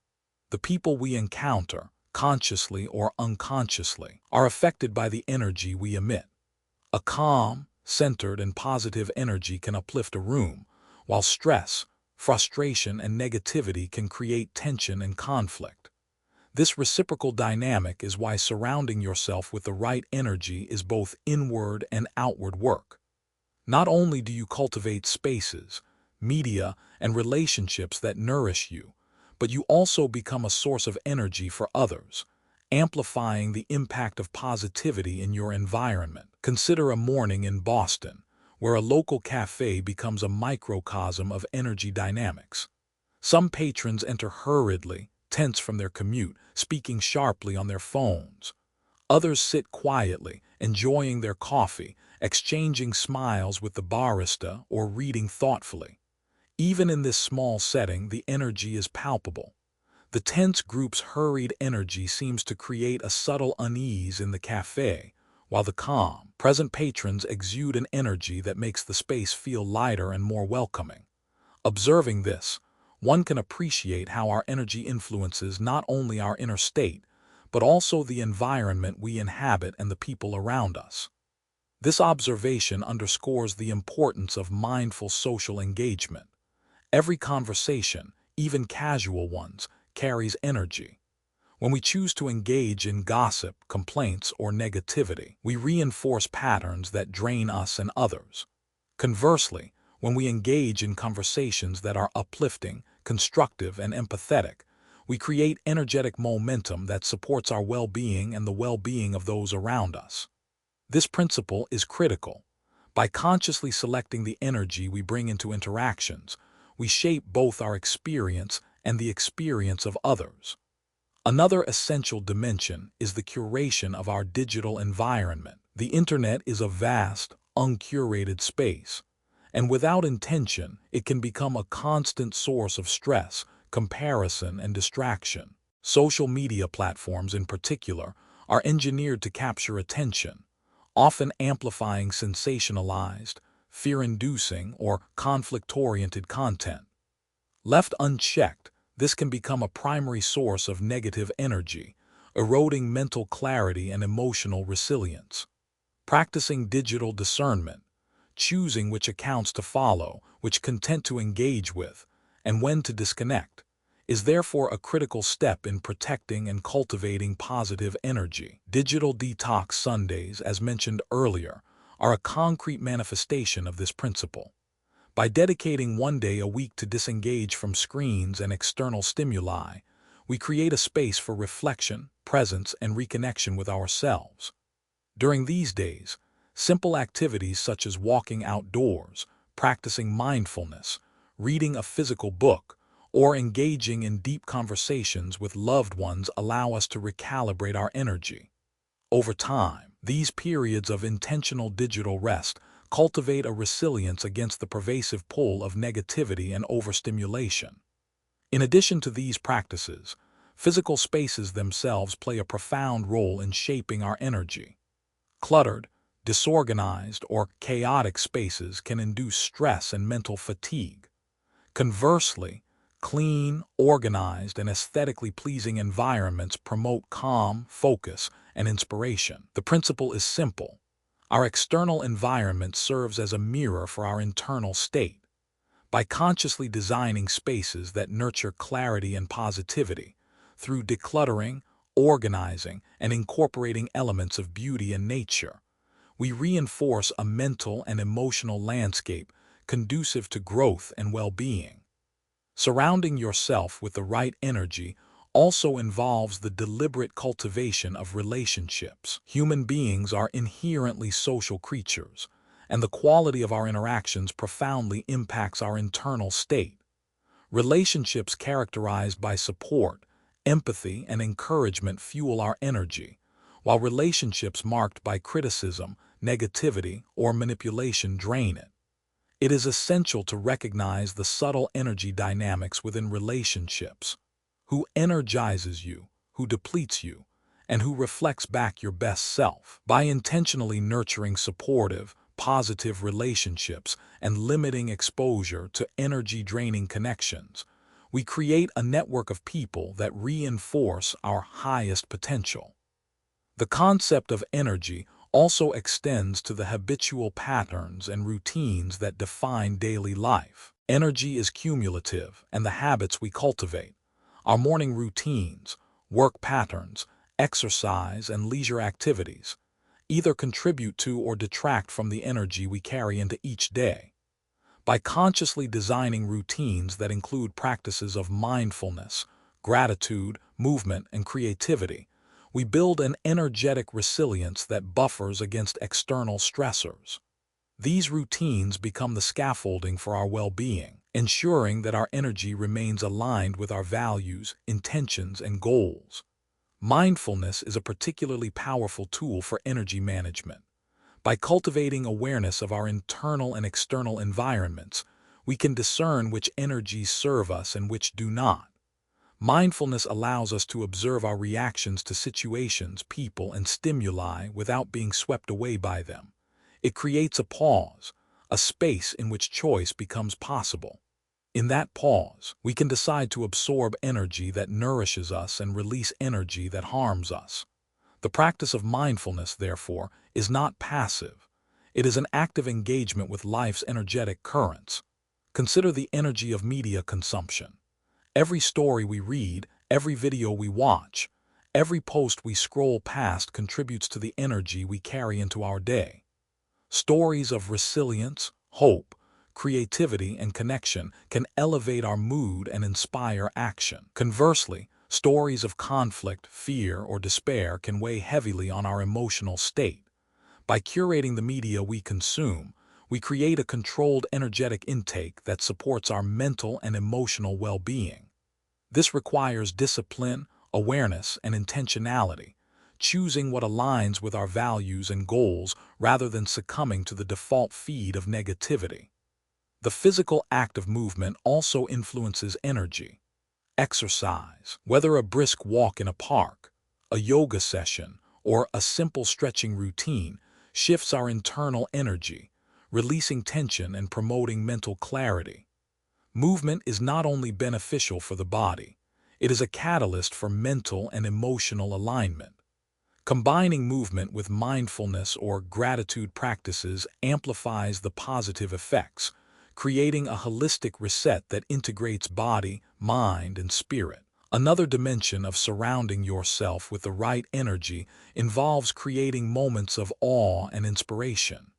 The people we encounter, consciously or unconsciously, are affected by the energy we emit. A calm, centered, and positive energy can uplift a room, while stress, frustration, and negativity can create tension and conflict. This reciprocal dynamic is why surrounding yourself with the right energy is both inward and outward work. Not only do you cultivate spaces, media, and relationships that nourish you, but you also become a source of energy for others, amplifying the impact of positivity in your environment. Consider a morning in Boston, where a local cafe becomes a microcosm of energy dynamics. Some patrons enter hurriedly, tense from their commute, speaking sharply on their phones. Others sit quietly, enjoying their coffee, exchanging smiles with the barista, or reading thoughtfully. Even in this small setting, the energy is palpable. The tense group's hurried energy seems to create a subtle unease in the cafe, while the calm, present patrons exude an energy that makes the space feel lighter and more welcoming. Observing this, one can appreciate how our energy influences not only our inner state, but also the environment we inhabit and the people around us. This observation underscores the importance of mindful social engagement. Every conversation, even casual ones, carries energy. When we choose to engage in gossip, complaints, or negativity, we reinforce patterns that drain us and others. Conversely, when we engage in conversations that are uplifting, constructive, and empathetic, we create energetic momentum that supports our well-being and the well-being of those around us. This principle is critical. By consciously selecting the energy we bring into interactions, we shape both our experience and the experience of others. Another essential dimension is the curation of our digital environment. The internet is a vast, uncurated space, and without intention, it can become a constant source of stress, comparison, and distraction. Social media platforms, in particular, are engineered to capture attention, often amplifying sensationalized, fear-inducing, or conflict-oriented content. Left unchecked, this can become a primary source of negative energy, eroding mental clarity and emotional resilience. Practicing digital discernment, choosing which accounts to follow, which content to engage with, and when to disconnect, is therefore a critical step in protecting and cultivating positive energy. Digital detox Sundays, as mentioned earlier, are a concrete manifestation of this principle. By dedicating one day a week to disengage from screens and external stimuli, we create a space for reflection, presence, and reconnection with ourselves. During these days, simple activities such as walking outdoors, practicing mindfulness, reading a physical book, or engaging in deep conversations with loved ones allow us to recalibrate our energy. Over time, these periods of intentional digital rest cultivate a resilience against the pervasive pull of negativity and overstimulation. In addition to these practices, physical spaces themselves play a profound role in shaping our energy. Cluttered, disorganized, or chaotic spaces can induce stress and mental fatigue. Conversely, clean, organized, and aesthetically pleasing environments promote calm, focus, and inspiration. The principle is simple. Our external environment serves as a mirror for our internal state. By consciously designing spaces that nurture clarity and positivity, through decluttering, organizing, and incorporating elements of beauty and nature, we reinforce a mental and emotional landscape conducive to growth and well-being. Surrounding yourself with the right energy also involves the deliberate cultivation of relationships. Human beings are inherently social creatures, and the quality of our interactions profoundly impacts our internal state. Relationships characterized by support, empathy, and encouragement fuel our energy, while relationships marked by criticism, negativity, or manipulation drain it. It is essential to recognize the subtle energy dynamics within relationships. Who energizes you, who depletes you, and who reflects back your best self. By intentionally nurturing supportive, positive relationships and limiting exposure to energy-draining connections, we create a network of people that reinforce our highest potential. The concept of energy also extends to the habitual patterns and routines that define daily life. Energy is cumulative, and the habits we cultivate, our morning routines, work patterns, exercise, and leisure activities, either contribute to or detract from the energy we carry into each day. By consciously designing routines that include practices of mindfulness, gratitude, movement, and creativity, we build an energetic resilience that buffers against external stressors. These routines become the scaffolding for our well-being, ensuring that our energy remains aligned with our values, intentions, and goals. Mindfulness is a particularly powerful tool for energy management. By cultivating awareness of our internal and external environments, we can discern which energies serve us and which do not. Mindfulness allows us to observe our reactions to situations, people, and stimuli without being swept away by them. It creates a pause, a space in which choice becomes possible. In that pause, we can decide to absorb energy that nourishes us and release energy that harms us. The practice of mindfulness, therefore, is not passive. It is an active engagement with life's energetic currents. Consider the energy of media consumption. Every story we read, every video we watch, every post we scroll past contributes to the energy we carry into our day. Stories of resilience, hope, creativity, and connection can elevate our mood and inspire action. Conversely, stories of conflict, fear, or despair can weigh heavily on our emotional state. By curating the media we consume, we create a controlled energetic intake that supports our mental and emotional well-being. This requires discipline, awareness, and intentionality, choosing what aligns with our values and goals rather than succumbing to the default feed of negativity. The physical act of movement also influences energy. Exercise, whether a brisk walk in a park, a yoga session, or a simple stretching routine, shifts our internal energy, releasing tension and promoting mental clarity. Movement is not only beneficial for the body, it is a catalyst for mental and emotional alignment. Combining movement with mindfulness or gratitude practices amplifies the positive effects, creating a holistic reset that integrates body, mind, and spirit. Another dimension of surrounding yourself with the right energy involves creating moments of awe and inspiration.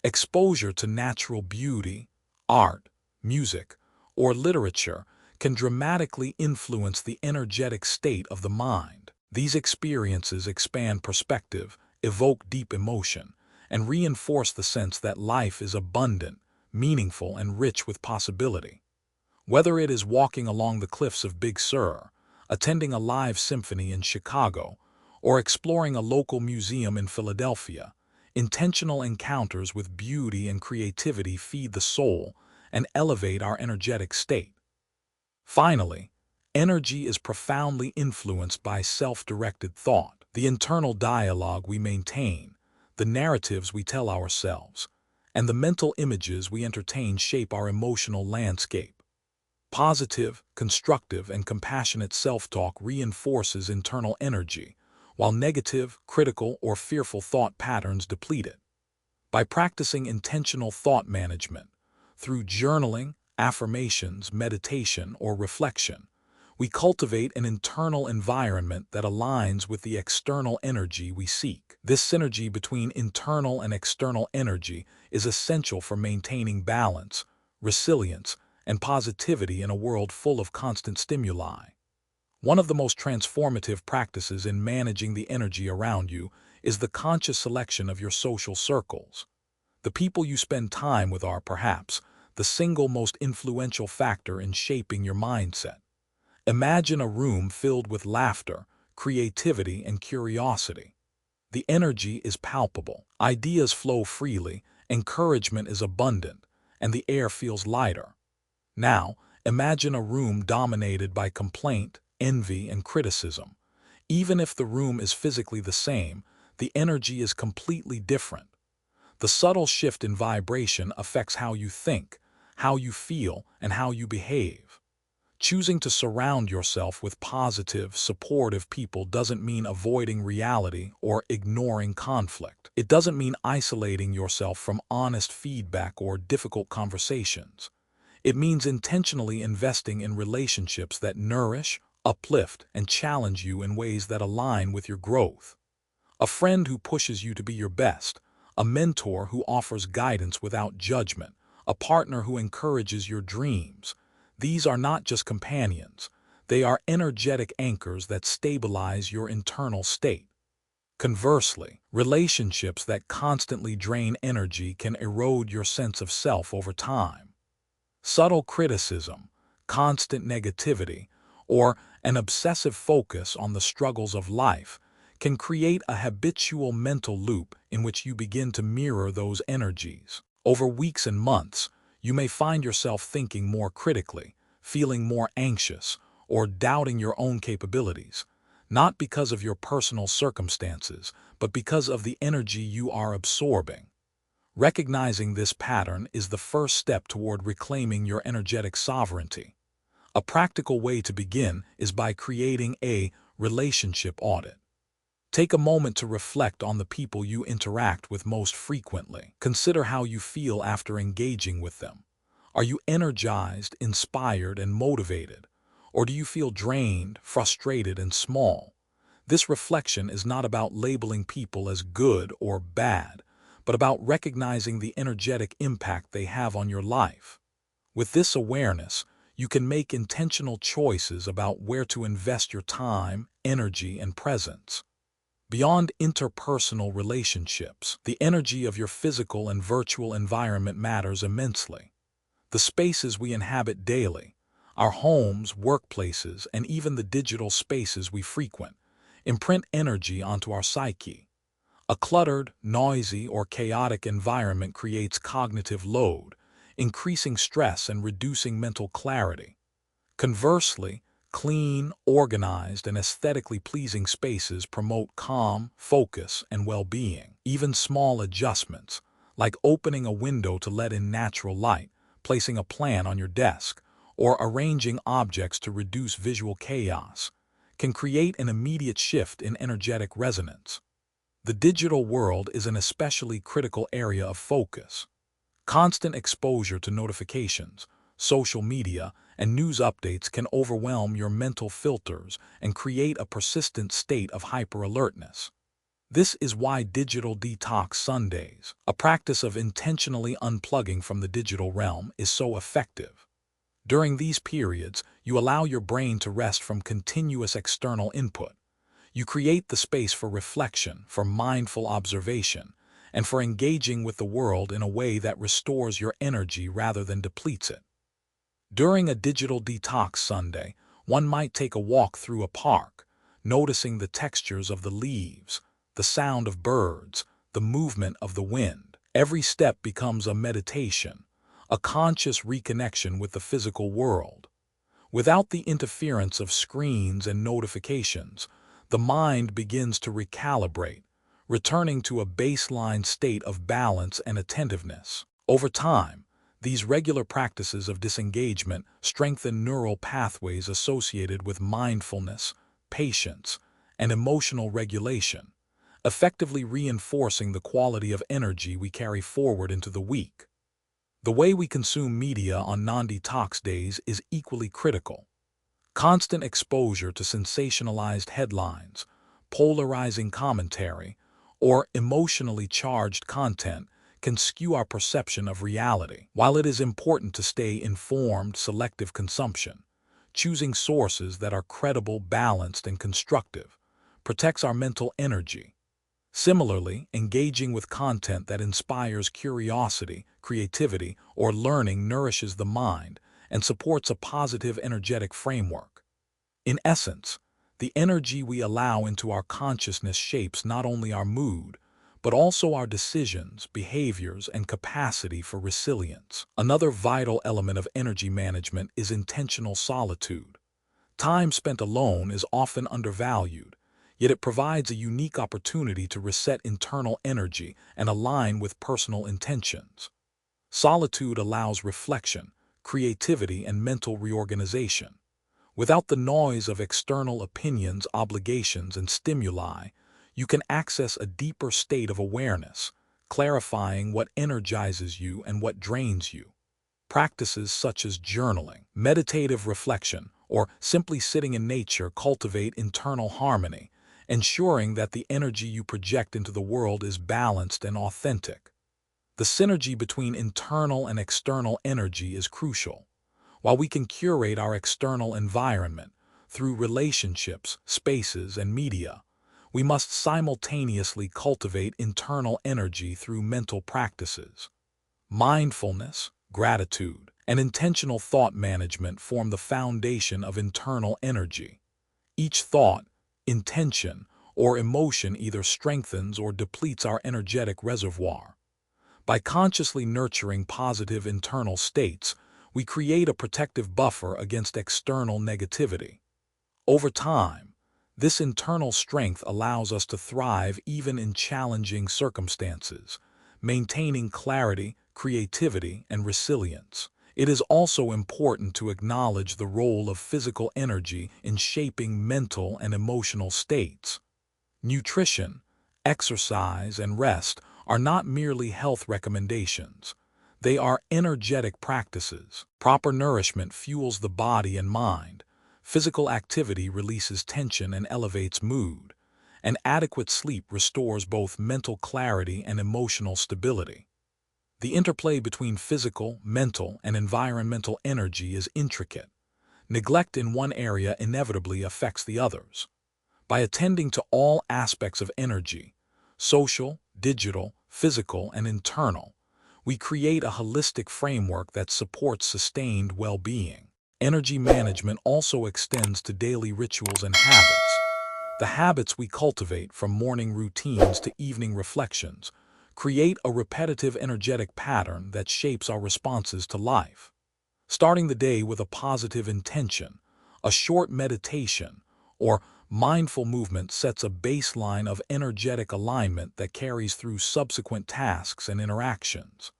Exposure to natural beauty, art, music, or literature can dramatically influence the energetic state of the mind. These experiences expand perspective, evoke deep emotion, and reinforce the sense that life is abundant, meaningful, and rich with possibility. Whether it is walking along the cliffs of Big Sur, attending a live symphony in Chicago, or exploring a local museum in Philadelphia, intentional encounters with beauty and creativity feed the soul and elevate our energetic state. Finally, energy is profoundly influenced by self-directed thought, the internal dialogue we maintain, the narratives we tell ourselves, and the mental images we entertain shape our emotional landscape. Positive, constructive, and compassionate self-talk reinforces internal energy, while negative, critical, or fearful thought patterns deplete it. By practicing intentional thought management, through journaling, affirmations, meditation, or reflection, we cultivate an internal environment that aligns with the external energy we seek. This synergy between internal and external energy is essential for maintaining balance, resilience, and positivity in a world full of constant stimuli. One of the most transformative practices in managing the energy around you is the conscious selection of your social circles. The people you spend time with are, perhaps, the single most influential factor in shaping your mindset. Imagine a room filled with laughter, creativity, and curiosity. The energy is palpable, ideas flow freely, encouragement is abundant, and the air feels lighter. Now, imagine a room dominated by complaint, envy, and criticism. Even if the room is physically the same, the energy is completely different. The subtle shift in vibration affects how you think, how you feel, and how you behave. Choosing to surround yourself with positive, supportive people doesn't mean avoiding reality or ignoring conflict. It doesn't mean isolating yourself from honest feedback or difficult conversations. It means intentionally investing in relationships that nourish, uplift, and challenge you in ways that align with your growth. A friend who pushes you to be your best, a mentor who offers guidance without judgment, a partner who encourages your dreams. These are not just companions, they are energetic anchors that stabilize your internal state. Conversely, relationships that constantly drain energy can erode your sense of self over time. Subtle criticism, constant negativity, or an obsessive focus on the struggles of life can create a habitual mental loop in which you begin to mirror those energies. Over weeks and months, you may find yourself thinking more critically, feeling more anxious, or doubting your own capabilities, not because of your personal circumstances, but because of the energy you are absorbing. Recognizing this pattern is the first step toward reclaiming your energetic sovereignty. A practical way to begin is by creating a relationship audit. Take a moment to reflect on the people you interact with most frequently. Consider how you feel after engaging with them. Are you energized, inspired, and motivated? Or do you feel drained, frustrated, and small? This reflection is not about labeling people as good or bad, but about recognizing the energetic impact they have on your life. With this awareness, you can make intentional choices about where to invest your time, energy, and presence. Beyond interpersonal relationships, the energy of your physical and virtual environment matters immensely. The spaces we inhabit daily, our homes, workplaces, and even the digital spaces we frequent, imprint energy onto our psyche. A cluttered, noisy, or chaotic environment creates cognitive load, increasing stress and reducing mental clarity. Conversely, clean, organized, and aesthetically pleasing spaces promote calm, focus, and well-being. Even small adjustments, like opening a window to let in natural light, placing a plant on your desk, or arranging objects to reduce visual chaos, can create an immediate shift in energetic resonance. The digital world is an especially critical area of focus. Constant exposure to notifications, social media, and news updates can overwhelm your mental filters and create a persistent state of hyper-alertness. This is why digital detox Sundays, a practice of intentionally unplugging from the digital realm, is so effective. During these periods, you allow your brain to rest from continuous external input. You create the space for reflection, for mindful observation, and for engaging with the world in a way that restores your energy rather than depletes it. During a digital detox Sunday, one might take a walk through a park, noticing the textures of the leaves, the sound of birds, the movement of the wind. Every step becomes a meditation, a conscious reconnection with the physical world. Without the interference of screens and notifications, the mind begins to recalibrate, returning to a baseline state of balance and attentiveness. Over time, these regular practices of disengagement strengthen neural pathways associated with mindfulness, patience, and emotional regulation, effectively reinforcing the quality of energy we carry forward into the week. The way we consume media on non-detox days is equally critical. Constant exposure to sensationalized headlines, polarizing commentary, or emotionally charged content can skew our perception of reality. While it is important to stay informed, selective consumption, choosing sources that are credible, balanced, and constructive, protects our mental energy. Similarly, engaging with content that inspires curiosity, creativity, or learning nourishes the mind and supports a positive energetic framework. In essence, the energy we allow into our consciousness shapes not only our mood, but also our decisions, behaviors, and capacity for resilience. Another vital element of energy management is intentional solitude. Time spent alone is often undervalued, yet it provides a unique opportunity to reset internal energy and align with personal intentions. Solitude allows reflection, creativity, and mental reorganization. Without the noise of external opinions, obligations, and stimuli, you can access a deeper state of awareness, clarifying what energizes you and what drains you. Practices such as journaling, meditative reflection, or simply sitting in nature cultivate internal harmony, ensuring that the energy you project into the world is balanced and authentic. The synergy between internal and external energy is crucial. While we can curate our external environment through relationships, spaces, and media, we must simultaneously cultivate internal energy through mental practices. Mindfulness, gratitude, and intentional thought management form the foundation of internal energy. Each thought, intention, or emotion either strengthens or depletes our energetic reservoir. By consciously nurturing positive internal states, we create a protective buffer against external negativity. Over time, this internal strength allows us to thrive even in challenging circumstances, maintaining clarity, creativity, and resilience. It is also important to acknowledge the role of physical energy in shaping mental and emotional states. Nutrition, exercise, and rest are not merely health recommendations. They are energetic practices. Proper nourishment fuels the body and mind. Physical activity releases tension and elevates mood. And adequate sleep restores both mental clarity and emotional stability. The interplay between physical, mental, and environmental energy is intricate. Neglect in one area inevitably affects the others. By attending to all aspects of energy, social, digital, physical, and internal, we create a holistic framework that supports sustained well-being. Energy management also extends to daily rituals and habits. The habits we cultivate, from morning routines to evening reflections, create a repetitive energetic pattern that shapes our responses to life. Starting the day with a positive intention, a short meditation, or mindful movement sets a baseline of energetic alignment that carries through subsequent tasks and interactions.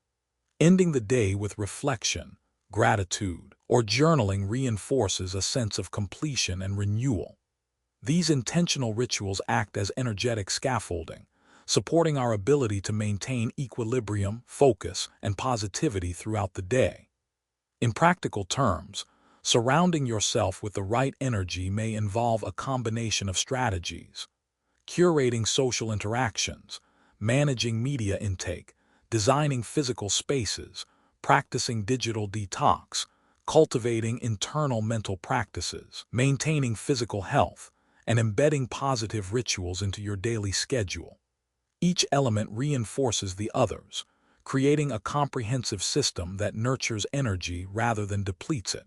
Ending the day with reflection, gratitude, or journaling reinforces a sense of completion and renewal. These intentional rituals act as energetic scaffolding, supporting our ability to maintain equilibrium, focus, and positivity throughout the day. In practical terms, surrounding yourself with the right energy may involve a combination of strategies: curating social interactions, managing media intake, designing physical spaces, practicing digital detox, cultivating internal mental practices, maintaining physical health, and embedding positive rituals into your daily schedule. Each element reinforces the others, creating a comprehensive system that nurtures energy rather than depletes it.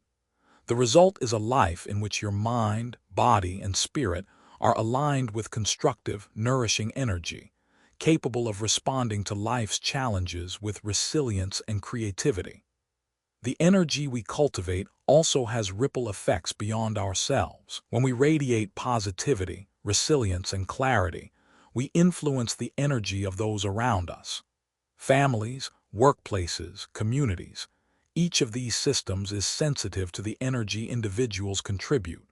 The result is a life in which your mind, body, and spirit are aligned with constructive, nourishing energy, capable of responding to life's challenges with resilience and creativity. The energy we cultivate also has ripple effects beyond ourselves. When we radiate positivity, resilience, and clarity, we influence the energy of those around us. Families, workplaces, communities. Each of these systems is sensitive to the energy individuals contribute.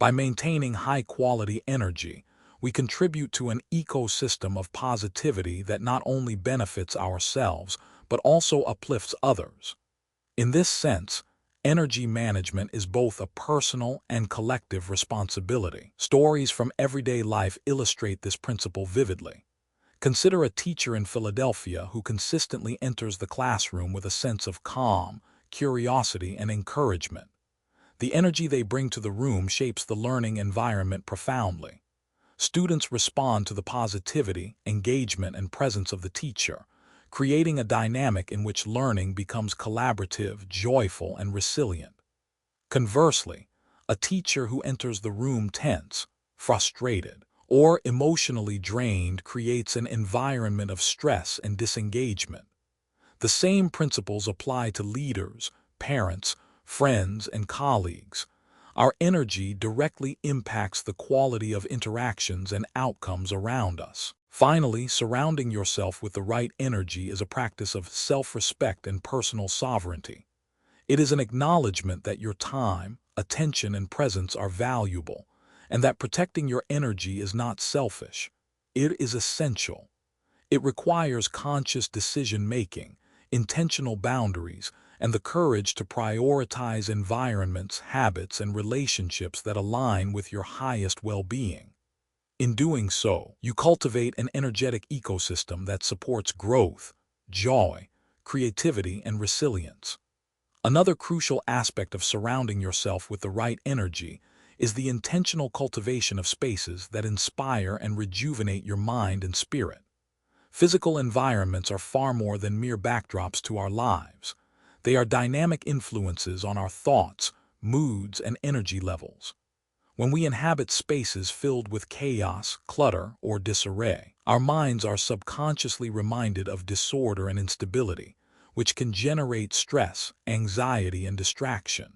By maintaining high-quality energy, we contribute to an ecosystem of positivity that not only benefits ourselves, but also uplifts others. In this sense, energy management is both a personal and collective responsibility. Stories from everyday life illustrate this principle vividly. Consider a teacher in Philadelphia who consistently enters the classroom with a sense of calm, curiosity, and encouragement. The energy they bring to the room shapes the learning environment profoundly. Students respond to the positivity, engagement, and presence of the teacher, creating a dynamic in which learning becomes collaborative, joyful, and resilient. Conversely, a teacher who enters the room tense, frustrated, or emotionally drained creates an environment of stress and disengagement. The same principles apply to leaders, parents, friends, and colleagues. Our energy directly impacts the quality of interactions and outcomes around us. Finally, surrounding yourself with the right energy is a practice of self-respect and personal sovereignty. It is an acknowledgement that your time, attention, and presence are valuable, and that protecting your energy is not selfish. It is essential. It requires conscious decision-making, intentional boundaries, and the courage to prioritize environments, habits, and relationships that align with your highest well-being. In doing so, you cultivate an energetic ecosystem that supports growth, joy, creativity, and resilience. Another crucial aspect of surrounding yourself with the right energy is the intentional cultivation of spaces that inspire and rejuvenate your mind and spirit. Physical environments are far more than mere backdrops to our lives. They are dynamic influences on our thoughts, moods, and energy levels. When we inhabit spaces filled with chaos, clutter, or disarray, our minds are subconsciously reminded of disorder and instability, which can generate stress, anxiety, and distraction.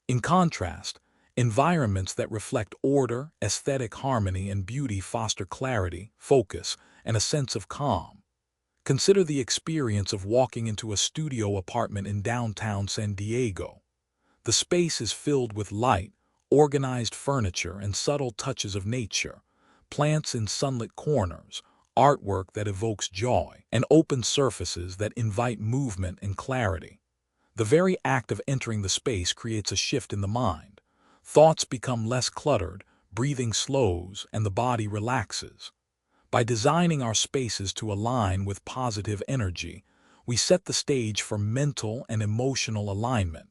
In contrast, environments that reflect order, aesthetic harmony, and beauty foster clarity, focus, and a sense of calm. Consider the experience of walking into a studio apartment in downtown San Diego. The space is filled with light, organized furniture, and subtle touches of nature, plants in sunlit corners, artwork that evokes joy, and open surfaces that invite movement and clarity. The very act of entering the space creates a shift in the mind. Thoughts become less cluttered, breathing slows, and the body relaxes. By designing our spaces to align with positive energy, we set the stage for mental and emotional alignment,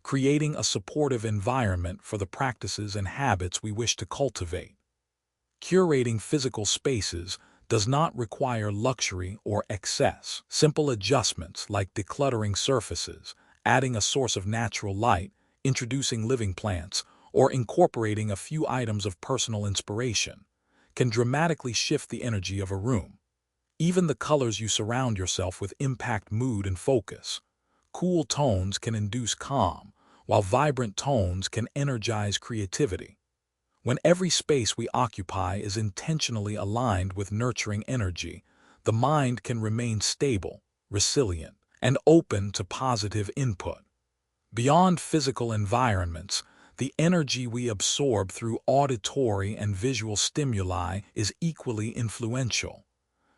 creating a supportive environment for the practices and habits we wish to cultivate. Curating physical spaces does not require luxury or excess. Simple adjustments like decluttering surfaces, adding a source of natural light, introducing living plants, or incorporating a few items of personal inspiration can dramatically shift the energy of a room. Even the colors you surround yourself with impact mood and focus. Cool tones can induce calm, while vibrant tones can energize creativity. When every space we occupy is intentionally aligned with nurturing energy, the mind can remain stable, resilient, and open to positive input. Beyond physical environments, the energy we absorb through auditory and visual stimuli is equally influential.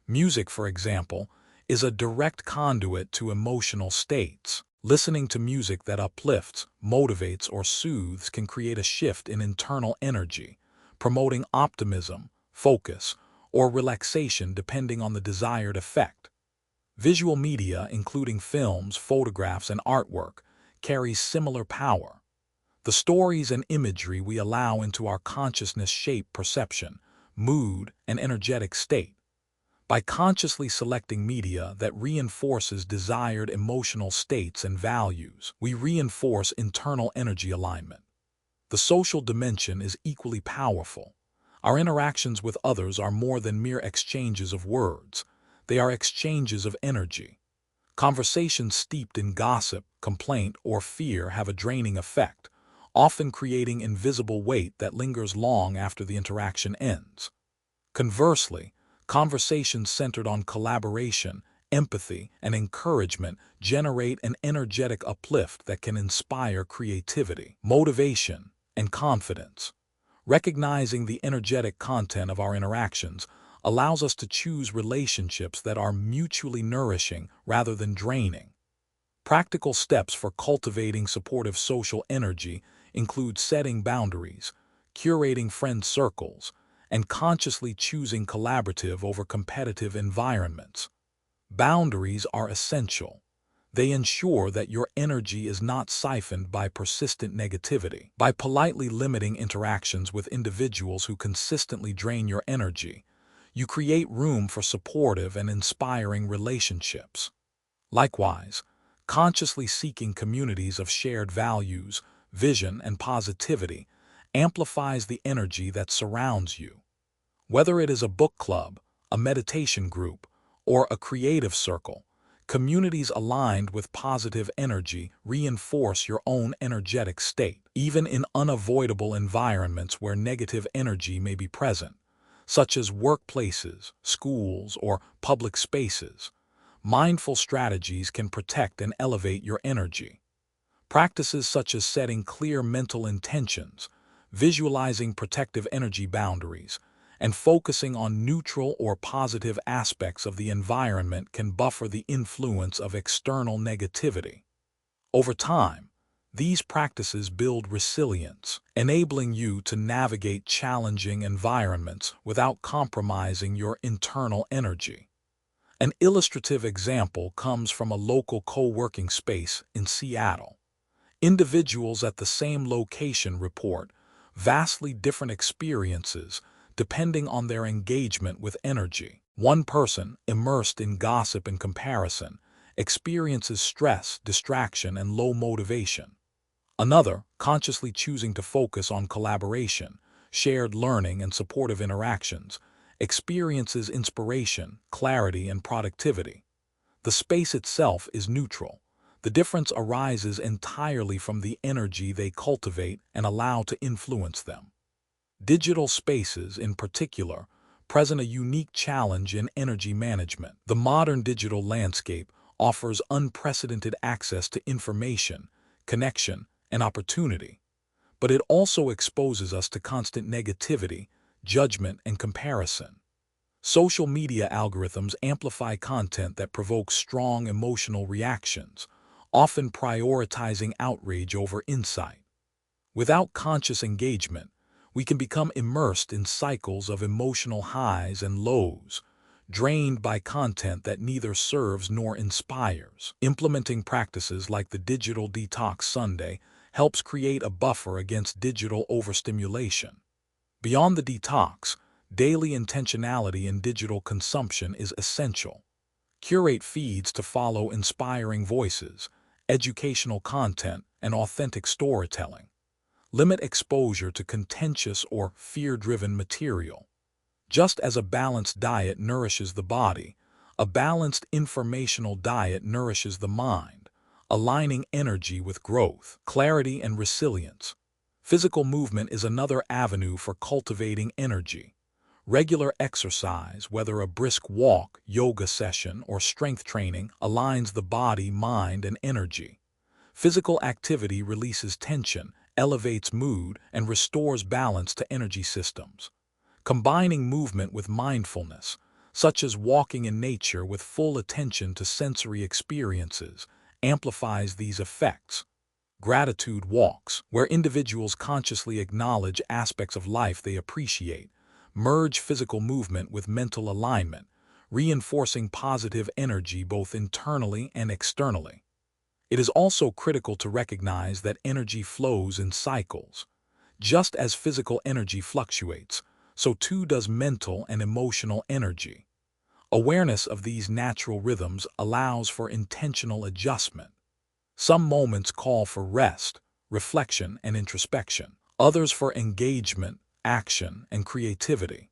Music, for example, is a direct conduit to emotional states. Listening to music that uplifts, motivates, or soothes can create a shift in internal energy, promoting optimism, focus, or relaxation depending on the desired effect. Visual media, including films, photographs, and artwork, carries similar power. The stories and imagery we allow into our consciousness shape perception, mood, and energetic state. By consciously selecting media that reinforces desired emotional states and values, we reinforce internal energy alignment. The social dimension is equally powerful. Our interactions with others are more than mere exchanges of words. They are exchanges of energy. Conversations steeped in gossip, complaint, or fear have a draining effect, often creating invisible weight that lingers long after the interaction ends. Conversely, conversations centered on collaboration, empathy, and encouragement generate an energetic uplift that can inspire creativity, motivation, and confidence. Recognizing the energetic content of our interactions allows us to choose relationships that are mutually nourishing rather than draining. Practical steps for cultivating supportive social energy include setting boundaries, curating friend circles, and consciously choosing collaborative over competitive environments. Boundaries are essential. They ensure that your energy is not siphoned by persistent negativity. By politely limiting interactions with individuals who consistently drain your energy, you create room for supportive and inspiring relationships. Likewise, consciously seeking communities of shared values, vision, and positivity amplifies the energy that surrounds you. Whether it is a book club, a meditation group, or a creative circle, communities aligned with positive energy reinforce your own energetic state, even in unavoidable environments where negative energy may be present, such as workplaces, schools, or public spaces. Mindful strategies can protect and elevate your energy. Practices such as setting clear mental intentions, visualizing protective energy boundaries, and focusing on neutral or positive aspects of the environment can buffer the influence of external negativity. Over time, these practices build resilience, enabling you to navigate challenging environments without compromising your internal energy. An illustrative example comes from a local co-working space in Seattle. Individuals at the same location report vastly different experiences depending on their engagement with energy. One person, immersed in gossip and comparison, experiences stress, distraction, and low motivation. Another, consciously choosing to focus on collaboration, shared learning, and supportive interactions, experiences inspiration, clarity, and productivity. The space itself is neutral. The difference arises entirely from the energy they cultivate and allow to influence them. Digital spaces, in particular, present a unique challenge in energy management. The modern digital landscape offers unprecedented access to information, connection, and opportunity, but it also exposes us to constant negativity, judgment, and comparison. Social media algorithms amplify content that provokes strong emotional reactions, often prioritizing outrage over insight. Without conscious engagement, we can become immersed in cycles of emotional highs and lows, drained by content that neither serves nor inspires. Implementing practices like the Digital Detox Sunday helps create a buffer against digital overstimulation. Beyond the detox, daily intentionality in digital consumption is essential. Curate feeds to follow inspiring voices, educational content, and authentic storytelling. Limit exposure to contentious or fear-driven material. Just as a balanced diet nourishes the body, a balanced informational diet nourishes the mind, aligning energy with growth, clarity, and resilience. Physical movement is another avenue for cultivating energy. Regular exercise, whether a brisk walk, yoga session, or strength training, aligns the body, mind, and energy. Physical activity releases tension, elevates mood, and restores balance to energy systems. Combining movement with mindfulness, such as walking in nature with full attention to sensory experiences, amplifies these effects. Gratitude walks, where individuals consciously acknowledge aspects of life they appreciate, merge physical movement with mental alignment, reinforcing positive energy both internally and externally. It is also critical to recognize that energy flows in cycles. Just as physical energy fluctuates, so too does mental and emotional energy. Awareness of these natural rhythms allows for intentional adjustment. Some moments call for rest, reflection, and introspection. Others for engagement, action, and creativity.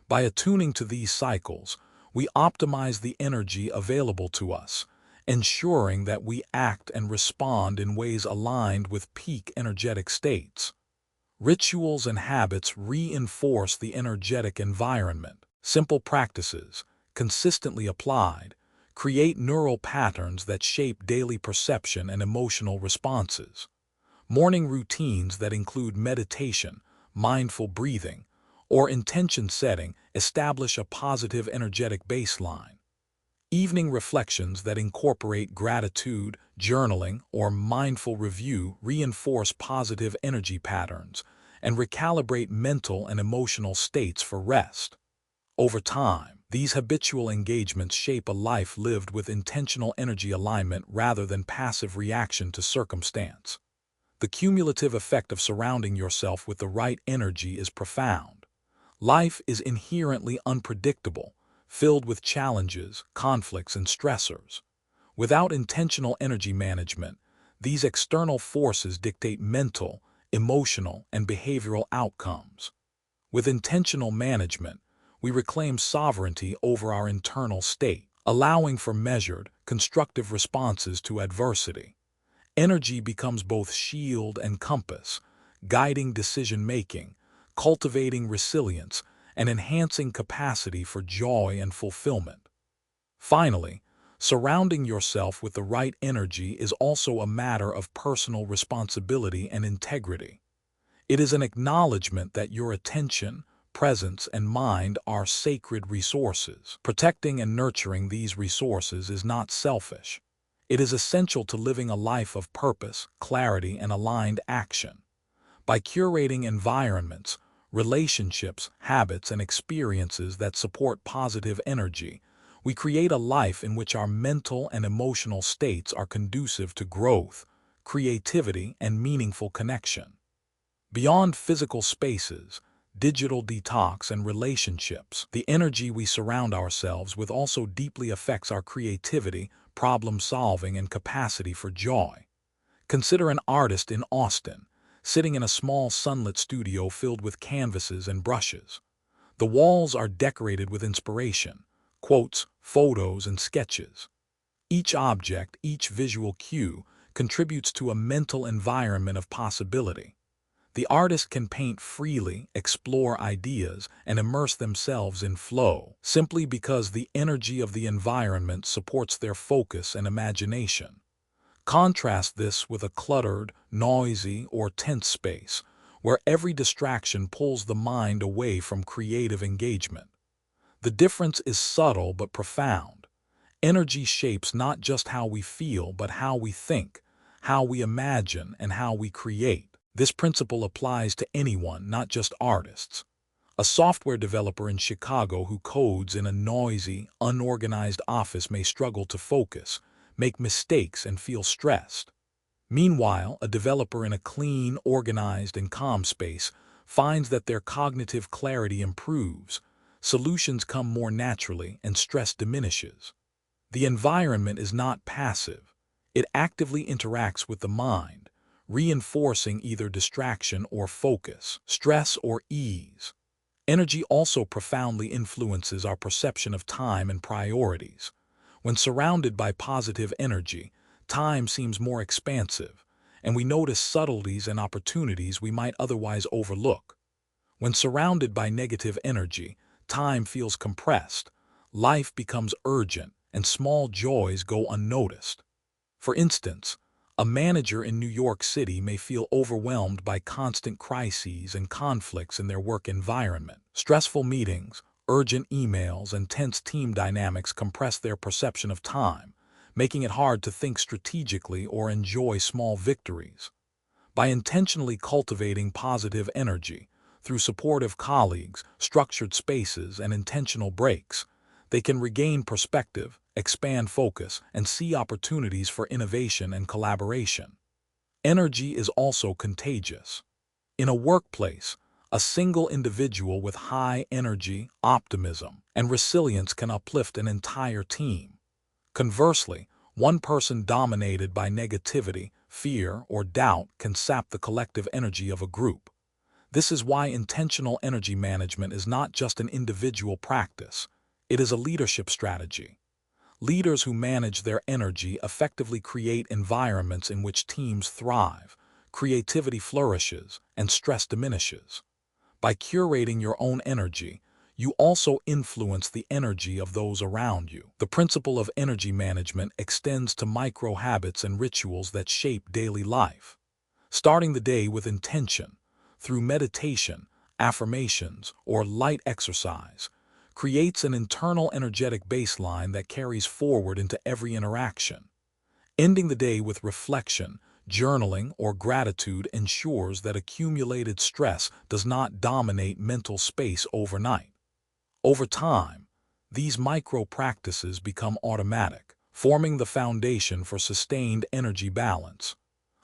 By attuning to these cycles, we optimize the energy available to us, ensuring that we act and respond in ways aligned with peak energetic states. Rituals and habits reinforce the energetic environment. Simple practices, consistently applied, create neural patterns that shape daily perception and emotional responses. Morning routines that include meditation, mindful breathing, or intention setting establish a positive energetic baseline. Evening reflections that incorporate gratitude, journaling, or mindful review reinforce positive energy patterns and recalibrate mental and emotional states for rest. Over time, these habitual engagements shape a life lived with intentional energy alignment rather than passive reaction to circumstance. The cumulative effect of surrounding yourself with the right energy is profound. Life is inherently unpredictable, filled with challenges, conflicts, and stressors. Without intentional energy management, these external forces dictate mental, emotional, and behavioral outcomes. With intentional management, we reclaim sovereignty over our internal state, allowing for measured, constructive responses to adversity. Energy becomes both shield and compass, guiding decision-making, cultivating resilience, and enhancing capacity for joy and fulfillment. Finally, surrounding yourself with the right energy is also a matter of personal responsibility and integrity. It is an acknowledgement that your attention, presence, and mind are sacred resources. Protecting and nurturing these resources is not selfish. It is essential to living a life of purpose, clarity, and aligned action. By curating environments, relationships, habits, and experiences that support positive energy, we create a life in which our mental and emotional states are conducive to growth, creativity, and meaningful connection. Beyond physical spaces, digital detox, and relationships, the energy we surround ourselves with also deeply affects our creativity, problem-solving, and capacity for joy. Consider an artist in Austin, sitting in a small sunlit studio filled with canvases and brushes. The walls are decorated with inspiration, quotes, photos, and sketches. Each object, each visual cue, contributes to a mental environment of possibility. The artist can paint freely, explore ideas, and immerse themselves in flow, simply because the energy of the environment supports their focus and imagination. Contrast this with a cluttered, noisy, or tense space, where every distraction pulls the mind away from creative engagement. The difference is subtle but profound. Energy shapes not just how we feel, but how we think, how we imagine, and how we create. This principle applies to anyone, not just artists. A software developer in Chicago who codes in a noisy, unorganized office may struggle to focus, make mistakes, and feel stressed. Meanwhile, a developer in a clean, organized, and calm space finds that their cognitive clarity improves, solutions come more naturally, and stress diminishes. The environment is not passive. It actively interacts with the mind, reinforcing either distraction or focus, stress or ease. Energy also profoundly influences our perception of time and priorities. When surrounded by positive energy, time seems more expansive, and we notice subtleties and opportunities we might otherwise overlook. When surrounded by negative energy, time feels compressed, life becomes urgent, and small joys go unnoticed. For instance, a manager in New York City may feel overwhelmed by constant crises and conflicts in their work environment. Stressful meetings, Urgent emails and tense team dynamics compress their perception of time, making it hard to think strategically or enjoy small victories. By intentionally cultivating positive energy through supportive colleagues, structured spaces, and intentional breaks, they can regain perspective, expand focus, and see opportunities for innovation and collaboration. Energy is also contagious. In a workplace, a single individual with high energy, optimism, and resilience can uplift an entire team. Conversely, one person dominated by negativity, fear, or doubt can sap the collective energy of a group. This is why intentional energy management is not just an individual practice, it is a leadership strategy. Leaders who manage their energy effectively create environments in which teams thrive, creativity flourishes, and stress diminishes. By curating your own energy, you also influence the energy of those around you. The principle of energy management extends to micro habits and rituals that shape daily life. Starting the day with intention, through meditation, affirmations, or light exercise, creates an internal energetic baseline that carries forward into every interaction. Ending the day with reflection, journaling, or gratitude ensures that accumulated stress does not dominate mental space overnight. Over time, these micro-practices become automatic, forming the foundation for sustained energy balance.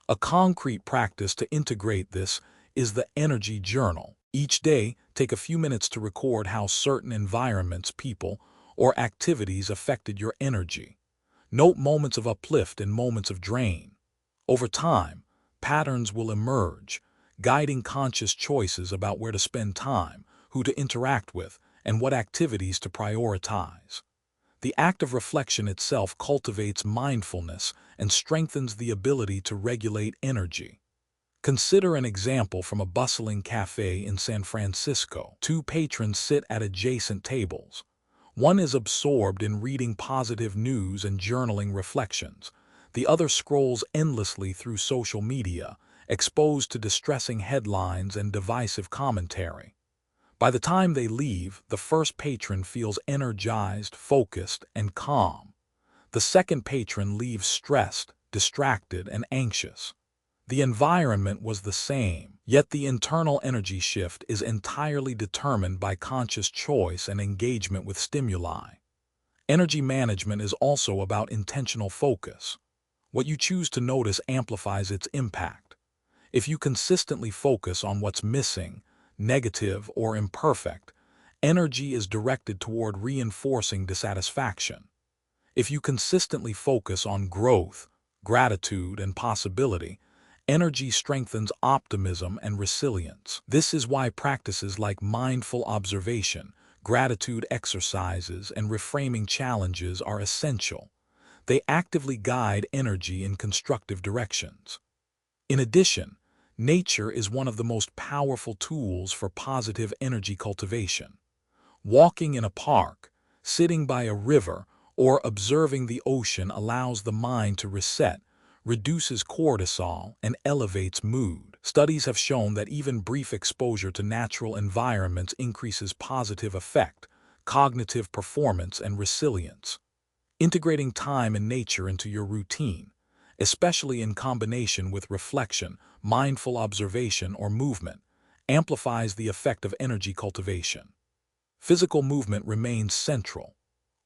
A concrete practice to integrate this is the energy journal. Each day, take a few minutes to record how certain environments, people, or activities affected your energy. Note moments of uplift and moments of drain. Over time, patterns will emerge, guiding conscious choices about where to spend time, who to interact with, and what activities to prioritize. The act of reflection itself cultivates mindfulness and strengthens the ability to regulate energy. Consider an example from a bustling cafe in San Francisco. Two patrons sit at adjacent tables. One is absorbed in reading positive news and journaling reflections. The other scrolls endlessly through social media, exposed to distressing headlines and divisive commentary. By the time they leave, the first patron feels energized, focused, and calm. The second patron leaves stressed, distracted, and anxious. The environment was the same, yet the internal energy shift is entirely determined by conscious choice and engagement with stimuli. Energy management is also about intentional focus. What you choose to notice amplifies its impact. If you consistently focus on what's missing, negative, or imperfect, energy is directed toward reinforcing dissatisfaction. If you consistently focus on growth, gratitude, and possibility, energy strengthens optimism and resilience. This is why practices like mindful observation, gratitude exercises, and reframing challenges are essential. They actively guide energy in constructive directions. In addition, nature is one of the most powerful tools for positive energy cultivation. Walking in a park, sitting by a river, or observing the ocean allows the mind to reset, reduces cortisol, and elevates mood. Studies have shown that even brief exposure to natural environments increases positive effect, cognitive performance, and resilience. Integrating time and nature into your routine, especially in combination with reflection, mindful observation, or movement, amplifies the effect of energy cultivation. Physical movement remains central.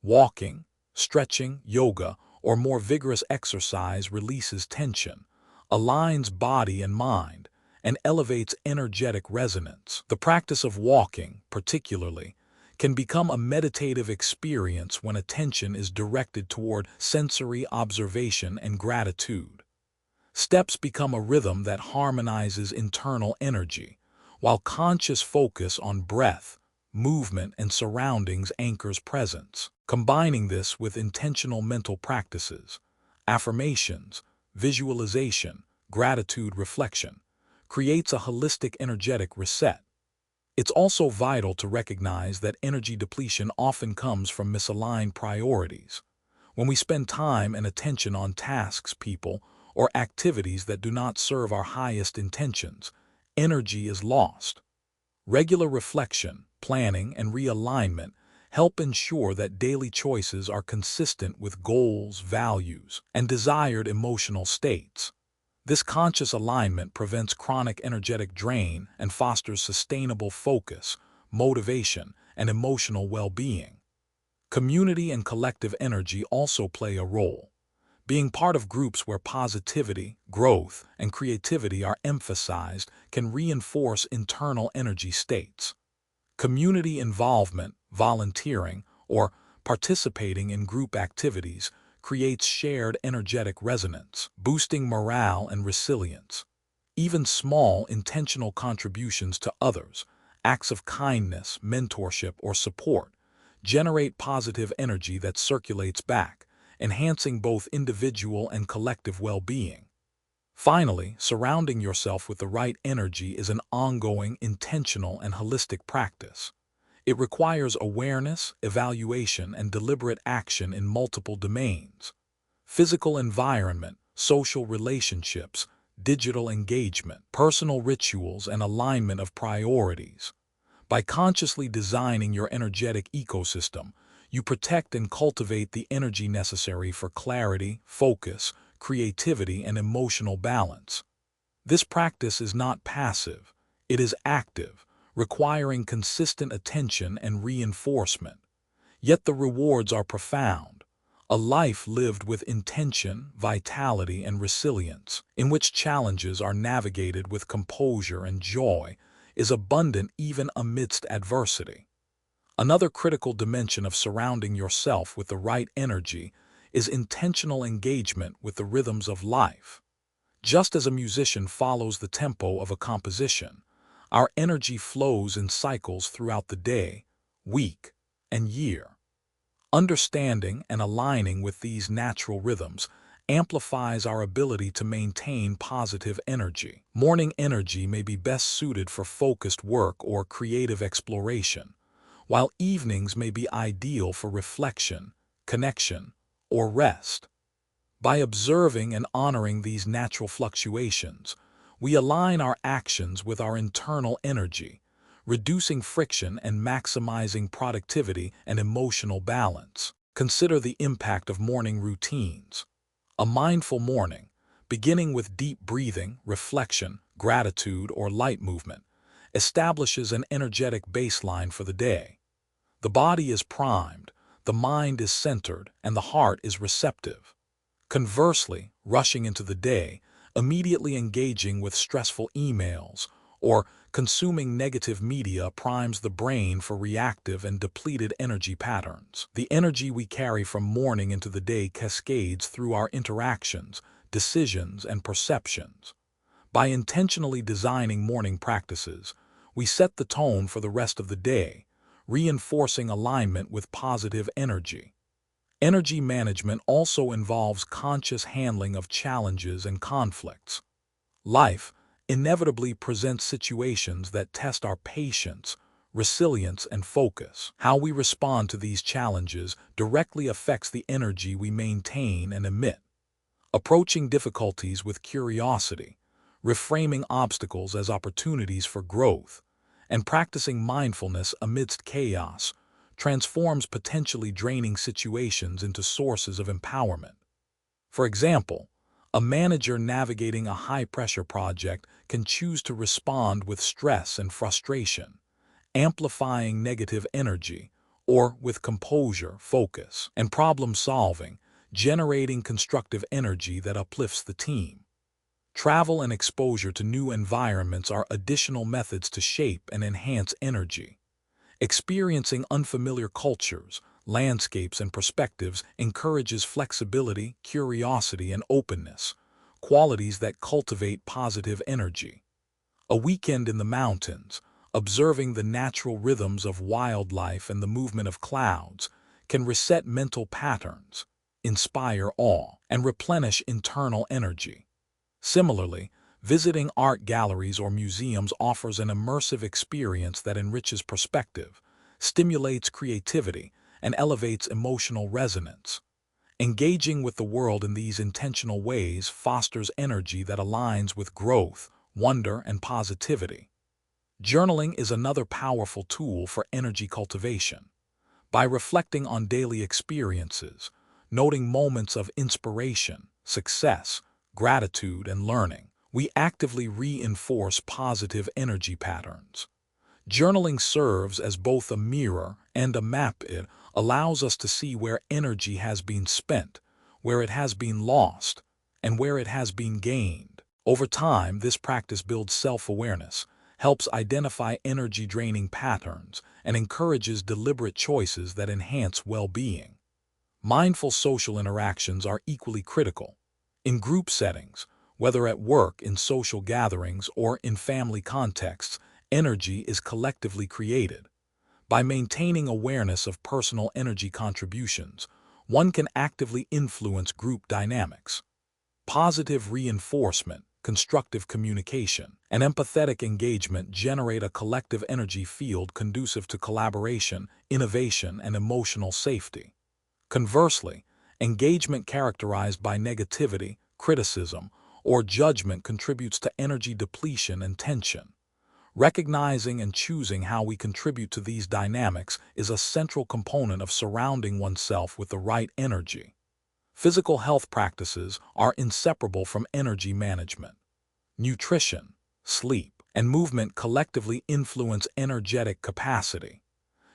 Walking, stretching, yoga, or more vigorous exercise releases tension, aligns body and mind, and elevates energetic resonance. The practice of walking, particularly, can become a meditative experience when attention is directed toward sensory observation and gratitude. Steps become a rhythm that harmonizes internal energy, while conscious focus on breath, movement, and surroundings anchors presence. Combining this with intentional mental practices, affirmations, visualization, gratitude reflection, creates a holistic energetic reset. It's also vital to recognize that energy depletion often comes from misaligned priorities. When we spend time and attention on tasks, people, or activities that do not serve our highest intentions, energy is lost. Regular reflection, planning, and realignment help ensure that daily choices are consistent with goals, values, and desired emotional states. This conscious alignment prevents chronic energetic drain and fosters sustainable focus, motivation, and emotional well-being. Community and collective energy also play a role. Being part of groups where positivity, growth, and creativity are emphasized can reinforce internal energy states. Community involvement, volunteering, or participating in group activities creates shared energetic resonance, boosting morale and resilience. Even small, intentional contributions to others, acts of kindness, mentorship, or support, generate positive energy that circulates back, enhancing both individual and collective well-being. Finally, surrounding yourself with the right energy is an ongoing, intentional, and holistic practice. It requires awareness, evaluation, and deliberate action in multiple domains: physical environment, social relationships, digital engagement, personal rituals, and alignment of priorities. By consciously designing your energetic ecosystem, you protect and cultivate the energy necessary for clarity, focus, creativity, and emotional balance. This practice is not passive, it is active, requiring consistent attention and reinforcement. Yet the rewards are profound. A life lived with intention, vitality, and resilience, in which challenges are navigated with composure and joy, is abundant even amidst adversity. Another critical dimension of surrounding yourself with the right energy is intentional engagement with the rhythms of life. Just as a musician follows the tempo of a composition, our energy flows in cycles throughout the day, week, and year. Understanding and aligning with these natural rhythms amplifies our ability to maintain positive energy. Morning energy may be best suited for focused work or creative exploration, while evenings may be ideal for reflection, connection, or rest. By observing and honoring these natural fluctuations, we align our actions with our internal energy, reducing friction and maximizing productivity and emotional balance. Consider the impact of morning routines. A mindful morning, beginning with deep breathing, reflection, gratitude, or light movement, establishes an energetic baseline for the day. The body is primed, the mind is centered, and the heart is receptive. Conversely, rushing into the day, immediately engaging with stressful emails, or consuming negative media primes the brain for reactive and depleted energy patterns. The energy we carry from morning into the day cascades through our interactions, decisions, and perceptions. By intentionally designing morning practices, we set the tone for the rest of the day, reinforcing alignment with positive energy. Energy management also involves conscious handling of challenges and conflicts. Life inevitably presents situations that test our patience, resilience, and focus. How we respond to these challenges directly affects the energy we maintain and emit. Approaching difficulties with curiosity, reframing obstacles as opportunities for growth, and practicing mindfulness amidst chaos transforms potentially draining situations into sources of empowerment. For example, a manager navigating a high-pressure project can choose to respond with stress and frustration, amplifying negative energy, or with composure, focus, and problem-solving, generating constructive energy that uplifts the team. Travel and exposure to new environments are additional methods to shape and enhance energy. Experiencing unfamiliar cultures, landscapes, and perspectives encourages flexibility, curiosity, and openness, qualities that cultivate positive energy. A weekend in the mountains, observing the natural rhythms of wildlife and the movement of clouds, can reset mental patterns, inspire awe, and replenish internal energy. Similarly, visiting art galleries or museums offers an immersive experience that enriches perspective, stimulates creativity, and elevates emotional resonance. Engaging with the world in these intentional ways fosters energy that aligns with growth, wonder, and positivity. Journaling is another powerful tool for energy cultivation. By reflecting on daily experiences, noting moments of inspiration, success, gratitude, and learning, we actively reinforce positive energy patterns. Journaling serves as both a mirror and a map. It allows us to see where energy has been spent, where it has been lost, and where it has been gained. Over time, this practice builds self-awareness, helps identify energy-draining patterns, and encourages deliberate choices that enhance well-being. Mindful social interactions are equally critical. In group settings, whether at work, in social gatherings, or in family contexts, energy is collectively created. By maintaining awareness of personal energy contributions, one can actively influence group dynamics. Positive reinforcement, constructive communication, and empathetic engagement generate a collective energy field conducive to collaboration, innovation, and emotional safety. Conversely, engagement characterized by negativity, criticism, or judgment contributes to energy depletion and tension. Recognizing and choosing how we contribute to these dynamics is a central component of surrounding oneself with the right energy. Physical health practices are inseparable from energy management. Nutrition, sleep, and movement collectively influence energetic capacity.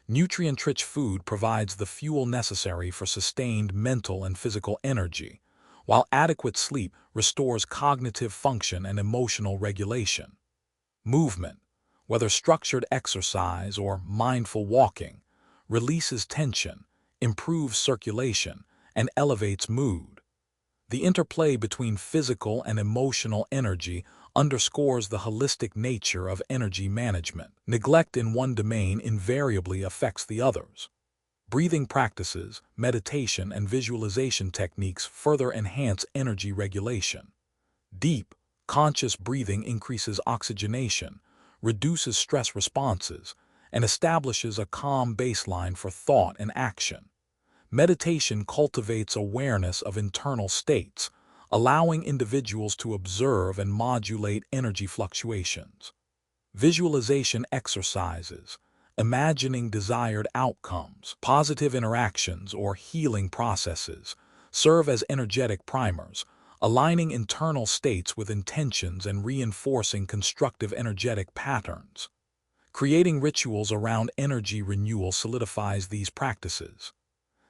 Nutrient-rich food provides the fuel necessary for sustained mental and physical energy, while adequate sleep restores cognitive function and emotional regulation. Movement, whether structured exercise or mindful walking, releases tension, improves circulation, and elevates mood. The interplay between physical and emotional energy underscores the holistic nature of energy management. Neglect in one domain invariably affects the others. Breathing practices, meditation, and visualization techniques further enhance energy regulation. Deep, conscious breathing increases oxygenation, reduces stress responses, and establishes a calm baseline for thought and action. Meditation cultivates awareness of internal states, allowing individuals to observe and modulate energy fluctuations. Visualization exercises, imagining desired outcomes, positive interactions, or healing processes, serve as energetic primers, aligning internal states with intentions and reinforcing constructive energetic patterns. Creating rituals around energy renewal solidifies these practices.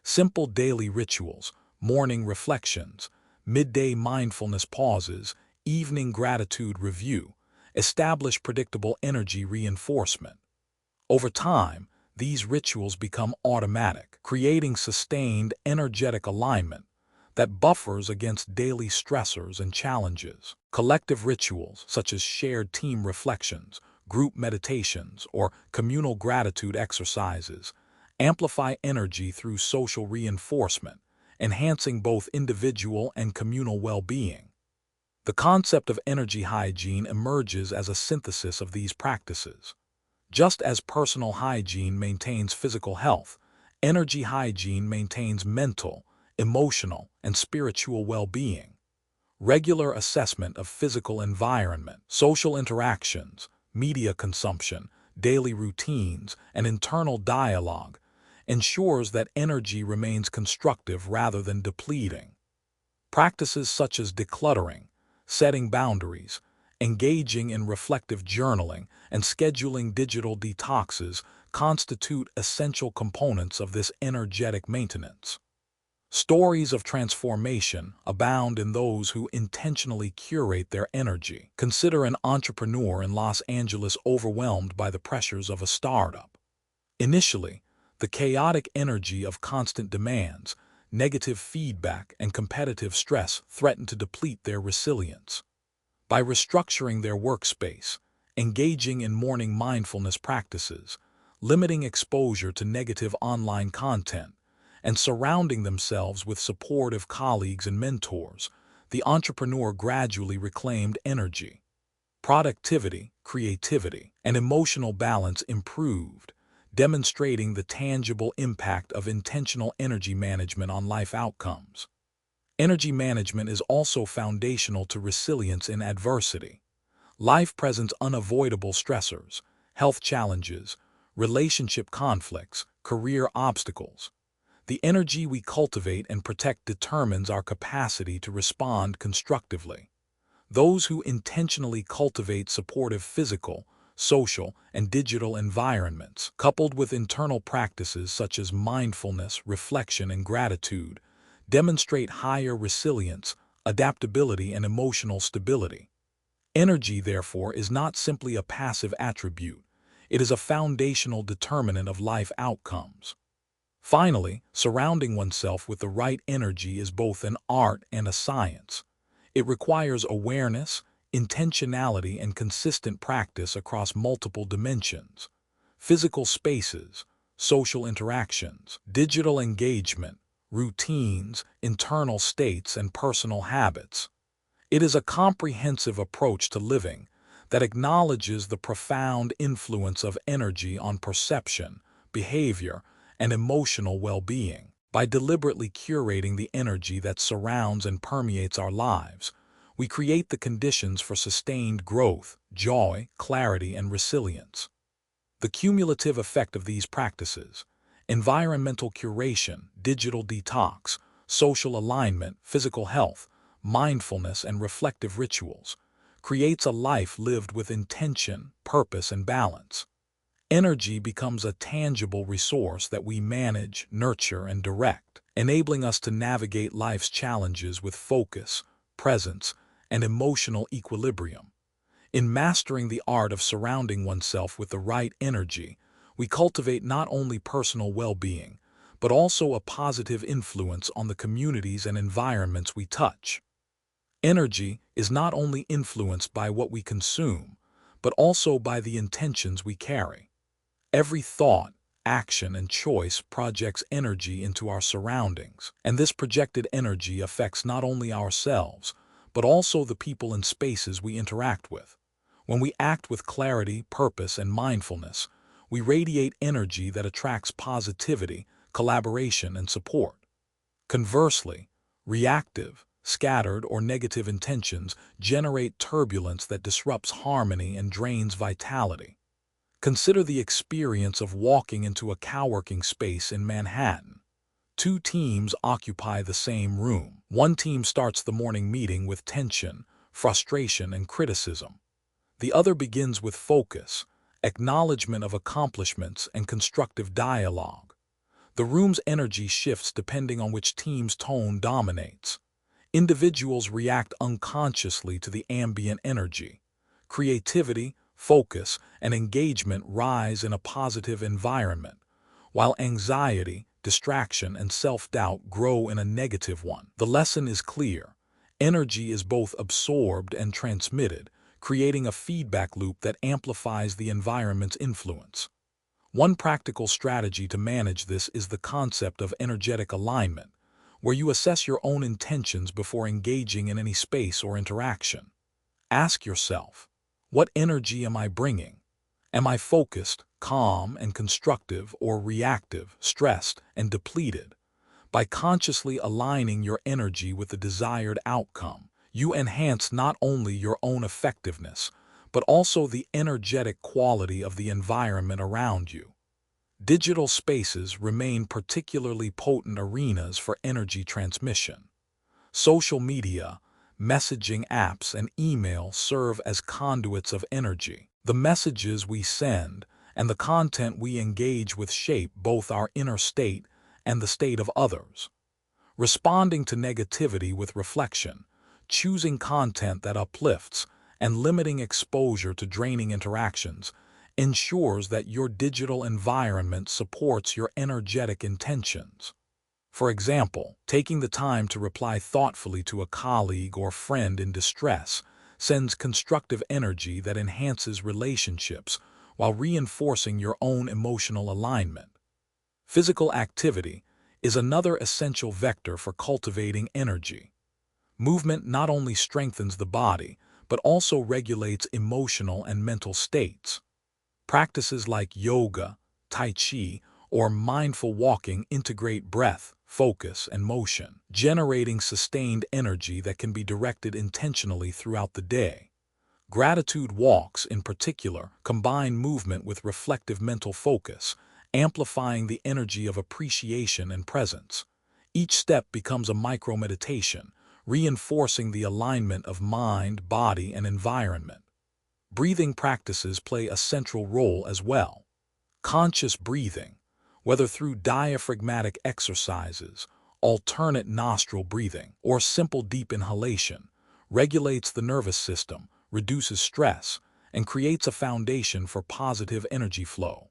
Simple daily rituals, morning reflections, midday mindfulness pauses, evening gratitude review, establish predictable energy reinforcement. Over time, these rituals become automatic, creating sustained energetic alignment that buffers against daily stressors and challenges. Collective rituals, such as shared team reflections, group meditations, or communal gratitude exercises, amplify energy through social reinforcement, enhancing both individual and communal well-being. The concept of energy hygiene emerges as a synthesis of these practices. Just as personal hygiene maintains physical health, energy hygiene maintains mental, emotional, and spiritual well-being. Regular assessment of physical environment, social interactions, media consumption, daily routines, and internal dialogue ensures that energy remains constructive rather than depleting. Practices such as decluttering, setting boundaries, engaging in reflective journaling, and scheduling digital detoxes constitute essential components of this energetic maintenance. Stories of transformation abound in those who intentionally curate their energy. Consider an entrepreneur in Los Angeles overwhelmed by the pressures of a startup. Initially, the chaotic energy of constant demands, negative feedback, and competitive stress threatened to deplete their resilience. By restructuring their workspace, engaging in morning mindfulness practices, limiting exposure to negative online content, and surrounding themselves with supportive colleagues and mentors, the entrepreneur gradually reclaimed energy. Productivity, creativity, and emotional balance improved, demonstrating the tangible impact of intentional energy management on life outcomes. Energy management is also foundational to resilience in adversity. Life presents unavoidable stressors, health challenges, relationship conflicts, career obstacles. The energy we cultivate and protect determines our capacity to respond constructively. Those who intentionally cultivate supportive physical, social, and digital environments, coupled with internal practices such as mindfulness, reflection, and gratitude, demonstrate higher resilience, adaptability, and emotional stability. Energy, therefore, is not simply a passive attribute. It is a foundational determinant of life outcomes. Finally, surrounding oneself with the right energy is both an art and a science. It requires awareness, intentionality, and consistent practice across multiple dimensions: physical spaces, social interactions, digital engagement, routines, internal states, and personal habits. It is a comprehensive approach to living that acknowledges the profound influence of energy on perception, behavior, and emotional well-being. By deliberately curating the energy that surrounds and permeates our lives, we create the conditions for sustained growth, joy, clarity, and resilience. The cumulative effect of these practices, environmental curation, digital detox, social alignment, physical health, mindfulness, and reflective rituals, creates a life lived with intention, purpose, and balance. Energy becomes a tangible resource that we manage, nurture, and direct, enabling us to navigate life's challenges with focus, presence, and emotional equilibrium. In mastering the art of surrounding oneself with the right energy, we cultivate not only personal well-being, but also a positive influence on the communities and environments we touch. Energy is not only influenced by what we consume, but also by the intentions we carry. Every thought, action, and choice projects energy into our surroundings, and this projected energy affects not only ourselves, but also the people and spaces we interact with. When we act with clarity, purpose, and mindfulness, we radiate energy that attracts positivity, collaboration, and support. Conversely, reactive, scattered, or negative intentions generate turbulence that disrupts harmony and drains vitality. Consider the experience of walking into a coworking space in Manhattan. Two teams occupy the same room. One team starts the morning meeting with tension, frustration, and criticism. The other begins with focus, acknowledgement of accomplishments, and constructive dialogue. The room's energy shifts depending on which team's tone dominates. Individuals react unconsciously to the ambient energy. Creativity, focus, and engagement rise in a positive environment, while anxiety, distraction, and self-doubt grow in a negative one. The lesson is clear. Energy is both absorbed and transmitted, creating a feedback loop that amplifies the environment's influence. One practical strategy to manage this is the concept of energetic alignment, where you assess your own intentions before engaging in any space or interaction. Ask yourself, what energy am I bringing? Am I focused, calm, and constructive, or reactive, stressed, and depleted? By consciously aligning your energy with the desired outcome, you enhance not only your own effectiveness, but also the energetic quality of the environment around you. Digital spaces remain particularly potent arenas for energy transmission. Social media, messaging apps, and email serve as conduits of energy. The messages we send and the content we engage with shape both our inner state and the state of others. Responding to negativity with reflection, choosing content that uplifts, and limiting exposure to draining interactions ensures that your digital environment supports your energetic intentions. For example, taking the time to reply thoughtfully to a colleague or friend in distress sends constructive energy that enhances relationships while reinforcing your own emotional alignment. Physical activity is another essential vector for cultivating energy. Movement not only strengthens the body, but also regulates emotional and mental states. Practices like yoga, tai chi, or mindful walking integrate breath, focus, and motion, generating sustained energy that can be directed intentionally throughout the day. Gratitude walks, in particular, combine movement with reflective mental focus, amplifying the energy of appreciation and presence. Each step becomes a micro-meditation, reinforcing the alignment of mind, body, and environment. Breathing practices play a central role as well. Conscious breathing, whether through diaphragmatic exercises, alternate nostril breathing, or simple deep inhalation, regulates the nervous system, reduces stress, and creates a foundation for positive energy flow.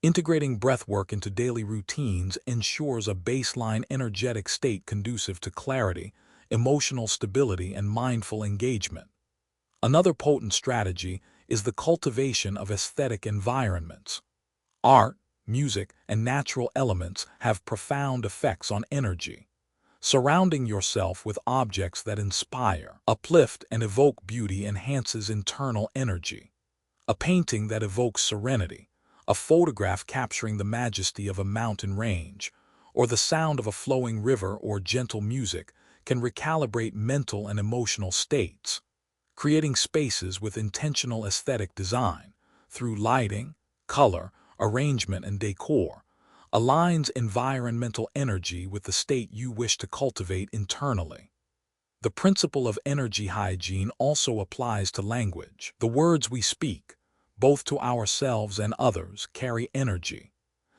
Integrating breathwork into daily routines ensures a baseline energetic state conducive to clarity, emotional stability, and mindful engagement. Another potent strategy is the cultivation of aesthetic environments. Art, music, and natural elements have profound effects on energy. Surrounding yourself with objects that inspire, uplift, and evoke beauty enhances internal energy. A painting that evokes serenity, a photograph capturing the majesty of a mountain range, or the sound of a flowing river or gentle music can recalibrate mental and emotional states. Creating spaces with intentional aesthetic design, through lighting, color, arrangement, and decor, aligns environmental energy with the state you wish to cultivate internally. The principle of energy hygiene also applies to language. The words we speak, both to ourselves and others, carry energy.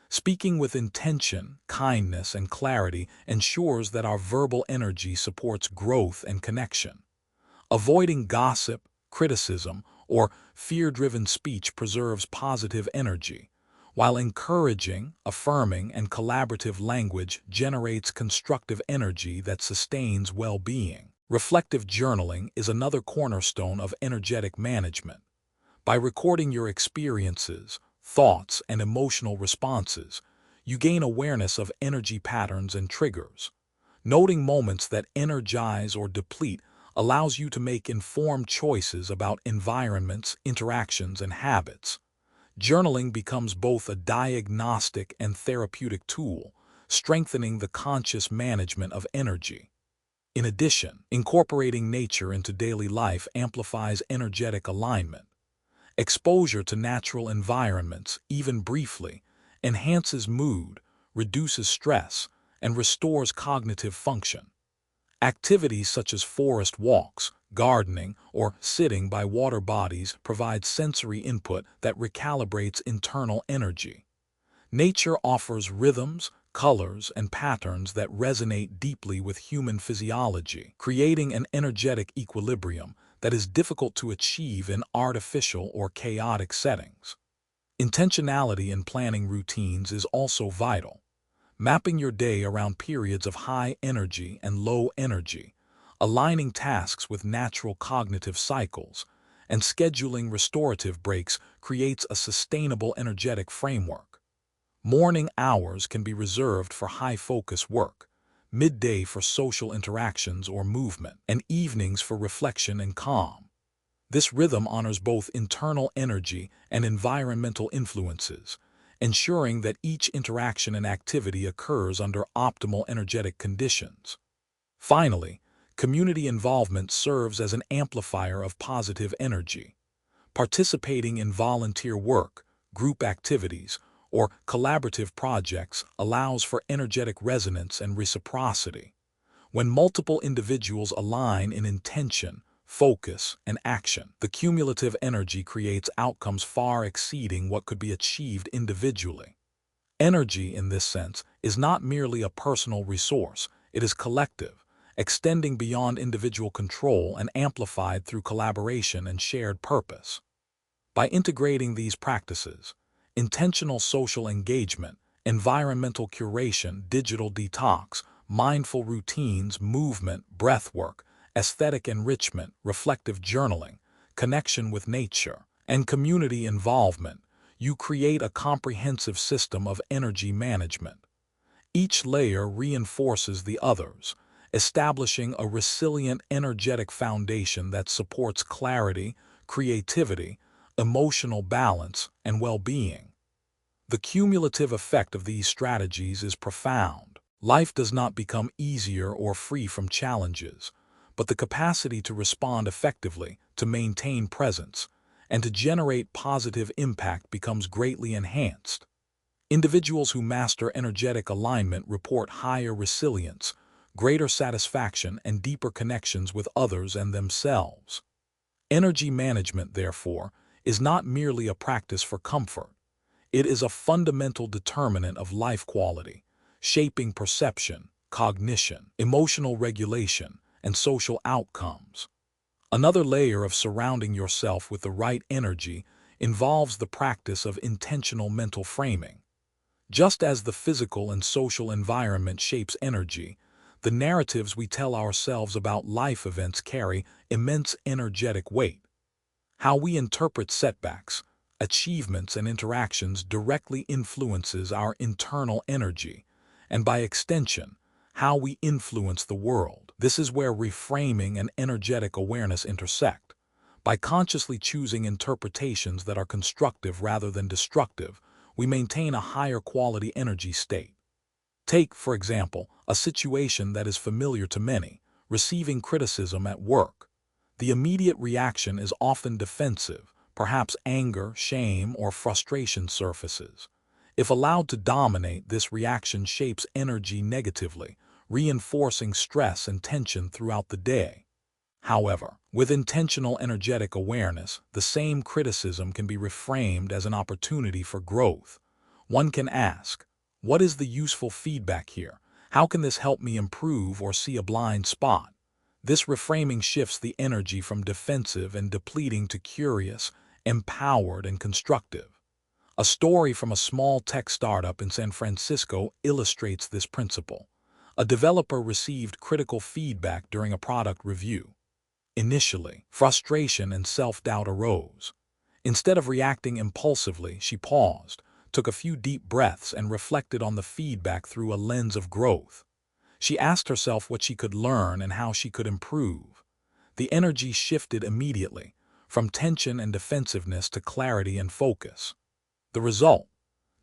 Speaking with intention, kindness, and clarity ensures that our verbal energy supports growth and connection. Avoiding gossip, criticism, or fear-driven speech preserves positive energy, while encouraging, affirming, and collaborative language generates constructive energy that sustains well-being. Reflective journaling is another cornerstone of energetic management. By recording your experiences, thoughts, and emotional responses, you gain awareness of energy patterns and triggers. Noting moments that energize or deplete allows you to make informed choices about environments, interactions, and habits. Journaling becomes both a diagnostic and therapeutic tool, strengthening the conscious management of energy. In addition, incorporating nature into daily life amplifies energetic alignment. Exposure to natural environments, even briefly, enhances mood, reduces stress, and restores cognitive function. Activities such as forest walks, gardening, or sitting by water bodies provide sensory input that recalibrates internal energy. Nature offers rhythms, colors, and patterns that resonate deeply with human physiology, creating an energetic equilibrium that is difficult to achieve in artificial or chaotic settings. Intentionality in planning routines is also vital. Mapping your day around periods of high energy and low energy, aligning tasks with natural cognitive cycles, and scheduling restorative breaks creates a sustainable energetic framework. Morning hours can be reserved for high-focus work, midday for social interactions or movement, and evenings for reflection and calm. This rhythm honors both internal energy and environmental influences, ensuring that each interaction and activity occurs under optimal energetic conditions. Finally, community involvement serves as an amplifier of positive energy. Participating in volunteer work, group activities, or collaborative projects allows for energetic resonance and reciprocity. When multiple individuals align in intention, focus, and action, the cumulative energy creates outcomes far exceeding what could be achieved individually. Energy, in this sense, is not merely a personal resource, it is collective, extending beyond individual control and amplified through collaboration and shared purpose. By integrating these practices, intentional social engagement, environmental curation, digital detox, mindful routines, movement, breathwork, aesthetic enrichment, reflective journaling, connection with nature, and community involvement, you create a comprehensive system of energy management. Each layer reinforces the others, establishing a resilient energetic foundation that supports clarity, creativity, emotional balance, and well-being. The cumulative effect of these strategies is profound. Life does not become easier or free from challenges, but the capacity to respond effectively, to maintain presence, and to generate positive impact becomes greatly enhanced. Individuals who master energetic alignment report higher resilience, greater satisfaction, and deeper connections with others and themselves. Energy management, therefore, is not merely a practice for comfort. It is a fundamental determinant of life quality, shaping perception, cognition, emotional regulation, and social outcomes. Another layer of surrounding yourself with the right energy involves the practice of intentional mental framing. Just as the physical and social environment shapes energy, the narratives we tell ourselves about life events carry immense energetic weight. How we interpret setbacks, achievements, and interactions directly influences our internal energy, and by extension, how we influence the world. This is where reframing and energetic awareness intersect. By consciously choosing interpretations that are constructive rather than destructive, we maintain a higher quality energy state. Take, for example, a situation that is familiar to many, receiving criticism at work. The immediate reaction is often defensive, perhaps anger, shame, or frustration surfaces. If allowed to dominate, this reaction shapes energy negatively, reinforcing stress and tension throughout the day. However, with intentional energetic awareness, the same criticism can be reframed as an opportunity for growth. One can ask, what is the useful feedback here? How can this help me improve or see a blind spot? This reframing shifts the energy from defensive and depleting to curious, empowered, and constructive. A story from a small tech startup in San Francisco illustrates this principle. A developer received critical feedback during a product review. Initially, frustration and self-doubt arose. Instead of reacting impulsively, she paused, took a few deep breaths, and reflected on the feedback through a lens of growth. She asked herself what she could learn and how she could improve. The energy shifted immediately, from tension and defensiveness to clarity and focus. The result: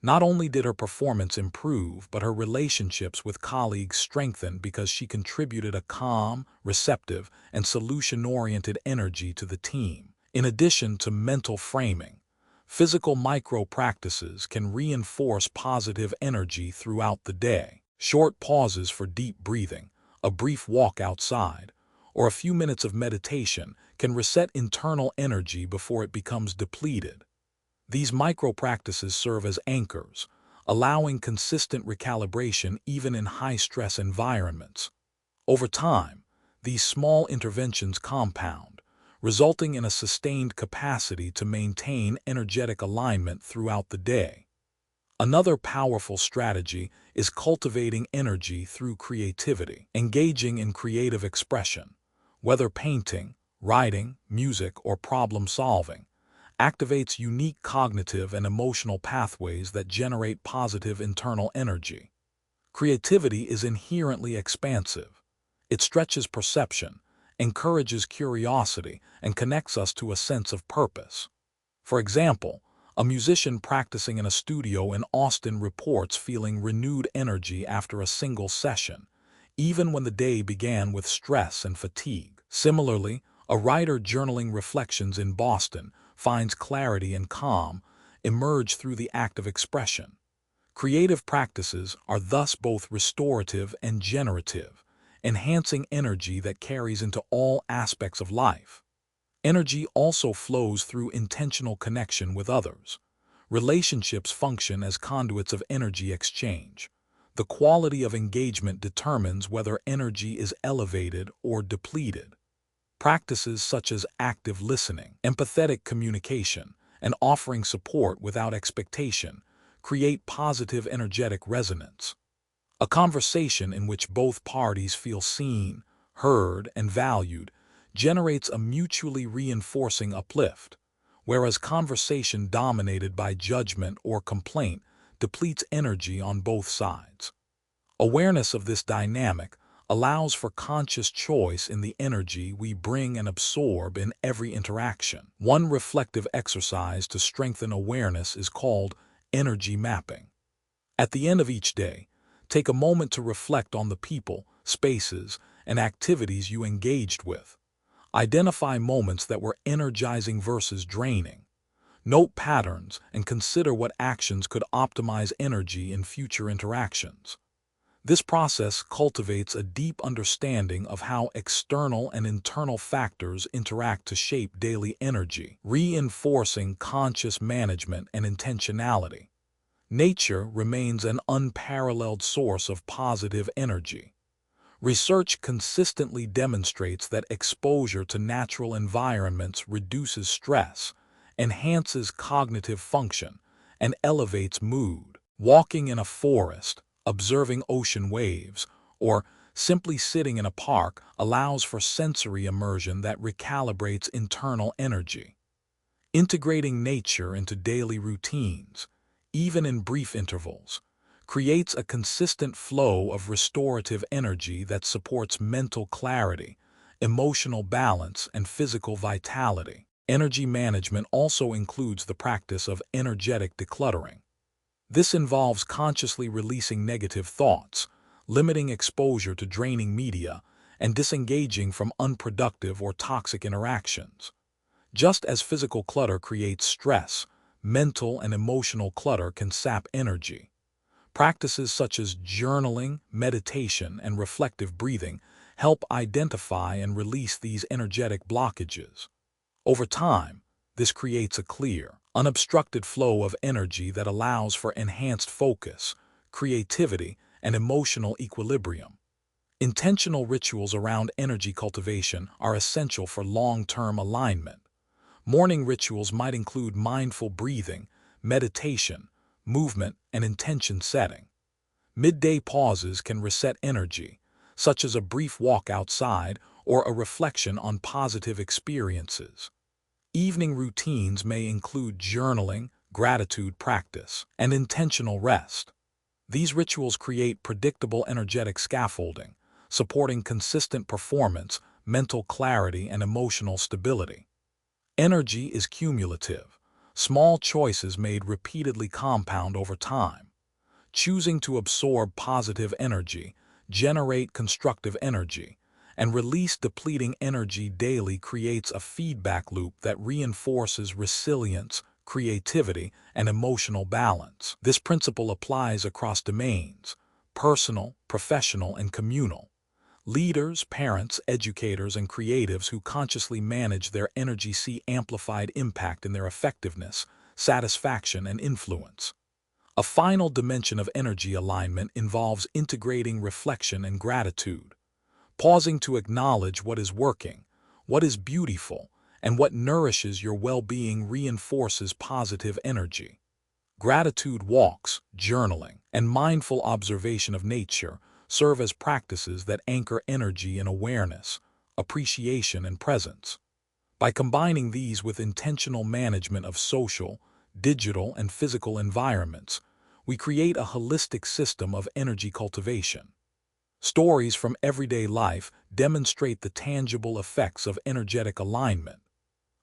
not only did her performance improve, but her relationships with colleagues strengthened because she contributed a calm, receptive, and solution-oriented energy to the team. In addition to mental framing, physical micro-practices can reinforce positive energy throughout the day. Short pauses for deep breathing, a brief walk outside, or a few minutes of meditation can reset internal energy before it becomes depleted. These micro-practices serve as anchors, allowing consistent recalibration even in high-stress environments. Over time, these small interventions compound, resulting in a sustained capacity to maintain energetic alignment throughout the day. Another powerful strategy is cultivating energy through creativity. Engaging in creative expression, whether painting, writing, music, or problem-solving, activates unique cognitive and emotional pathways that generate positive internal energy. Creativity is inherently expansive. It stretches perception, encourages curiosity, and connects us to a sense of purpose. For example, a musician practicing in a studio in Austin reports feeling renewed energy after a single session, even when the day began with stress and fatigue. Similarly, a writer journaling reflections in Boston finds clarity and calm emerge through the act of expression. Creative practices are thus both restorative and generative, enhancing energy that carries into all aspects of life. Energy also flows through intentional connection with others. Relationships function as conduits of energy exchange. The quality of engagement determines whether energy is elevated or depleted. Practices such as active listening, empathetic communication, and offering support without expectation create positive energetic resonance. A conversation in which both parties feel seen, heard, and valued generates a mutually reinforcing uplift, whereas conversation dominated by judgment or complaint depletes energy on both sides. Awareness of this dynamic allows for conscious choice in the energy we bring and absorb in every interaction. One reflective exercise to strengthen awareness is called energy mapping. At the end of each day, take a moment to reflect on the people, spaces, and activities you engaged with. Identify moments that were energizing versus draining. Note patterns and consider what actions could optimize energy in future interactions. This process cultivates a deep understanding of how external and internal factors interact to shape daily energy, reinforcing conscious management and intentionality. Nature remains an unparalleled source of positive energy. Research consistently demonstrates that exposure to natural environments reduces stress, enhances cognitive function, and elevates mood. Walking in a forest, observing ocean waves, or simply sitting in a park allows for sensory immersion that recalibrates internal energy. Integrating nature into daily routines, even in brief intervals, creates a consistent flow of restorative energy that supports mental clarity, emotional balance, and physical vitality. Energy management also includes the practice of energetic decluttering. This involves consciously releasing negative thoughts, limiting exposure to draining media, and disengaging from unproductive or toxic interactions. Just as physical clutter creates stress, mental and emotional clutter can sap energy. Practices such as journaling, meditation, and reflective breathing help identify and release these energetic blockages. Over time, this creates a clear, unobstructed flow of energy that allows for enhanced focus, creativity, and emotional equilibrium. Intentional rituals around energy cultivation are essential for long-term alignment. Morning rituals might include mindful breathing, meditation, movement, and intention setting. Midday pauses can reset energy, such as a brief walk outside or a reflection on positive experiences. Evening routines may include journaling, gratitude practice, and intentional rest. These rituals create predictable energetic scaffolding, supporting consistent performance, mental clarity, and emotional stability. Energy is cumulative. Small choices made repeatedly compound over time. Choosing to absorb positive energy, generate constructive energy, and release depleting energy daily creates a feedback loop that reinforces resilience, creativity, and emotional balance. This principle applies across domains: personal, professional, and communal. Leaders, parents, educators, and creatives who consciously manage their energy see amplified impact in their effectiveness, satisfaction, and influence. A final dimension of energy alignment involves integrating reflection and gratitude. Pausing to acknowledge what is working, what is beautiful, and what nourishes your well-being reinforces positive energy. Gratitude walks, journaling, and mindful observation of nature serve as practices that anchor energy in awareness, appreciation, and presence. By combining these with intentional management of social, digital, and physical environments, we create a holistic system of energy cultivation. Stories from everyday life demonstrate the tangible effects of energetic alignment.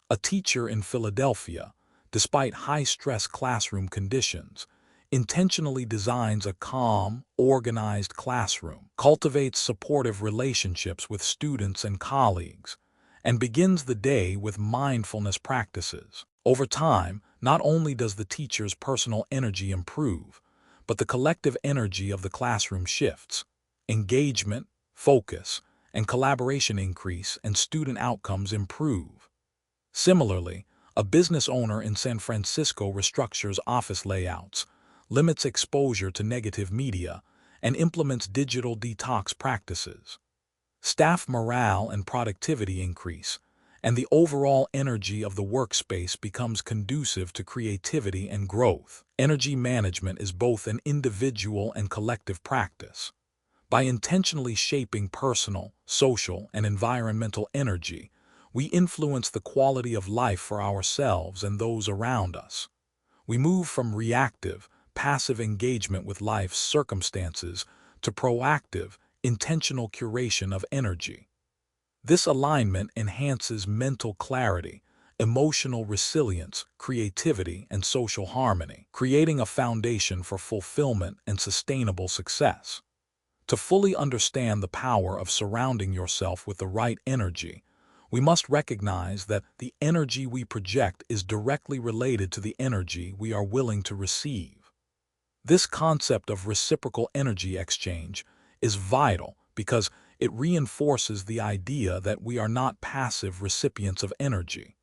A teacher in Philadelphia, despite high-stress classroom conditions, intentionally designs a calm, organized classroom, cultivates supportive relationships with students and colleagues, and begins the day with mindfulness practices. Over time, not only does the teacher's personal energy improve, but the collective energy of the classroom shifts. Engagement, focus, and collaboration increase, and student outcomes improve. Similarly, a business owner in San Francisco restructures office layouts, limits exposure to negative media, and implements digital detox practices. Staff morale and productivity increase, and the overall energy of the workspace becomes conducive to creativity and growth. Energy management is both an individual and collective practice. By intentionally shaping personal, social, and environmental energy, we influence the quality of life for ourselves and those around us. We move from reactive, passive engagement with life's circumstances to proactive, intentional curation of energy. This alignment enhances mental clarity, emotional resilience, creativity, and social harmony, creating a foundation for fulfillment and sustainable success. To fully understand the power of surrounding yourself with the right energy, we must recognize that the energy we project is directly related to the energy we are willing to receive. This concept of reciprocal energy exchange is vital because it reinforces the idea that we are not passive recipients of energy.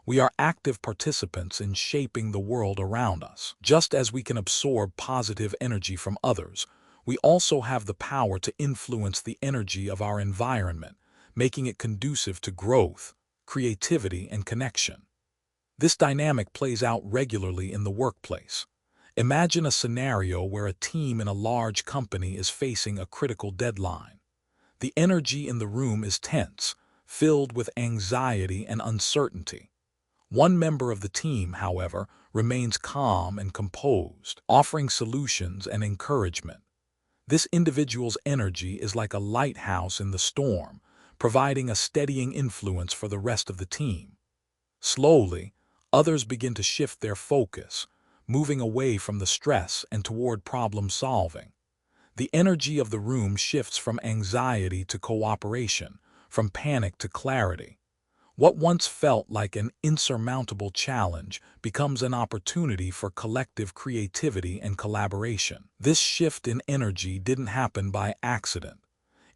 We are active participants in shaping the world around us. Just as we can absorb positive energy from others, we also have the power to influence the energy of our environment, making it conducive to growth, creativity, and connection. This dynamic plays out regularly in the workplace. Imagine a scenario where a team in a large company is facing a critical deadline. The energy in the room is tense, filled with anxiety and uncertainty. One member of the team, however, remains calm and composed, offering solutions and encouragement. This individual's energy is like a lighthouse in the storm, providing a steadying influence for the rest of the team. Slowly, others begin to shift their focus, moving away from the stress and toward problem solving. The energy of the room shifts from anxiety to cooperation, from panic to clarity. What once felt like an insurmountable challenge becomes an opportunity for collective creativity and collaboration. This shift in energy didn't happen by accident.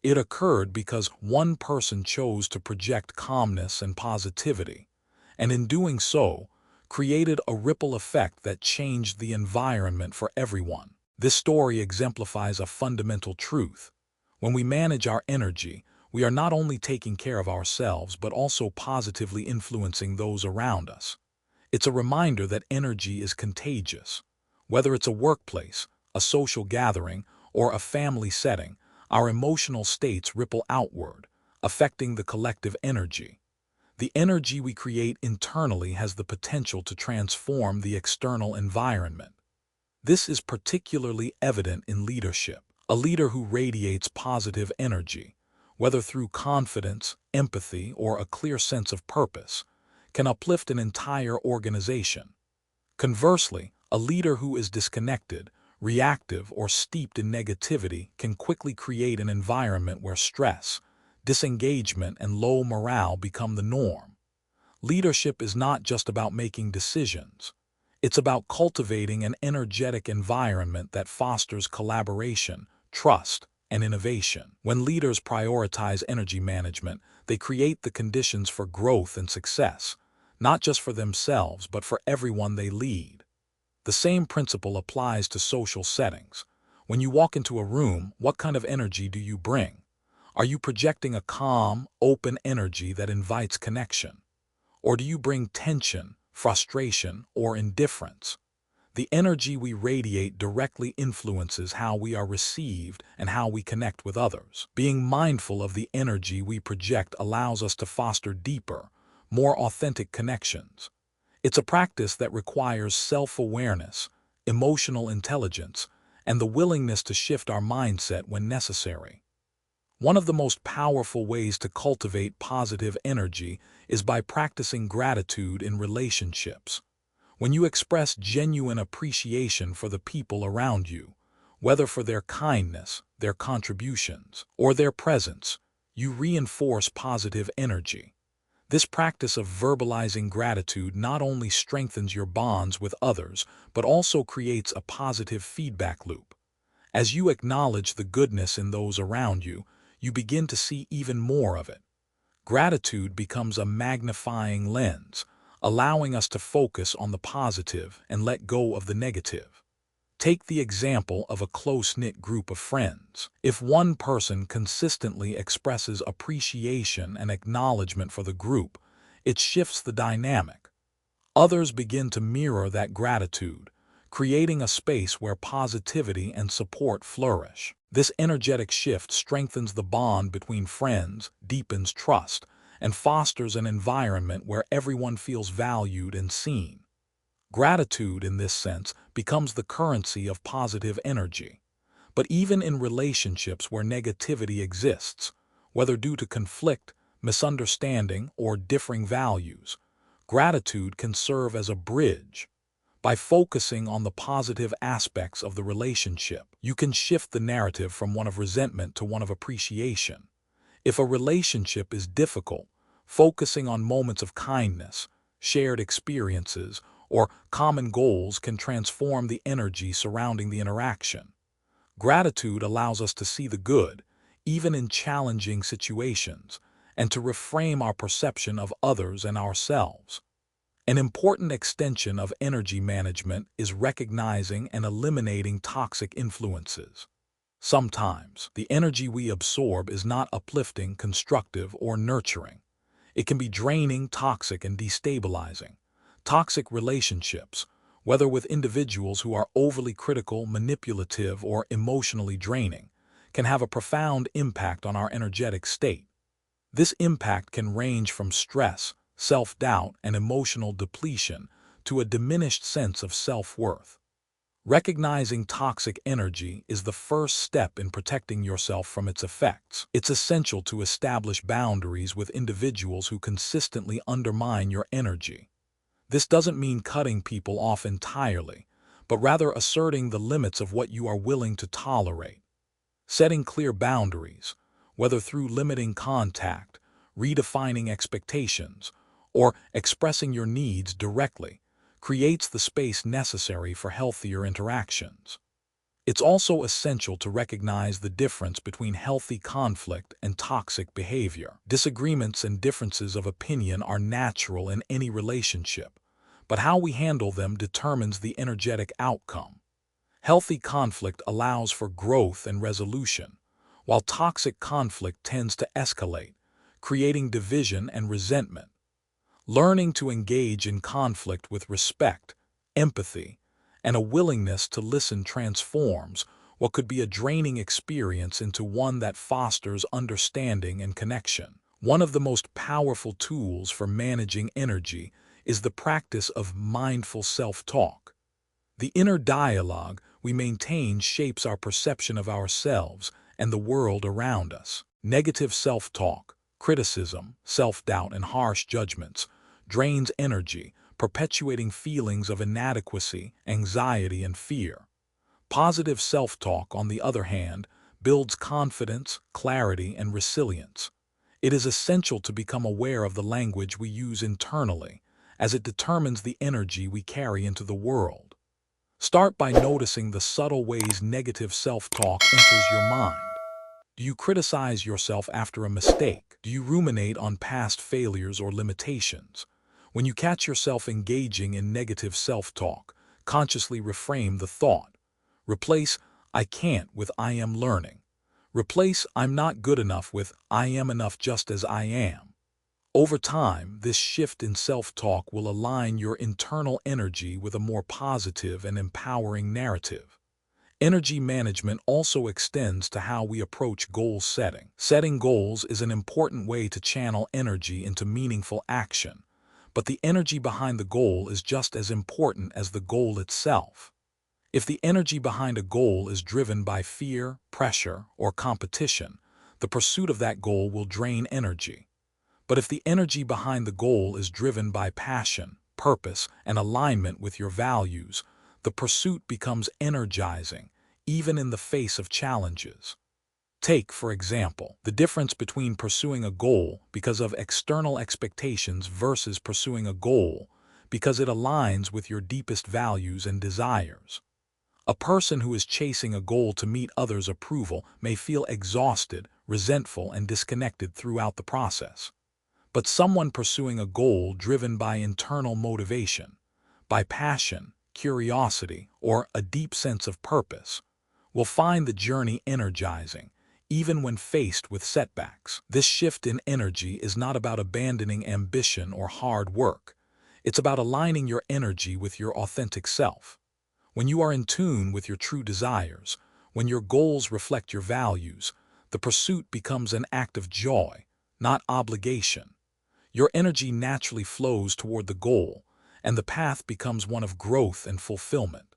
It occurred because one person chose to project calmness and positivity, and in doing so, created a ripple effect that changed the environment for everyone. This story exemplifies a fundamental truth. When we manage our energy, we are not only taking care of ourselves but also positively influencing those around us. It's a reminder that energy is contagious. Whether it's a workplace, a social gathering, or a family setting, our emotional states ripple outward, affecting the collective energy. The energy we create internally has the potential to transform the external environment. This is particularly evident in leadership. A leader who radiates positive energy, whether through confidence, empathy, or a clear sense of purpose, can uplift an entire organization. Conversely, a leader who is disconnected, reactive, or steeped in negativity can quickly create an environment where stress, disengagement, and low morale become the norm. Leadership is not just about making decisions. It's about cultivating an energetic environment that fosters collaboration, trust, and innovation. When leaders prioritize energy management, they create the conditions for growth and success, not just for themselves but for everyone they lead. The same principle applies to social settings. When you walk into a room, what kind of energy do you bring? Are you projecting a calm, open energy that invites connection? Or do you bring tension, frustration, or indifference? The energy we radiate directly influences how we are received and how we connect with others. Being mindful of the energy we project allows us to foster deeper, more authentic connections. It's a practice that requires self-awareness, emotional intelligence, and the willingness to shift our mindset when necessary. One of the most powerful ways to cultivate positive energy is by practicing gratitude in relationships. When you express genuine appreciation for the people around you, whether for their kindness, their contributions, or their presence, you reinforce positive energy. This practice of verbalizing gratitude not only strengthens your bonds with others, but also creates a positive feedback loop. As you acknowledge the goodness in those around you, you begin to see even more of it. Gratitude becomes a magnifying lens, allowing us to focus on the positive and let go of the negative. Take the example of a close-knit group of friends. If one person consistently expresses appreciation and acknowledgement for the group, it shifts the dynamic. Others begin to mirror that gratitude, creating a space where positivity and support flourish. This energetic shift strengthens the bond between friends, deepens trust, and fosters an environment where everyone feels valued and seen. Gratitude, in this sense, becomes the currency of positive energy. But even in relationships where negativity exists, whether due to conflict, misunderstanding, or differing values, gratitude can serve as a bridge. By focusing on the positive aspects of the relationship, you can shift the narrative from one of resentment to one of appreciation. If a relationship is difficult, focusing on moments of kindness, shared experiences, or common goals can transform the energy surrounding the interaction. Gratitude allows us to see the good, even in challenging situations, and to reframe our perception of others and ourselves. An important extension of energy management is recognizing and eliminating toxic influences. Sometimes, the energy we absorb is not uplifting, constructive, or nurturing. It can be draining, toxic, and destabilizing. Toxic relationships, whether with individuals who are overly critical, manipulative, or emotionally draining, can have a profound impact on our energetic state. This impact can range from stress, self-doubt, and emotional depletion to a diminished sense of self-worth. Recognizing toxic energy is the first step in protecting yourself from its effects. It's essential to establish boundaries with individuals who consistently undermine your energy. This doesn't mean cutting people off entirely, but rather asserting the limits of what you are willing to tolerate. Setting clear boundaries, whether through limiting contact, redefining expectations, or expressing your needs directly, creates the space necessary for healthier interactions. It's also essential to recognize the difference between healthy conflict and toxic behavior. Disagreements and differences of opinion are natural in any relationship, but how we handle them determines the energetic outcome. Healthy conflict allows for growth and resolution, while toxic conflict tends to escalate, creating division and resentment. Learning to engage in conflict with respect, empathy, and a willingness to listen transforms what could be a draining experience into one that fosters understanding and connection. One of the most powerful tools for managing energy is the practice of mindful self-talk. The inner dialogue we maintain shapes our perception of ourselves and the world around us. Negative self-talk, criticism, self-doubt, and harsh judgments drains energy, perpetuating feelings of inadequacy, anxiety, and fear. Positive self-talk, on the other hand, builds confidence, clarity, and resilience. It is essential to become aware of the language we use internally, as it determines the energy we carry into the world. Start by noticing the subtle ways negative self-talk enters your mind. Do you criticize yourself after a mistake? Do you ruminate on past failures or limitations? When you catch yourself engaging in negative self-talk, consciously reframe the thought. Replace "I can't" with "I am learning." Replace "I'm not good enough" with "I am enough just as I am." Over time, this shift in self-talk will align your internal energy with a more positive and empowering narrative. Energy management also extends to how we approach goal setting. Setting goals is an important way to channel energy into meaningful action, but the energy behind the goal is just as important as the goal itself. If the energy behind a goal is driven by fear, pressure, or competition, the pursuit of that goal will drain energy. But if the energy behind the goal is driven by passion, purpose, and alignment with your values, the pursuit becomes energizing, even in the face of challenges. Take, for example, the difference between pursuing a goal because of external expectations versus pursuing a goal because it aligns with your deepest values and desires. A person who is chasing a goal to meet others' approval may feel exhausted, resentful, and disconnected throughout the process. But someone pursuing a goal driven by internal motivation, by passion, curiosity, or a deep sense of purpose, will find the journey energizing, even when faced with setbacks. This shift in energy is not about abandoning ambition or hard work. It's about aligning your energy with your authentic self. When you are in tune with your true desires, when your goals reflect your values, the pursuit becomes an act of joy, not obligation. Your energy naturally flows toward the goal, and the path becomes one of growth and fulfillment.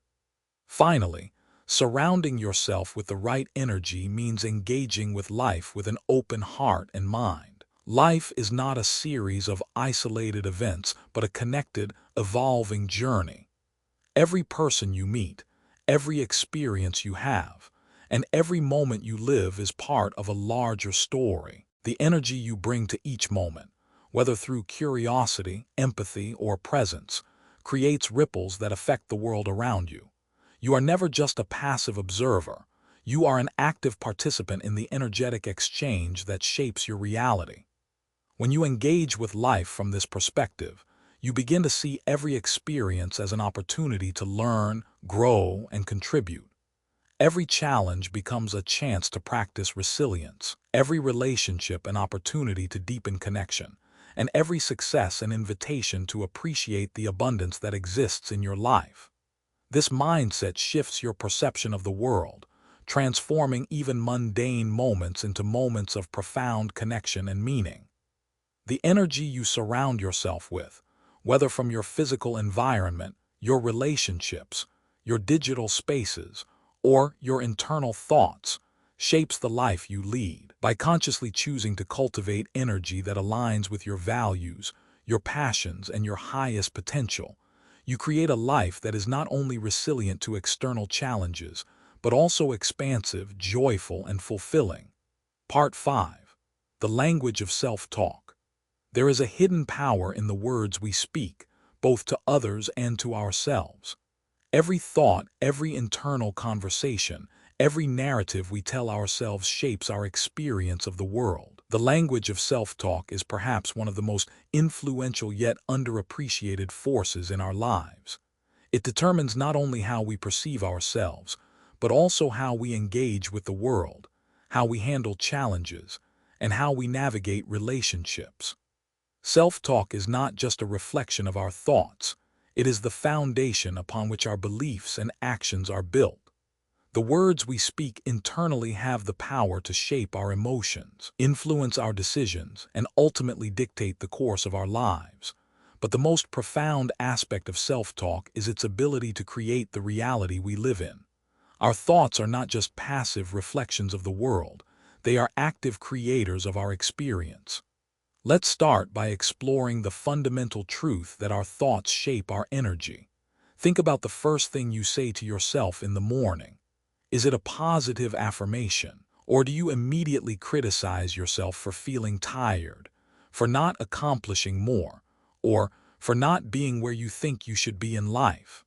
Finally, surrounding yourself with the right energy means engaging with life with an open heart and mind. Life is not a series of isolated events, but a connected, evolving journey. Every person you meet, every experience you have, and every moment you live is part of a larger story. The energy you bring to each moment, whether through curiosity, empathy, or presence, creates ripples that affect the world around you. You are never just a passive observer. You are an active participant in the energetic exchange that shapes your reality. When you engage with life from this perspective, you begin to see every experience as an opportunity to learn, grow, and contribute. Every challenge becomes a chance to practice resilience, every relationship an opportunity to deepen connection, and every success an invitation to appreciate the abundance that exists in your life. This mindset shifts your perception of the world, transforming even mundane moments into moments of profound connection and meaning. The energy you surround yourself with, whether from your physical environment, your relationships, your digital spaces, or your internal thoughts, shapes the life you lead. By consciously choosing to cultivate energy that aligns with your values, your passions, and your highest potential, you create a life that is not only resilient to external challenges, but also expansive, joyful, and fulfilling. Part 5. The language of self-talk. There is a hidden power in the words we speak, both to others and to ourselves. Every thought, every internal conversation, every narrative we tell ourselves shapes our experience of the world. The language of self-talk is perhaps one of the most influential yet underappreciated forces in our lives. It determines not only how we perceive ourselves, but also how we engage with the world, how we handle challenges, and how we navigate relationships. Self-talk is not just a reflection of our thoughts. It is the foundation upon which our beliefs and actions are built. The words we speak internally have the power to shape our emotions, influence our decisions, and ultimately dictate the course of our lives. But the most profound aspect of self-talk is its ability to create the reality we live in. Our thoughts are not just passive reflections of the world. They are active creators of our experience. Let's start by exploring the fundamental truth that our thoughts shape our energy. Think about the first thing you say to yourself in the morning. Is it a positive affirmation, or do you immediately criticize yourself for feeling tired, for not accomplishing more, or for not being where you think you should be in life?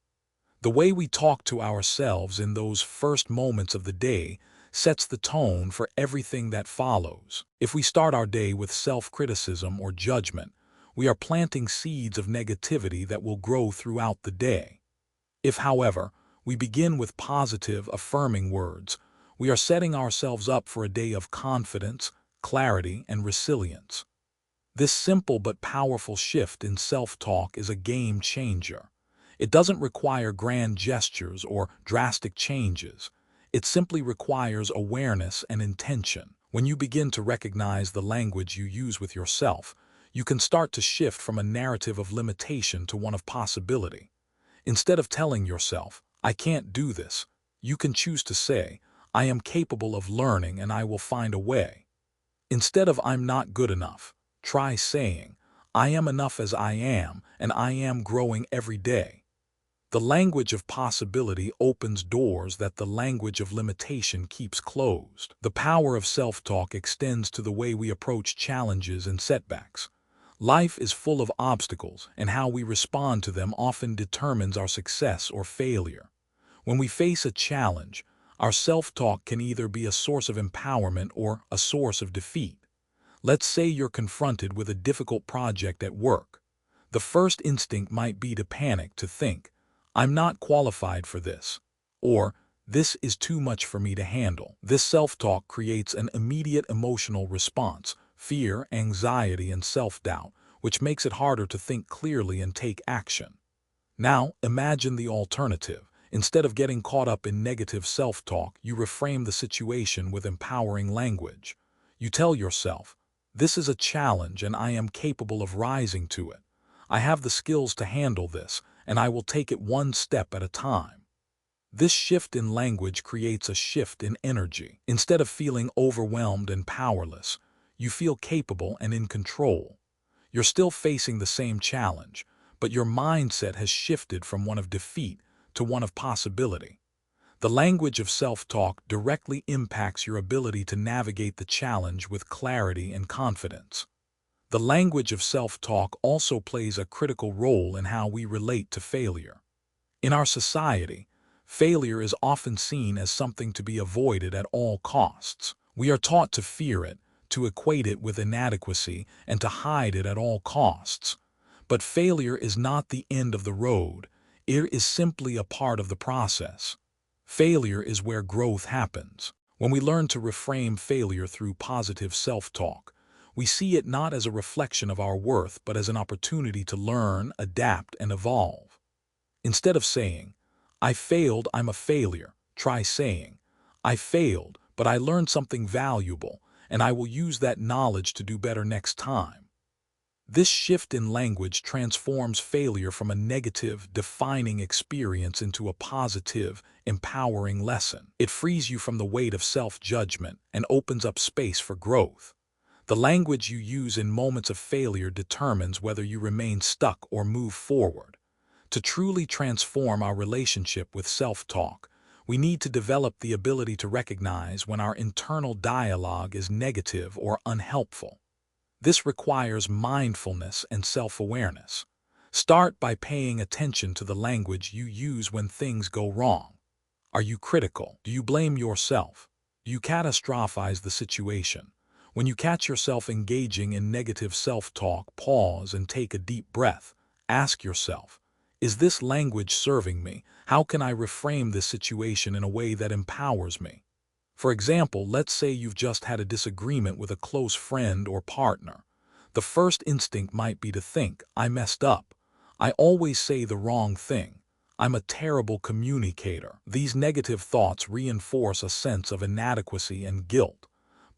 The way we talk to ourselves in those first moments of the day sets the tone for everything that follows. If we start our day with self-criticism or judgment, we are planting seeds of negativity that will grow throughout the day. If, however, we begin with positive, affirming words, we are setting ourselves up for a day of confidence, clarity, and resilience. This simple but powerful shift in self-talk is a game changer. It doesn't require grand gestures or drastic changes. It simply requires awareness and intention. When you begin to recognize the language you use with yourself, you can start to shift from a narrative of limitation to one of possibility. Instead of telling yourself, "I can't do this," you can choose to say, "I am capable of learning and I will find a way." Instead of "I'm not good enough," try saying, "I am enough as I am and I am growing every day." The language of possibility opens doors that the language of limitation keeps closed. The power of self-talk extends to the way we approach challenges and setbacks. Life is full of obstacles, and how we respond to them often determines our success or failure. When we face a challenge, our self-talk can either be a source of empowerment or a source of defeat. Let's say you're confronted with a difficult project at work. The first instinct might be to panic, to think, "I'm not qualified for this," or "this is too much for me to handle." This self-talk creates an immediate emotional response, fear, anxiety, and self-doubt, which makes it harder to think clearly and take action. Now, imagine the alternative. Instead of getting caught up in negative self-talk, you reframe the situation with empowering language. You tell yourself, "This is a challenge and I am capable of rising to it. I have the skills to handle this, and I will take it one step at a time." This shift in language creates a shift in energy. Instead of feeling overwhelmed and powerless, you feel capable and in control. You're still facing the same challenge, but your mindset has shifted from one of defeat to one of possibility. The language of self-talk directly impacts your ability to navigate the challenge with clarity and confidence. The language of self-talk also plays a critical role in how we relate to failure. In our society, failure is often seen as something to be avoided at all costs. We are taught to fear it, to equate it with inadequacy, and to hide it at all costs. But failure is not the end of the road. It is simply a part of the process. Failure is where growth happens. When we learn to reframe failure through positive self-talk, we see it not as a reflection of our worth, but as an opportunity to learn, adapt, and evolve. Instead of saying, "I failed, I'm a failure," try saying, "I failed, but I learned something valuable, and I will use that knowledge to do better next time." This shift in language transforms failure from a negative, defining experience into a positive, empowering lesson. It frees you from the weight of self-judgment and opens up space for growth. The language you use in moments of failure determines whether you remain stuck or move forward. To truly transform our relationship with self-talk, we need to develop the ability to recognize when our internal dialogue is negative or unhelpful. This requires mindfulness and self-awareness. Start by paying attention to the language you use when things go wrong. Are you critical? Do you blame yourself? Do you catastrophize the situation? When you catch yourself engaging in negative self-talk, pause and take a deep breath. Ask yourself, is this language serving me? How can I reframe this situation in a way that empowers me? For example, let's say you've just had a disagreement with a close friend or partner. The first instinct might be to think, "I messed up. I always say the wrong thing. I'm a terrible communicator." These negative thoughts reinforce a sense of inadequacy and guilt.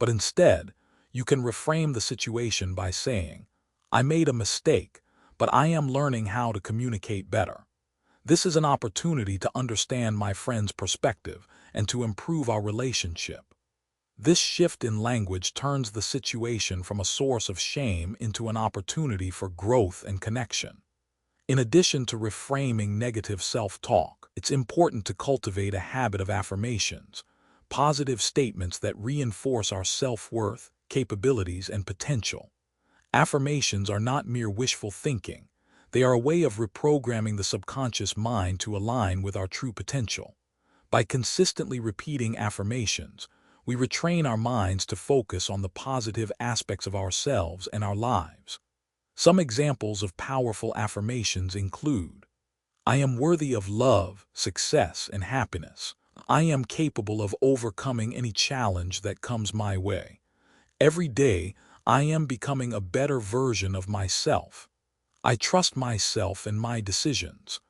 But instead, you can reframe the situation by saying, "I made a mistake, but I am learning how to communicate better. This is an opportunity to understand my friend's perspective and to improve our relationship." This shift in language turns the situation from a source of shame into an opportunity for growth and connection. In addition to reframing negative self-talk, it's important to cultivate a habit of affirmations, positive statements that reinforce our self-worth, capabilities, and potential. Affirmations are not mere wishful thinking. They are a way of reprogramming the subconscious mind to align with our true potential. By consistently repeating affirmations, we retrain our minds to focus on the positive aspects of ourselves and our lives. Some examples of powerful affirmations include: I am worthy of love, success, and happiness. I am capable of overcoming any challenge that comes my way. Every day, I am becoming a better version of myself. I trust myself and my decisions.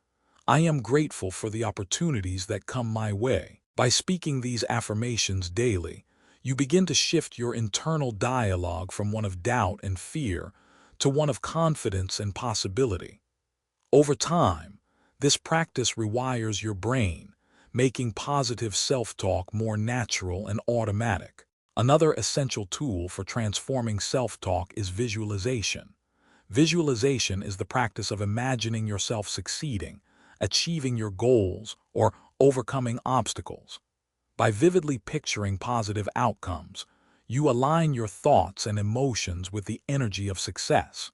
I am grateful for the opportunities that come my way. By speaking these affirmations daily, you begin to shift your internal dialogue from one of doubt and fear to one of confidence and possibility. Over time, this practice rewires your brain, making positive self-talk more natural and automatic. Another essential tool for transforming self-talk is visualization. Visualization is the practice of imagining yourself succeeding, achieving your goals, or overcoming obstacles. By vividly picturing positive outcomes, you align your thoughts and emotions with the energy of success.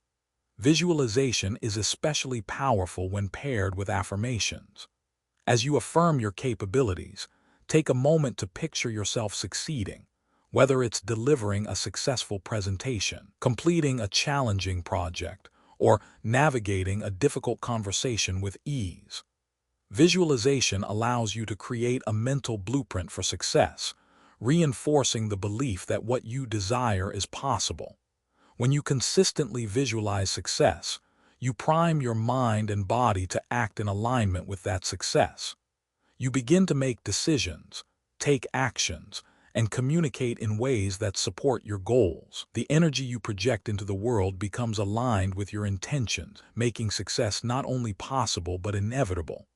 Visualization is especially powerful when paired with affirmations. As you affirm your capabilities, take a moment to picture yourself succeeding, whether it's delivering a successful presentation, completing a challenging project, or navigating a difficult conversation with ease. Visualization allows you to create a mental blueprint for success, reinforcing the belief that what you desire is possible. When you consistently visualize success, you prime your mind and body to act in alignment with that success. You begin to make decisions, take actions, and communicate in ways that support your goals. The energy you project into the world becomes aligned with your intentions, making success not only possible but inevitable.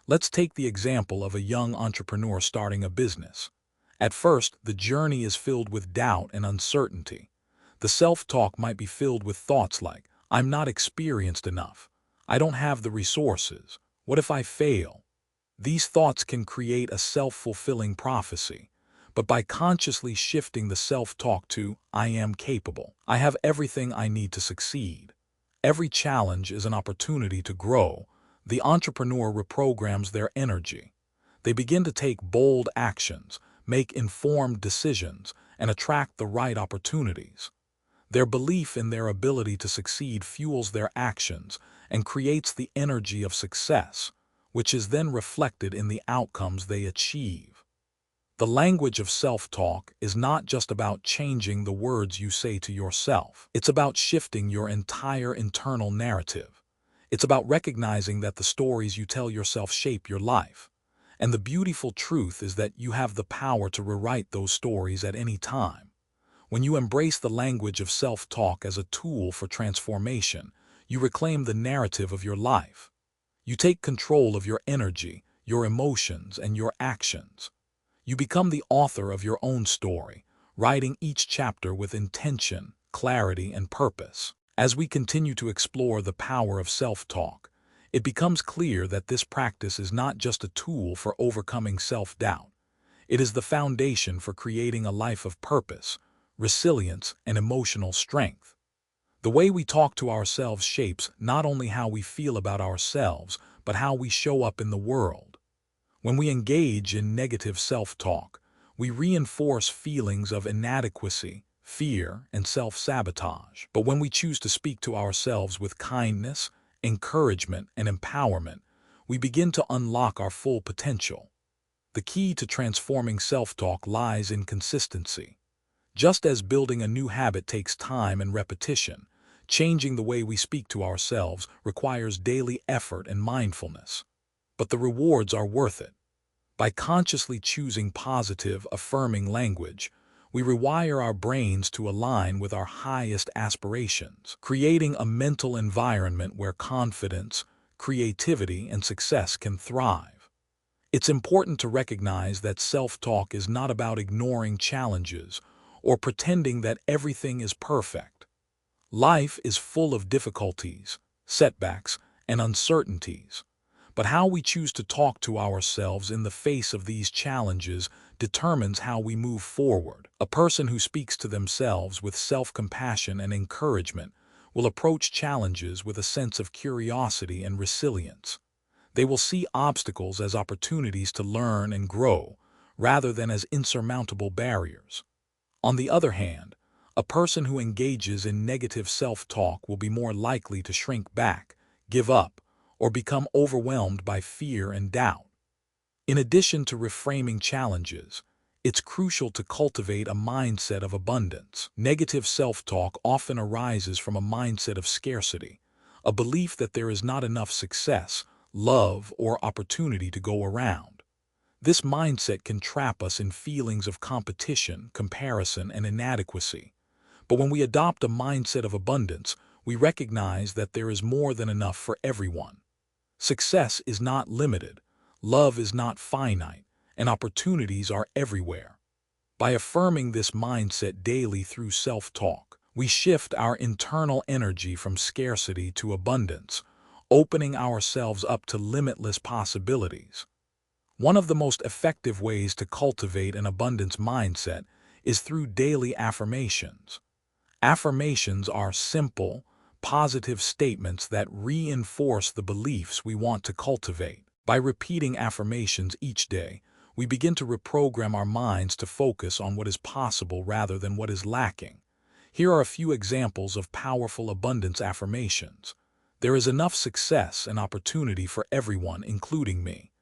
Let's take the example of a young entrepreneur starting a business. At first, the journey is filled with doubt and uncertainty. The self-talk might be filled with thoughts like, "I'm not experienced enough. I don't have the resources. What if I fail?" These thoughts can create a self-fulfilling prophecy, but by consciously shifting the self-talk to, I am capable, I have everything I need to succeed, every challenge is an opportunity to grow, the entrepreneur reprograms their energy. They begin to take bold actions, make informed decisions, and attract the right opportunities. Their belief in their ability to succeed fuels their actions and creates the energy of success, which is then reflected in the outcomes they achieve. The language of self-talk is not just about changing the words you say to yourself. It's about shifting your entire internal narrative. It's about recognizing that the stories you tell yourself shape your life. And the beautiful truth is that you have the power to rewrite those stories at any time. When you embrace the language of self-talk as a tool for transformation, you reclaim the narrative of your life. You take control of your energy, your emotions, and your actions. You become the author of your own story, writing each chapter with intention, clarity, and purpose. As we continue to explore the power of self-talk, it becomes clear that this practice is not just a tool for overcoming self-doubt. It is the foundation for creating a life of purpose, resilience, and emotional strength. The way we talk to ourselves shapes not only how we feel about ourselves, but how we show up in the world. When we engage in negative self-talk, we reinforce feelings of inadequacy, fear, and self-sabotage. But when we choose to speak to ourselves with kindness, encouragement, and empowerment, we begin to unlock our full potential. The key to transforming self-talk lies in consistency. Just as building a new habit takes time and repetition, changing the way we speak to ourselves requires daily effort and mindfulness. But the rewards are worth it. By consciously choosing positive, affirming language, we rewire our brains to align with our highest aspirations, creating a mental environment where confidence, creativity, and success can thrive. It's important to recognize that self-talk is not about ignoring challenges or pretending that everything is perfect. Life is full of difficulties, setbacks, and uncertainties. But how we choose to talk to ourselves in the face of these challenges determines how we move forward. A person who speaks to themselves with self-compassion and encouragement will approach challenges with a sense of curiosity and resilience. They will see obstacles as opportunities to learn and grow, rather than as insurmountable barriers. On the other hand, a person who engages in negative self-talk will be more likely to shrink back, give up, or become overwhelmed by fear and doubt. In addition to reframing challenges, it's crucial to cultivate a mindset of abundance. Negative self-talk often arises from a mindset of scarcity, a belief that there is not enough success, love, or opportunity to go around. This mindset can trap us in feelings of competition, comparison, and inadequacy. But when we adopt a mindset of abundance, we recognize that there is more than enough for everyone. Success is not limited, love is not finite, and opportunities are everywhere. By affirming this mindset daily through self-talk, we shift our internal energy from scarcity to abundance, opening ourselves up to limitless possibilities. One of the most effective ways to cultivate an abundance mindset is through daily affirmations. Affirmations are simple, positive statements that reinforce the beliefs we want to cultivate. By repeating affirmations each day, we begin to reprogram our minds to focus on what is possible rather than what is lacking. Here are a few examples of powerful abundance affirmations. There is enough success and opportunity for everyone, including me.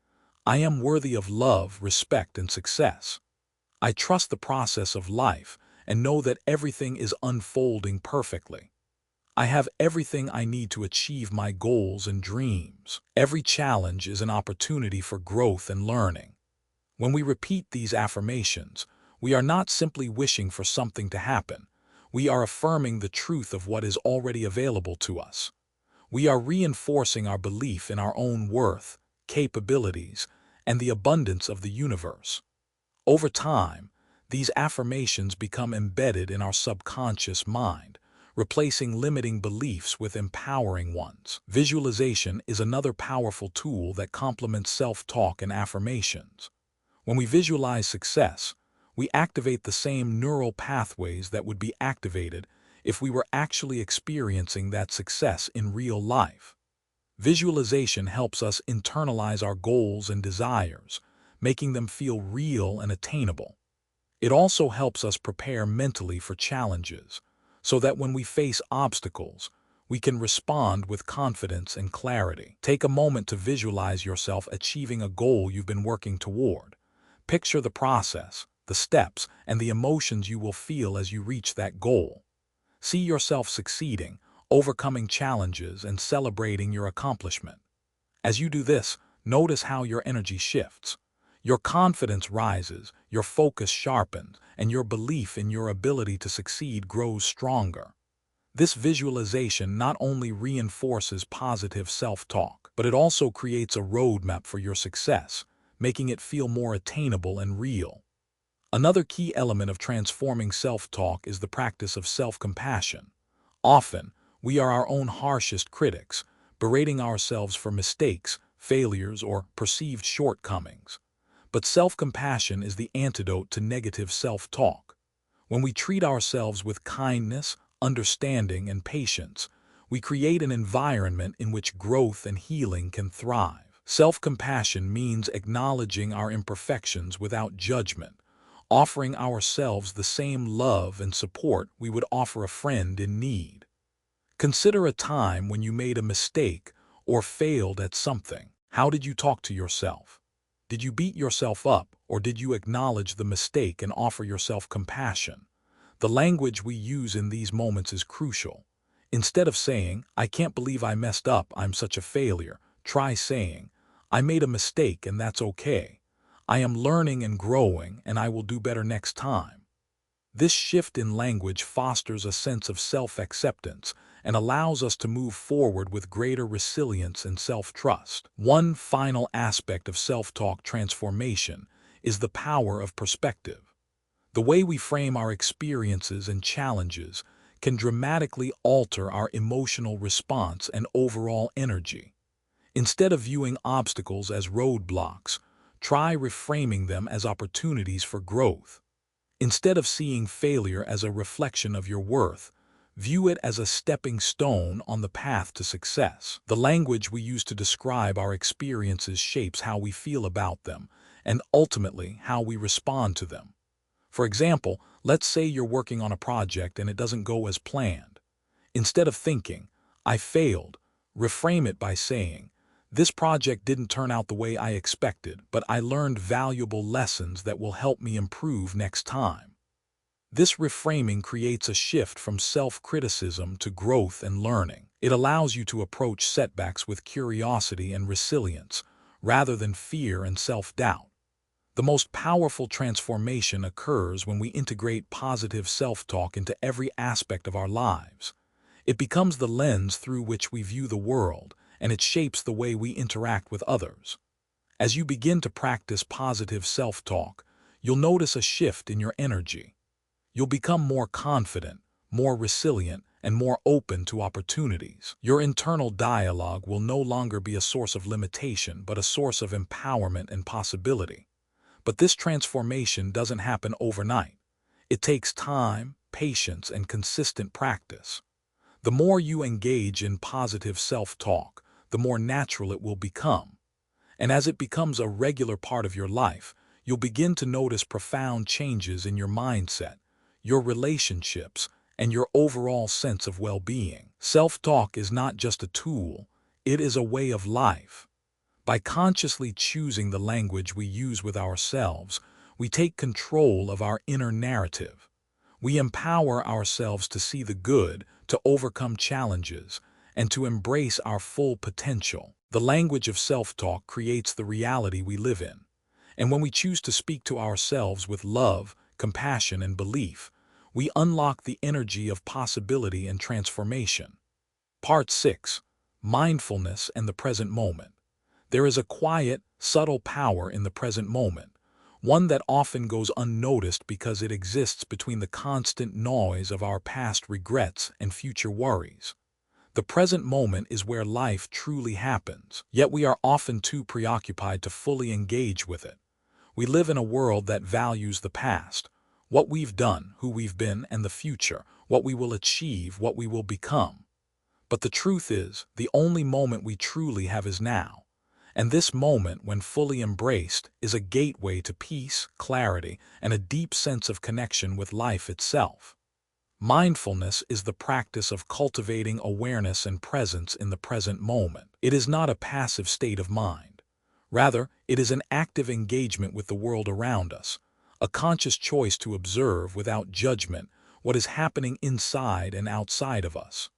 I am worthy of love, respect, and success. I trust the process of life and know that everything is unfolding perfectly. I have everything I need to achieve my goals and dreams. Every challenge is an opportunity for growth and learning. When we repeat these affirmations, we are not simply wishing for something to happen. We are affirming the truth of what is already available to us. We are reinforcing our belief in our own worth, capabilities, and the abundance of the universe. Over time, these affirmations become embedded in our subconscious mind, replacing limiting beliefs with empowering ones. Visualization is another powerful tool that complements self-talk and affirmations. When we visualize success, we activate the same neural pathways that would be activated if we were actually experiencing that success in real life. Visualization helps us internalize our goals and desires, making them feel real and attainable. It also helps us prepare mentally for challenges, so that when we face obstacles, we can respond with confidence and clarity. Take a moment to visualize yourself achieving a goal you've been working toward. Picture the process, the steps, and the emotions you will feel as you reach that goal. See yourself succeeding, overcoming challenges, and celebrating your accomplishment. As you do this, notice how your energy shifts. Your confidence rises, your focus sharpens, and your belief in your ability to succeed grows stronger. This visualization not only reinforces positive self-talk, but it also creates a roadmap for your success, making it feel more attainable and real. Another key element of transforming self-talk is the practice of self-compassion. Often, we are our own harshest critics, berating ourselves for mistakes, failures, or perceived shortcomings. But self-compassion is the antidote to negative self-talk. When we treat ourselves with kindness, understanding, and patience, we create an environment in which growth and healing can thrive. Self-compassion means acknowledging our imperfections without judgment, offering ourselves the same love and support we would offer a friend in need. Consider a time when you made a mistake or failed at something. How did you talk to yourself? Did you beat yourself up, or did you acknowledge the mistake and offer yourself compassion? The language we use in these moments is crucial. Instead of saying, "I can't believe I messed up, I'm such a failure," try saying, "I made a mistake and that's okay. I am learning and growing, and I will do better next time." This shift in language fosters a sense of self-acceptance and allows us to move forward with greater resilience and self-trust. One final aspect of self-talk transformation is the power of perspective. The way we frame our experiences and challenges can dramatically alter our emotional response and overall energy. Instead of viewing obstacles as roadblocks, try reframing them as opportunities for growth. Instead of seeing failure as a reflection of your worth, view it as a stepping stone on the path to success. The language we use to describe our experiences shapes how we feel about them and ultimately how we respond to them. For example, let's say you're working on a project and it doesn't go as planned. Instead of thinking, "I failed," reframe it by saying, "This project didn't turn out the way I expected, but I learned valuable lessons that will help me improve next time." This reframing creates a shift from self-criticism to growth and learning. It allows you to approach setbacks with curiosity and resilience, rather than fear and self-doubt. The most powerful transformation occurs when we integrate positive self-talk into every aspect of our lives. It becomes the lens through which we view the world, and it shapes the way we interact with others. As you begin to practice positive self-talk, you'll notice a shift in your energy. You'll become more confident, more resilient, and more open to opportunities. Your internal dialogue will no longer be a source of limitation, but a source of empowerment and possibility. But this transformation doesn't happen overnight. It takes time, patience, and consistent practice. The more you engage in positive self-talk, the more natural it will become. And as it becomes a regular part of your life, you'll begin to notice profound changes in your mindset, your relationships, and your overall sense of well-being. Self-talk is not just a tool, it is a way of life. By consciously choosing the language we use with ourselves, we take control of our inner narrative. We empower ourselves to see the good, to overcome challenges, and to embrace our full potential. The language of self-talk creates the reality we live in. And when we choose to speak to ourselves with love, compassion, and belief, we unlock the energy of possibility and transformation. Part 6. Mindfulness and the present moment. There is a quiet, subtle power in the present moment, one that often goes unnoticed because it exists between the constant noise of our past regrets and future worries. The present moment is where life truly happens, yet we are often too preoccupied to fully engage with it. We live in a world that values the past, what we've done, who we've been, and the future, what we will achieve, what we will become. But the truth is, the only moment we truly have is now. And this moment, when fully embraced, is a gateway to peace, clarity, and a deep sense of connection with life itself. Mindfulness is the practice of cultivating awareness and presence in the present moment. It is not a passive state of mind. Rather, it is an active engagement with the world around us, a conscious choice to observe without judgment what is happening inside and outside of us.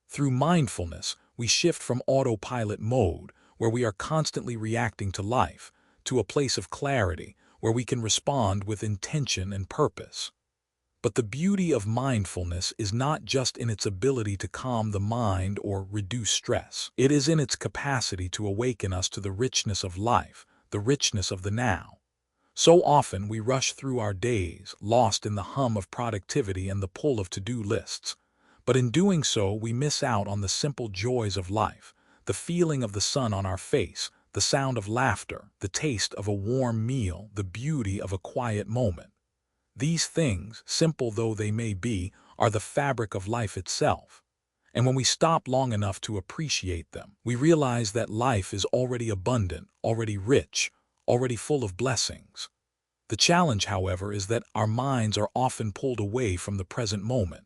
Through mindfulness, we shift from autopilot mode, where we are constantly reacting to life, to a place of clarity, where we can respond with intention and purpose. But the beauty of mindfulness is not just in its ability to calm the mind or reduce stress. It is in its capacity to awaken us to the richness of life, the richness of the now. So often we rush through our days, lost in the hum of productivity and the pull of to-do lists. But in doing so, we miss out on the simple joys of life, the feeling of the sun on our face, the sound of laughter, the taste of a warm meal, the beauty of a quiet moment. These things, simple though they may be, are the fabric of life itself. And when we stop long enough to appreciate them, we realize that life is already abundant, already rich, already full of blessings. The challenge, however, is that our minds are often pulled away from the present moment.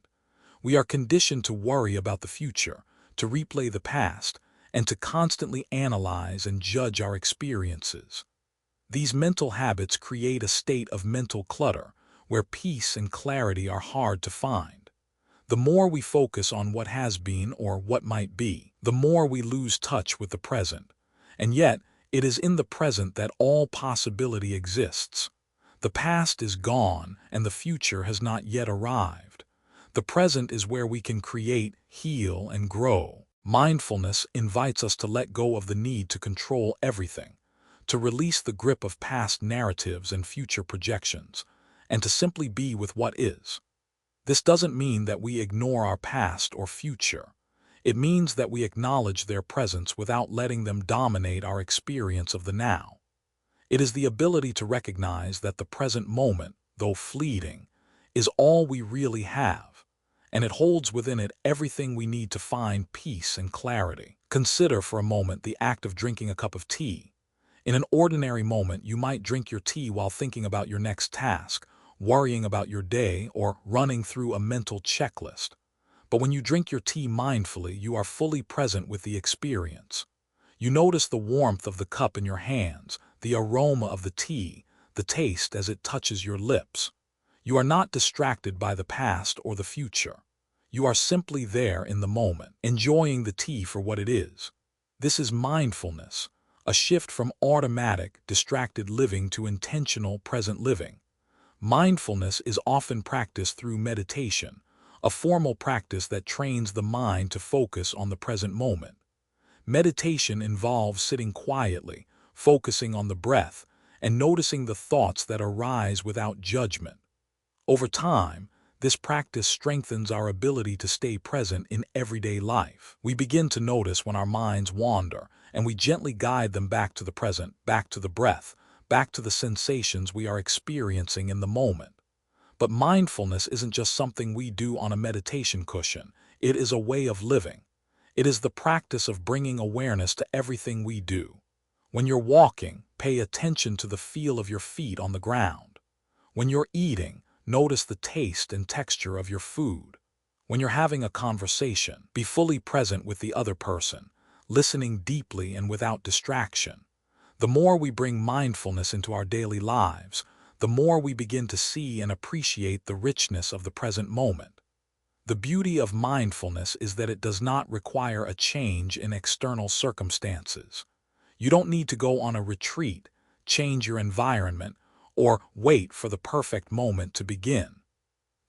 We are conditioned to worry about the future, to replay the past, and to constantly analyze and judge our experiences. These mental habits create a state of mental clutter, where peace and clarity are hard to find. The more we focus on what has been or what might be, the more we lose touch with the present. And yet, it is in the present that all possibility exists. The past is gone, and the future has not yet arrived. The present is where we can create, heal, and grow. Mindfulness invites us to let go of the need to control everything, to release the grip of past narratives and future projections, and to simply be with what is. This doesn't mean that we ignore our past or future. It means that we acknowledge their presence without letting them dominate our experience of the now. It is the ability to recognize that the present moment, though fleeting, is all we really have, and it holds within it everything we need to find peace and clarity. Consider for a moment the act of drinking a cup of tea. In an ordinary moment, you might drink your tea while thinking about your next task, worrying about your day, or running through a mental checklist. But when you drink your tea mindfully, you are fully present with the experience. You notice the warmth of the cup in your hands, the aroma of the tea, the taste as it touches your lips. You are not distracted by the past or the future. You are simply there in the moment, enjoying the tea for what it is. This is mindfulness, a shift from automatic, distracted living to intentional, present living. Mindfulness is often practiced through meditation, a formal practice that trains the mind to focus on the present moment. Meditation involves sitting quietly, focusing on the breath, and noticing the thoughts that arise without judgment. Over time, this practice strengthens our ability to stay present in everyday life. We begin to notice when our minds wander, and we gently guide them back to the present, back to the breath, back to the sensations we are experiencing in the moment. But mindfulness isn't just something we do on a meditation cushion. It is a way of living. It is the practice of bringing awareness to everything we do. When you're walking, pay attention to the feel of your feet on the ground. When you're eating, notice the taste and texture of your food. When you're having a conversation, be fully present with the other person, listening deeply and without distraction. The more we bring mindfulness into our daily lives, the more we begin to see and appreciate the richness of the present moment. The beauty of mindfulness is that it does not require a change in external circumstances. You don't need to go on a retreat, change your environment, or wait for the perfect moment to begin.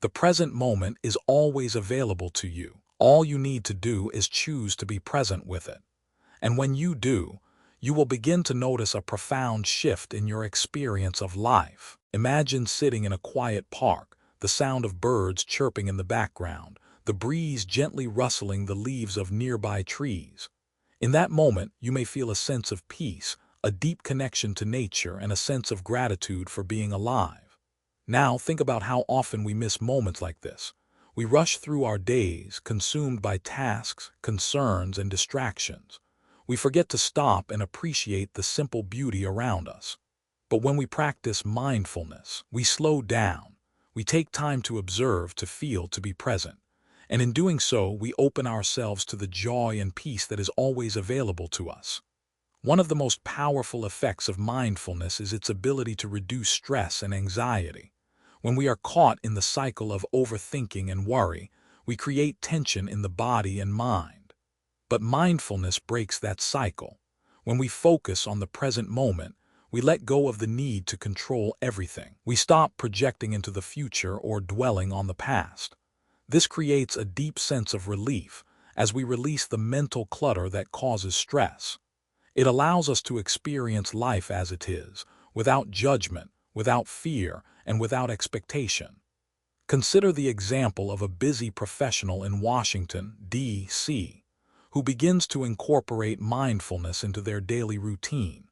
The present moment is always available to you. All you need to do is choose to be present with it. And when you do, You will begin to notice a profound shift in your experience of life. Imagine sitting in a quiet park, the sound of birds chirping in the background, the breeze gently rustling the leaves of nearby trees. In that moment, you may feel a sense of peace, a deep connection to nature, and a sense of gratitude for being alive. Now, think about how often we miss moments like this. We rush through our days, consumed by tasks, concerns, and distractions. We forget to stop and appreciate the simple beauty around us. But when we practice mindfulness, we slow down. We take time to observe, to feel, to be present. And in doing so, we open ourselves to the joy and peace that is always available to us. One of the most powerful effects of mindfulness is its ability to reduce stress and anxiety. When we are caught in the cycle of overthinking and worry, we create tension in the body and mind. But mindfulness breaks that cycle. When we focus on the present moment, we let go of the need to control everything. We stop projecting into the future or dwelling on the past. This creates a deep sense of relief as we release the mental clutter that causes stress. It allows us to experience life as it is, without judgment, without fear, and without expectation. Consider the example of a busy professional in Washington, D.C., who begins to incorporate mindfulness into their daily routine.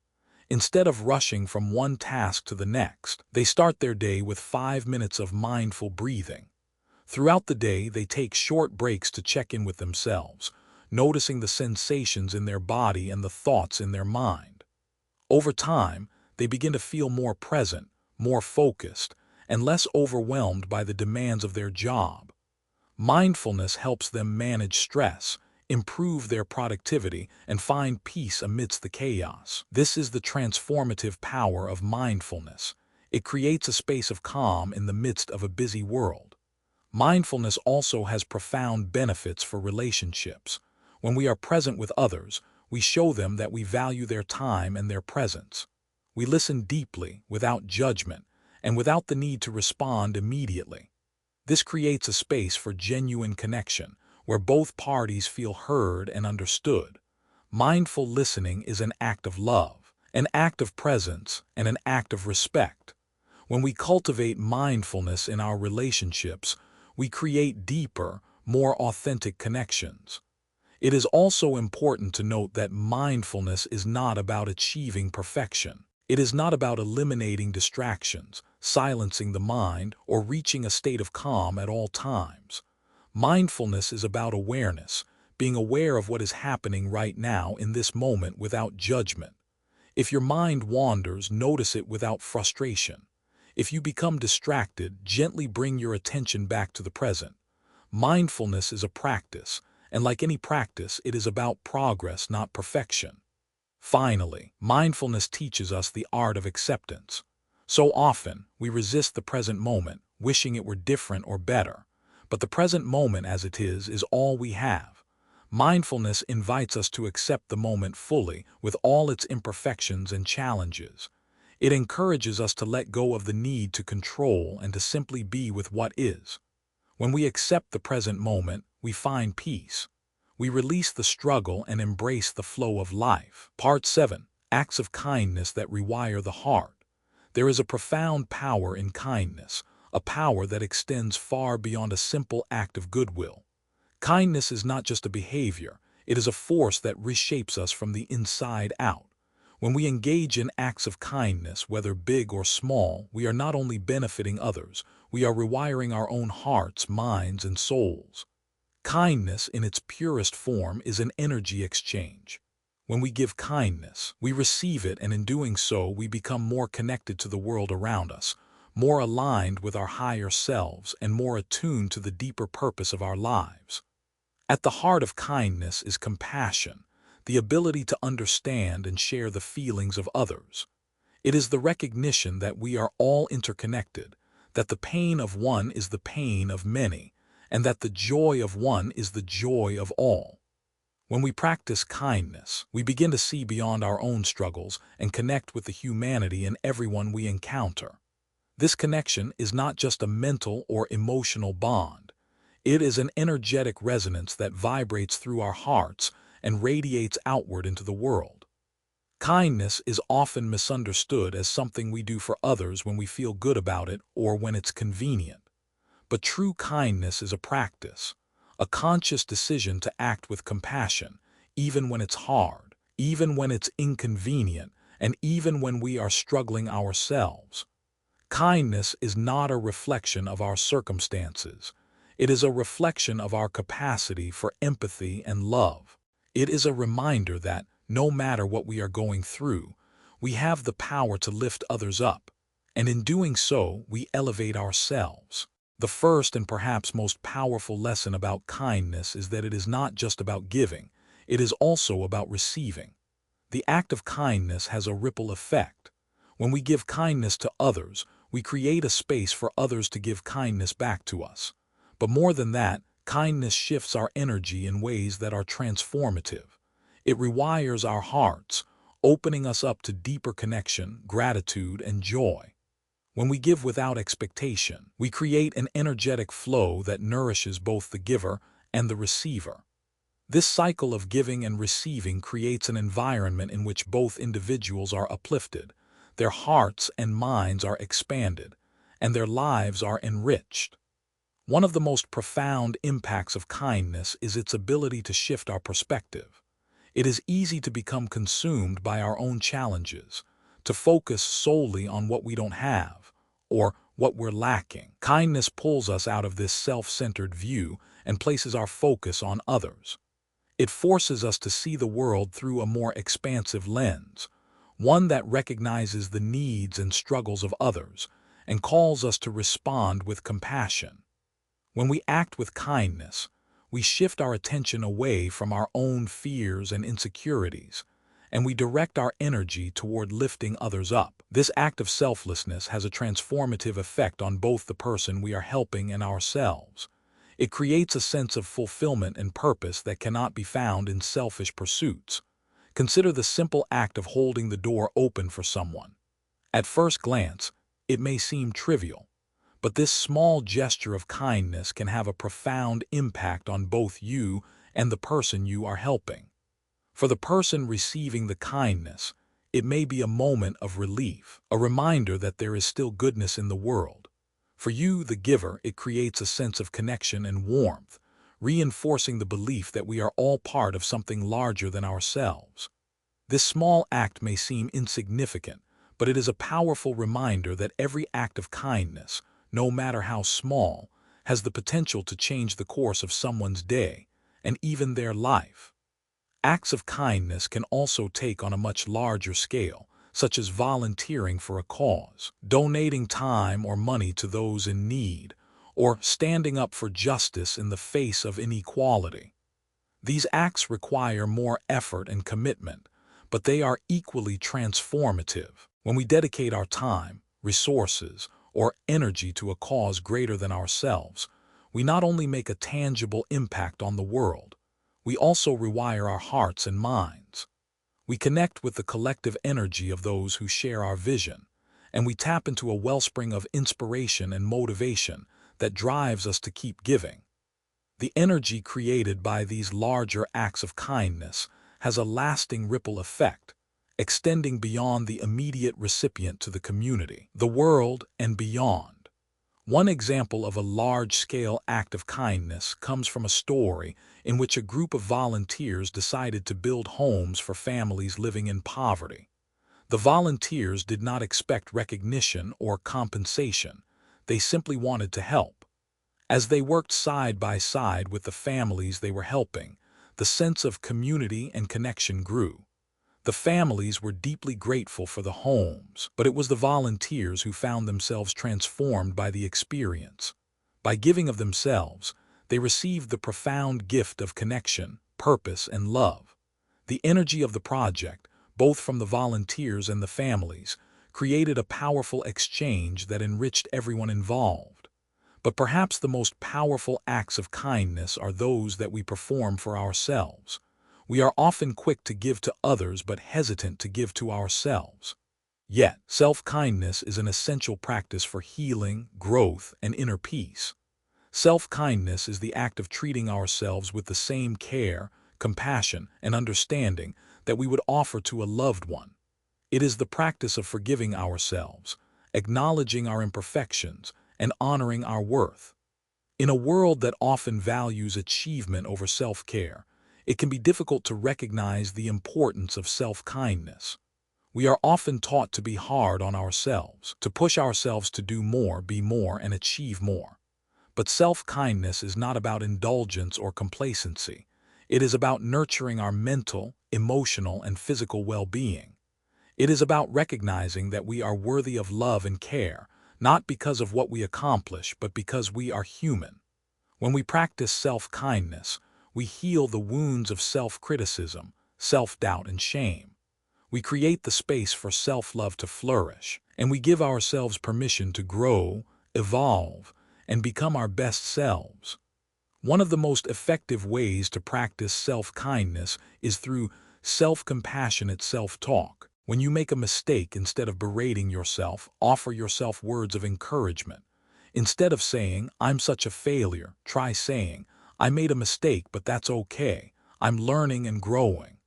Instead of rushing from one task to the next, they start their day with 5 minutes of mindful breathing. Throughout the day, they take short breaks to check in with themselves, noticing the sensations in their body and the thoughts in their mind. Over time, they begin to feel more present, more focused, and less overwhelmed by the demands of their job. Mindfulness helps them manage stress, improve their productivity, and find peace amidst the chaos. This is the transformative power of mindfulness. It creates a space of calm in the midst of a busy world. Mindfulness also has profound benefits for relationships. When we are present with others, we show them that we value their time and their presence. We listen deeply, without judgment, and without the need to respond immediately. This creates a space for genuine connection, where both parties feel heard and understood. Mindful listening is an act of love, an act of presence, and an act of respect. When we cultivate mindfulness in our relationships, we create deeper, more authentic connections. It is also important to note that mindfulness is not about achieving perfection. It is not about eliminating distractions, silencing the mind, or reaching a state of calm at all times. Mindfulness is about awareness, being aware of what is happening right now in this moment without judgment. If your mind wanders, notice it without frustration. If you become distracted, gently bring your attention back to the present. Mindfulness is a practice, and like any practice, it is about progress, not perfection. Finally, mindfulness teaches us the art of acceptance. So often, we resist the present moment, wishing it were different or better. But the present moment as it is all we have. Mindfulness invites us to accept the moment fully, with all its imperfections and challenges. It encourages us to let go of the need to control and to simply be with what is. When we accept the present moment, we find peace. We release the struggle and embrace the flow of life. Part 7. Acts of kindness that rewire the heart. There is a profound power in kindness, a power that extends far beyond a simple act of goodwill. Kindness is not just a behavior, it is a force that reshapes us from the inside out. When we engage in acts of kindness, whether big or small, we are not only benefiting others, we are rewiring our own hearts, minds, and souls. Kindness in its purest form is an energy exchange. When we give kindness, we receive it, and in doing so, we become more connected to the world around us, more aligned with our higher selves, and more attuned to the deeper purpose of our lives. At the heart of kindness is compassion, the ability to understand and share the feelings of others. It is the recognition that we are all interconnected, that the pain of one is the pain of many, and that the joy of one is the joy of all. When we practice kindness, we begin to see beyond our own struggles and connect with the humanity in everyone we encounter. This connection is not just a mental or emotional bond. It is an energetic resonance that vibrates through our hearts and radiates outward into the world. Kindness is often misunderstood as something we do for others when we feel good about it or when it's convenient. But true kindness is a practice, a conscious decision to act with compassion, even when it's hard, even when it's inconvenient, and even when we are struggling ourselves. Kindness is not a reflection of our circumstances. It is a reflection of our capacity for empathy and love. It is a reminder that, no matter what we are going through, we have the power to lift others up, and in doing so, we elevate ourselves. The first and perhaps most powerful lesson about kindness is that it is not just about giving, it is also about receiving. The act of kindness has a ripple effect. When we give kindness to others, we create a space for others to give kindness back to us. But more than that, kindness shifts our energy in ways that are transformative. It rewires our hearts, opening us up to deeper connection, gratitude, and joy. When we give without expectation, we create an energetic flow that nourishes both the giver and the receiver. This cycle of giving and receiving creates an environment in which both individuals are uplifted, their hearts and minds are expanded, and their lives are enriched. One of the most profound impacts of kindness is its ability to shift our perspective. It is easy to become consumed by our own challenges, to focus solely on what we don't have, or what we're lacking. Kindness pulls us out of this self-centered view and places our focus on others. It forces us to see the world through a more expansive lens, one that recognizes the needs and struggles of others, and calls us to respond with compassion. When we act with kindness, we shift our attention away from our own fears and insecurities, and we direct our energy toward lifting others up. This act of selflessness has a transformative effect on both the person we are helping and ourselves. It creates a sense of fulfillment and purpose that cannot be found in selfish pursuits. Consider the simple act of holding the door open for someone. At first glance, it may seem trivial, but this small gesture of kindness can have a profound impact on both you and the person you are helping. For the person receiving the kindness, it may be a moment of relief, a reminder that there is still goodness in the world. For you, the giver, it creates a sense of connection and warmth, reinforcing the belief that we are all part of something larger than ourselves. This small act may seem insignificant, but it is a powerful reminder that every act of kindness, no matter how small, has the potential to change the course of someone's day, and even their life. Acts of kindness can also take on a much larger scale, such as volunteering for a cause, donating time or money to those in need, or standing up for justice in the face of inequality. These acts require more effort and commitment, but they are equally transformative. When we dedicate our time, resources, or energy to a cause greater than ourselves, we not only make a tangible impact on the world, we also rewire our hearts and minds. We connect with the collective energy of those who share our vision, and we tap into a wellspring of inspiration and motivation that drives us to keep giving. The energy created by these larger acts of kindness has a lasting ripple effect, extending beyond the immediate recipient to the community, the world, and beyond. One example of a large-scale act of kindness comes from a story in which a group of volunteers decided to build homes for families living in poverty. The volunteers did not expect recognition or compensation. They simply wanted to help. As they worked side by side with the families they were helping, the sense of community and connection grew. The families were deeply grateful for the homes, but it was the volunteers who found themselves transformed by the experience. By giving of themselves, they received the profound gift of connection, purpose, and love. The energy of the project, both from the volunteers and the families, created a powerful exchange that enriched everyone involved. But perhaps the most powerful acts of kindness are those that we perform for ourselves. We are often quick to give to others but hesitant to give to ourselves. Yet, self-kindness is an essential practice for healing, growth, and inner peace. Self-kindness is the act of treating ourselves with the same care, compassion, and understanding that we would offer to a loved one. It is the practice of forgiving ourselves, acknowledging our imperfections, and honoring our worth. In a world that often values achievement over self-care, it can be difficult to recognize the importance of self-kindness. We are often taught to be hard on ourselves, to push ourselves to do more, be more, and achieve more. But self-kindness is not about indulgence or complacency. It is about nurturing our mental, emotional, and physical well-being. It is about recognizing that we are worthy of love and care, not because of what we accomplish, but because we are human. When we practice self-kindness, we heal the wounds of self-criticism, self-doubt, and shame. We create the space for self-love to flourish, and we give ourselves permission to grow, evolve, and become our best selves. One of the most effective ways to practice self-kindness is through self-compassionate self-talk. When you make a mistake, instead of berating yourself, offer yourself words of encouragement. Instead of saying, "I'm such a failure," try saying, "I made a mistake, but that's okay. I'm learning and growing."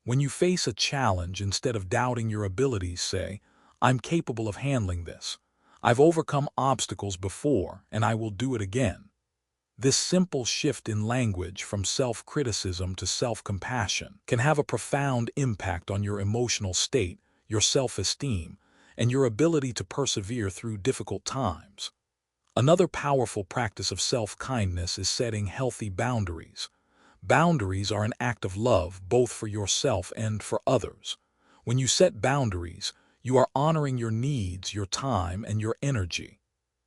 When you face a challenge, instead of doubting your abilities, say, "I'm capable of handling this. I've overcome obstacles before, and I will do it again." This simple shift in language from self-criticism to self-compassion can have a profound impact on your emotional state, your self-esteem, and your ability to persevere through difficult times. Another powerful practice of self-kindness is setting healthy boundaries. Boundaries are an act of love both for yourself and for others. When you set boundaries, you are honoring your needs, your time, and your energy.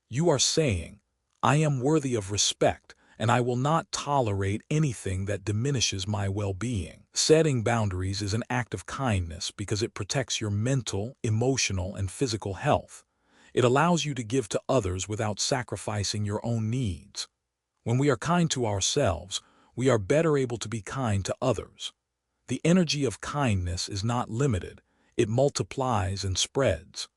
You are saying, "I am worthy of respect, and I will not tolerate anything that diminishes my well-being." Setting boundaries is an act of kindness because it protects your mental, emotional, and physical health. It allows you to give to others without sacrificing your own needs. When we are kind to ourselves, we are better able to be kind to others. The energy of kindness is not limited. It multiplies and spreads.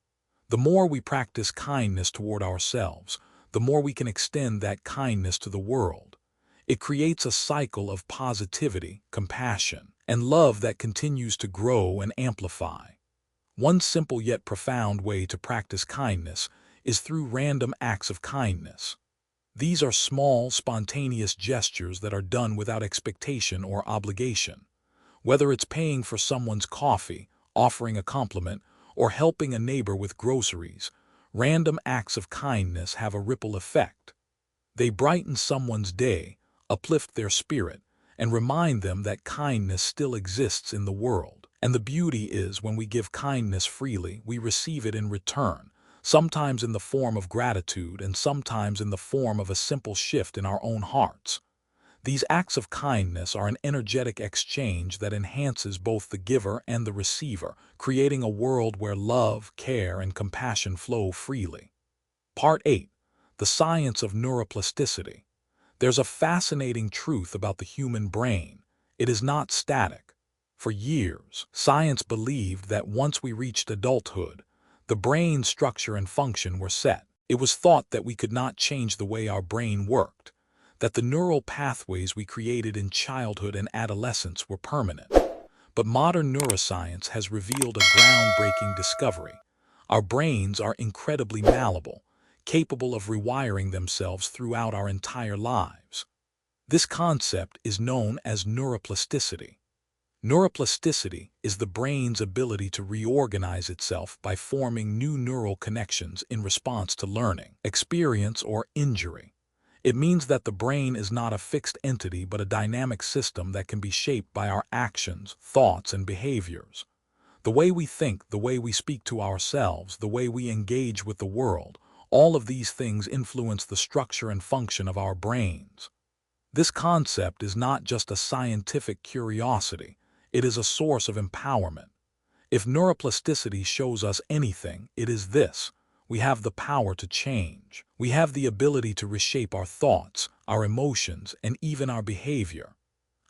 The more we practice kindness toward ourselves, the more we can extend that kindness to the world. It creates a cycle of positivity, compassion, and love that continues to grow and amplify. One simple yet profound way to practice kindness is through random acts of kindness. These are small, spontaneous gestures that are done without expectation or obligation. Whether it's paying for someone's coffee, offering a compliment, or helping a neighbor with groceries, random acts of kindness have a ripple effect. They brighten someone's day, uplift their spirit, and remind them that kindness still exists in the world. And the beauty is, when we give kindness freely, we receive it in return, sometimes in the form of gratitude and sometimes in the form of a simple shift in our own hearts. These acts of kindness are an energetic exchange that enhances both the giver and the receiver, creating a world where love, care, and compassion flow freely. Part 8. The Science of Neuroplasticity. There's a fascinating truth about the human brain. It is not static. For years, science believed that once we reached adulthood, the brain's structure and function were set. It was thought that we could not change the way our brain worked, that the neural pathways we created in childhood and adolescence were permanent. But modern neuroscience has revealed a groundbreaking discovery. Our brains are incredibly malleable, capable of rewiring themselves throughout our entire lives. This concept is known as neuroplasticity. Neuroplasticity is the brain's ability to reorganize itself by forming new neural connections in response to learning, experience, or injury. It means that the brain is not a fixed entity but a dynamic system that can be shaped by our actions, thoughts, and behaviors. The way we think, the way we speak to ourselves, the way we engage with the world, all of these things influence the structure and function of our brains. This concept is not just a scientific curiosity, it is a source of empowerment. If neuroplasticity shows us anything, it is this: we have the power to change. We have the ability to reshape our thoughts, our emotions, and even our behavior.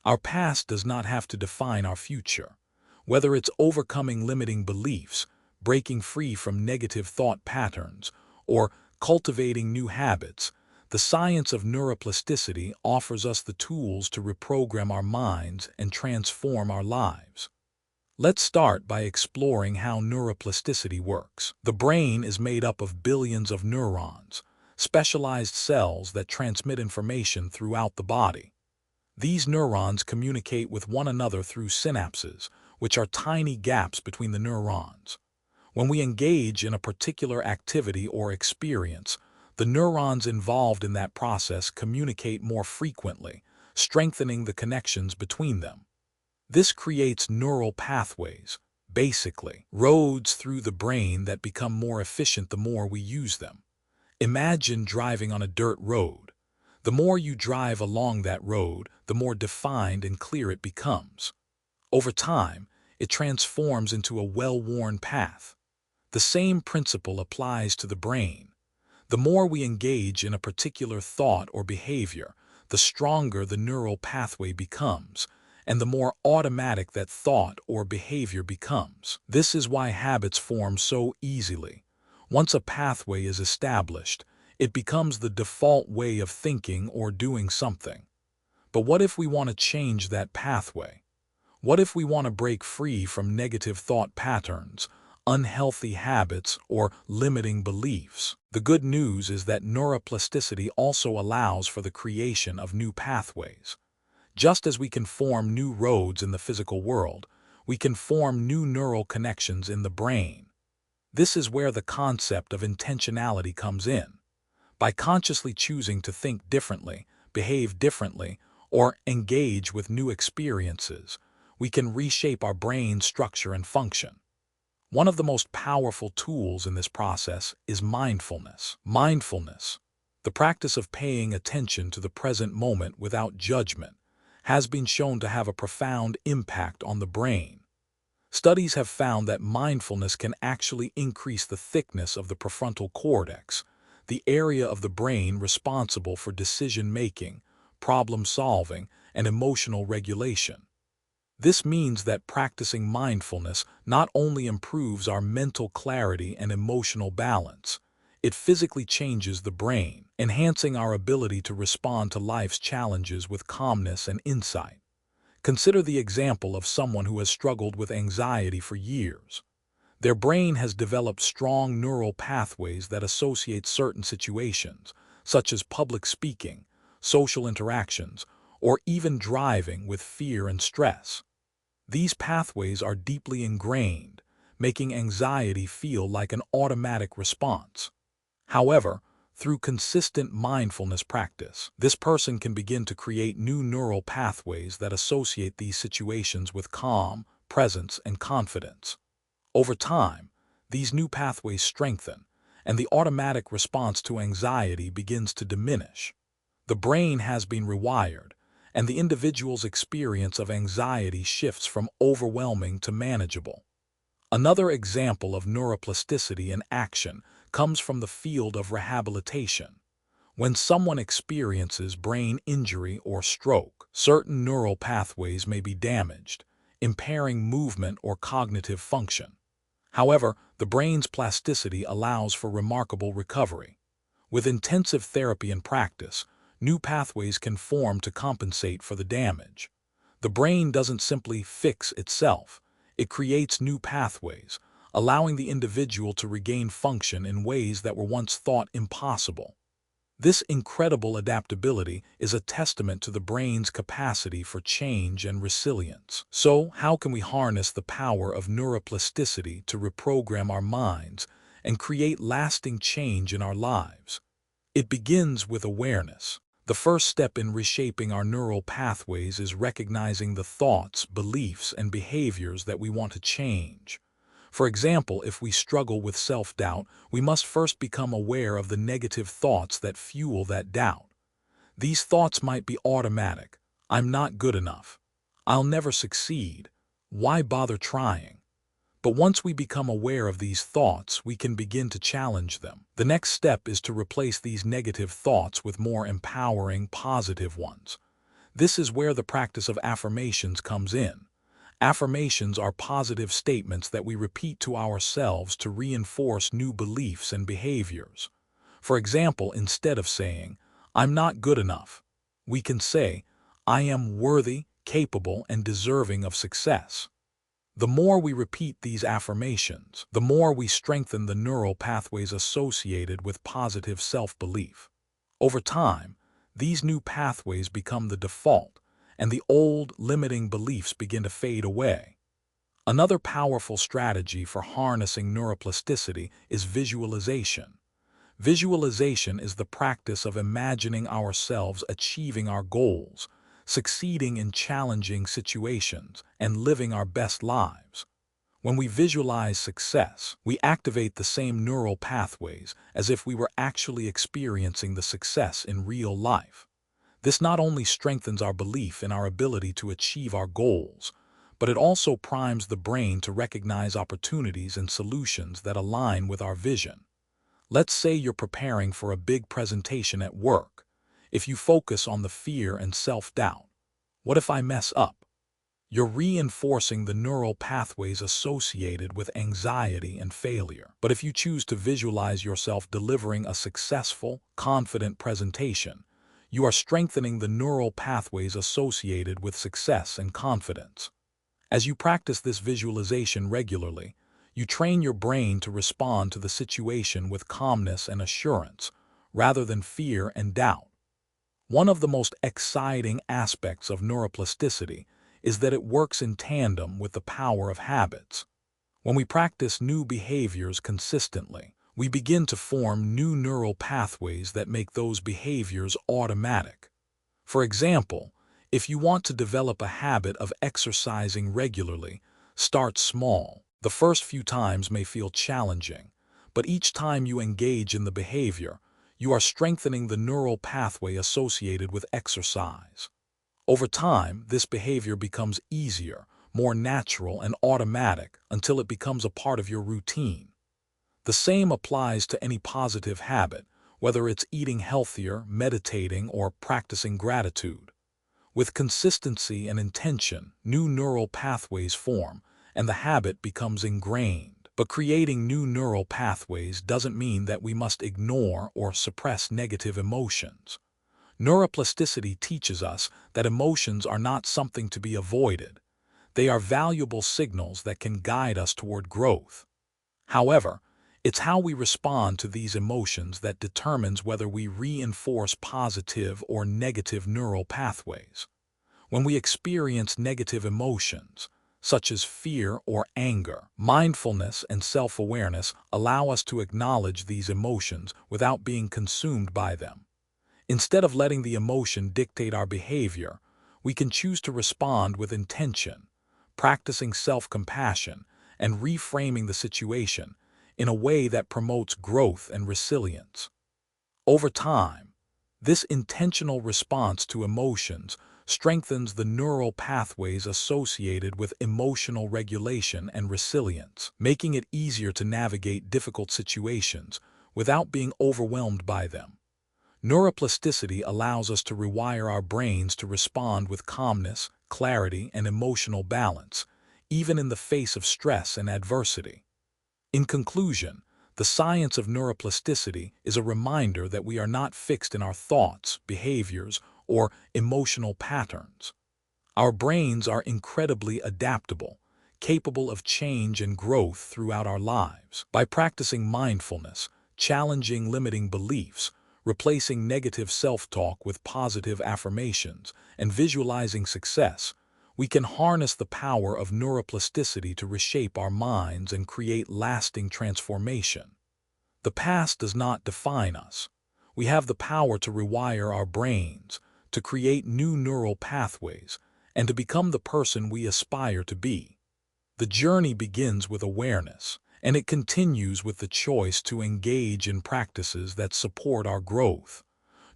Our past does not have to define our future. Whether it's overcoming limiting beliefs, breaking free from negative thought patterns, or cultivating new habits, the science of neuroplasticity offers us the tools to reprogram our minds and transform our lives. Let's start by exploring how neuroplasticity works. The brain is made up of billions of neurons, specialized cells that transmit information throughout the body. These neurons communicate with one another through synapses, which are tiny gaps between the neurons. When we engage in a particular activity or experience, the neurons involved in that process communicate more frequently, strengthening the connections between them. This creates neural pathways, basically roads through the brain that become more efficient the more we use them. Imagine driving on a dirt road. The more you drive along that road, the more defined and clear it becomes. Over time, it transforms into a well-worn path. The same principle applies to the brain. The more we engage in a particular thought or behavior, the stronger the neural pathway becomes, and the more automatic that thought or behavior becomes. This is why habits form so easily. Once a pathway is established, it becomes the default way of thinking or doing something. But what if we want to change that pathway? What if we want to break free from negative thought patterns, unhealthy habits, or limiting beliefs? The good news is that neuroplasticity also allows for the creation of new pathways. Just as we can form new roads in the physical world, we can form new neural connections in the brain. This is where the concept of intentionality comes in. By consciously choosing to think differently, behave differently, or engage with new experiences, we can reshape our brain's structure and function. One of the most powerful tools in this process is mindfulness. Mindfulness, the practice of paying attention to the present moment without judgment, has been shown to have a profound impact on the brain. Studies have found that mindfulness can actually increase the thickness of the prefrontal cortex, the area of the brain responsible for decision-making, problem-solving, and emotional regulation. This means that practicing mindfulness not only improves our mental clarity and emotional balance, it physically changes the brain, enhancing our ability to respond to life's challenges with calmness and insight. Consider the example of someone who has struggled with anxiety for years. Their brain has developed strong neural pathways that associate certain situations, such as public speaking, social interactions, or even driving, with fear and stress. These pathways are deeply ingrained, making anxiety feel like an automatic response. However, through consistent mindfulness practice, this person can begin to create new neural pathways that associate these situations with calm, presence, and confidence. Over time, these new pathways strengthen, and the automatic response to anxiety begins to diminish. The brain has been rewired, and the individual's experience of anxiety shifts from overwhelming to manageable. Another example of neuroplasticity in action comes from the field of rehabilitation. When someone experiences brain injury or stroke, certain neural pathways may be damaged, impairing movement or cognitive function. However, the brain's plasticity allows for remarkable recovery. With intensive therapy and practice, new pathways can form to compensate for the damage. The brain doesn't simply fix itself, it creates new pathways, allowing the individual to regain function in ways that were once thought impossible. This incredible adaptability is a testament to the brain's capacity for change and resilience. So, how can we harness the power of neuroplasticity to reprogram our minds and create lasting change in our lives? It begins with awareness. The first step in reshaping our neural pathways is recognizing the thoughts, beliefs, and behaviors that we want to change. For example, if we struggle with self-doubt, we must first become aware of the negative thoughts that fuel that doubt. These thoughts might be automatic. I'm not good enough. I'll never succeed. Why bother trying? But once we become aware of these thoughts, we can begin to challenge them. The next step is to replace these negative thoughts with more empowering, positive ones. This is where the practice of affirmations comes in. Affirmations are positive statements that we repeat to ourselves to reinforce new beliefs and behaviors. For example, instead of saying, "I'm not good enough," we can say, "I am worthy, capable, and deserving of success." The more we repeat these affirmations, the more we strengthen the neural pathways associated with positive self-belief. Over time, these new pathways become the default, and the old, limiting beliefs begin to fade away. Another powerful strategy for harnessing neuroplasticity is visualization. Visualization is the practice of imagining ourselves achieving our goals, succeeding in challenging situations, and living our best lives. When we visualize success, we activate the same neural pathways as if we were actually experiencing the success in real life. This not only strengthens our belief in our ability to achieve our goals, but it also primes the brain to recognize opportunities and solutions that align with our vision. Let's say you're preparing for a big presentation at work. If you focus on the fear and self-doubt, what if I mess up? You're reinforcing the neural pathways associated with anxiety and failure. But if you choose to visualize yourself delivering a successful, confident presentation, you are strengthening the neural pathways associated with success and confidence. As you practice this visualization regularly, you train your brain to respond to the situation with calmness and assurance, rather than fear and doubt. One of the most exciting aspects of neuroplasticity is that it works in tandem with the power of habits. When we practice new behaviors consistently, we begin to form new neural pathways that make those behaviors automatic. For example, if you want to develop a habit of exercising regularly, start small. The first few times may feel challenging, but each time you engage in the behavior, you are strengthening the neural pathway associated with exercise. Over time, this behavior becomes easier, more natural, and automatic until it becomes a part of your routine. The same applies to any positive habit, whether it's eating healthier, meditating, or practicing gratitude. With consistency and intention, new neural pathways form, and the habit becomes ingrained. But creating new neural pathways doesn't mean that we must ignore or suppress negative emotions. Neuroplasticity teaches us that emotions are not something to be avoided. They are valuable signals that can guide us toward growth. However, it's how we respond to these emotions that determines whether we reinforce positive or negative neural pathways. When we experience negative emotions, such as fear or anger, mindfulness and self-awareness allow us to acknowledge these emotions without being consumed by them. Instead of letting the emotion dictate our behavior, we can choose to respond with intention, practicing self-compassion and reframing the situation in a way that promotes growth and resilience. Over time, this intentional response to emotions strengthens the neural pathways associated with emotional regulation and resilience, making it easier to navigate difficult situations without being overwhelmed by them. Neuroplasticity allows us to rewire our brains to respond with calmness, clarity, and emotional balance, even in the face of stress and adversity. In conclusion, the science of neuroplasticity is a reminder that we are not fixed in our thoughts, behaviors, or emotional patterns. Our brains are incredibly adaptable, capable of change and growth throughout our lives. By practicing mindfulness, challenging limiting beliefs, replacing negative self-talk with positive affirmations, and visualizing success, we can harness the power of neuroplasticity to reshape our minds and create lasting transformation. The past does not define us. We have the power to rewire our brains, to create new neural pathways, and to become the person we aspire to be. The journey begins with awareness, and it continues with the choice to engage in practices that support our growth.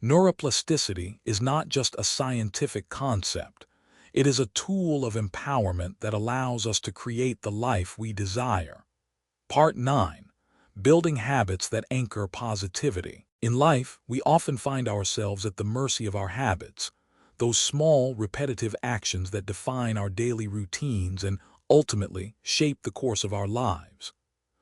Neuroplasticity is not just a scientific concept. It is a tool of empowerment that allows us to create the life we desire. Part 9. Building habits that anchor positivity. In life, we often find ourselves at the mercy of our habits, those small, repetitive actions that define our daily routines and ultimately shape the course of our lives.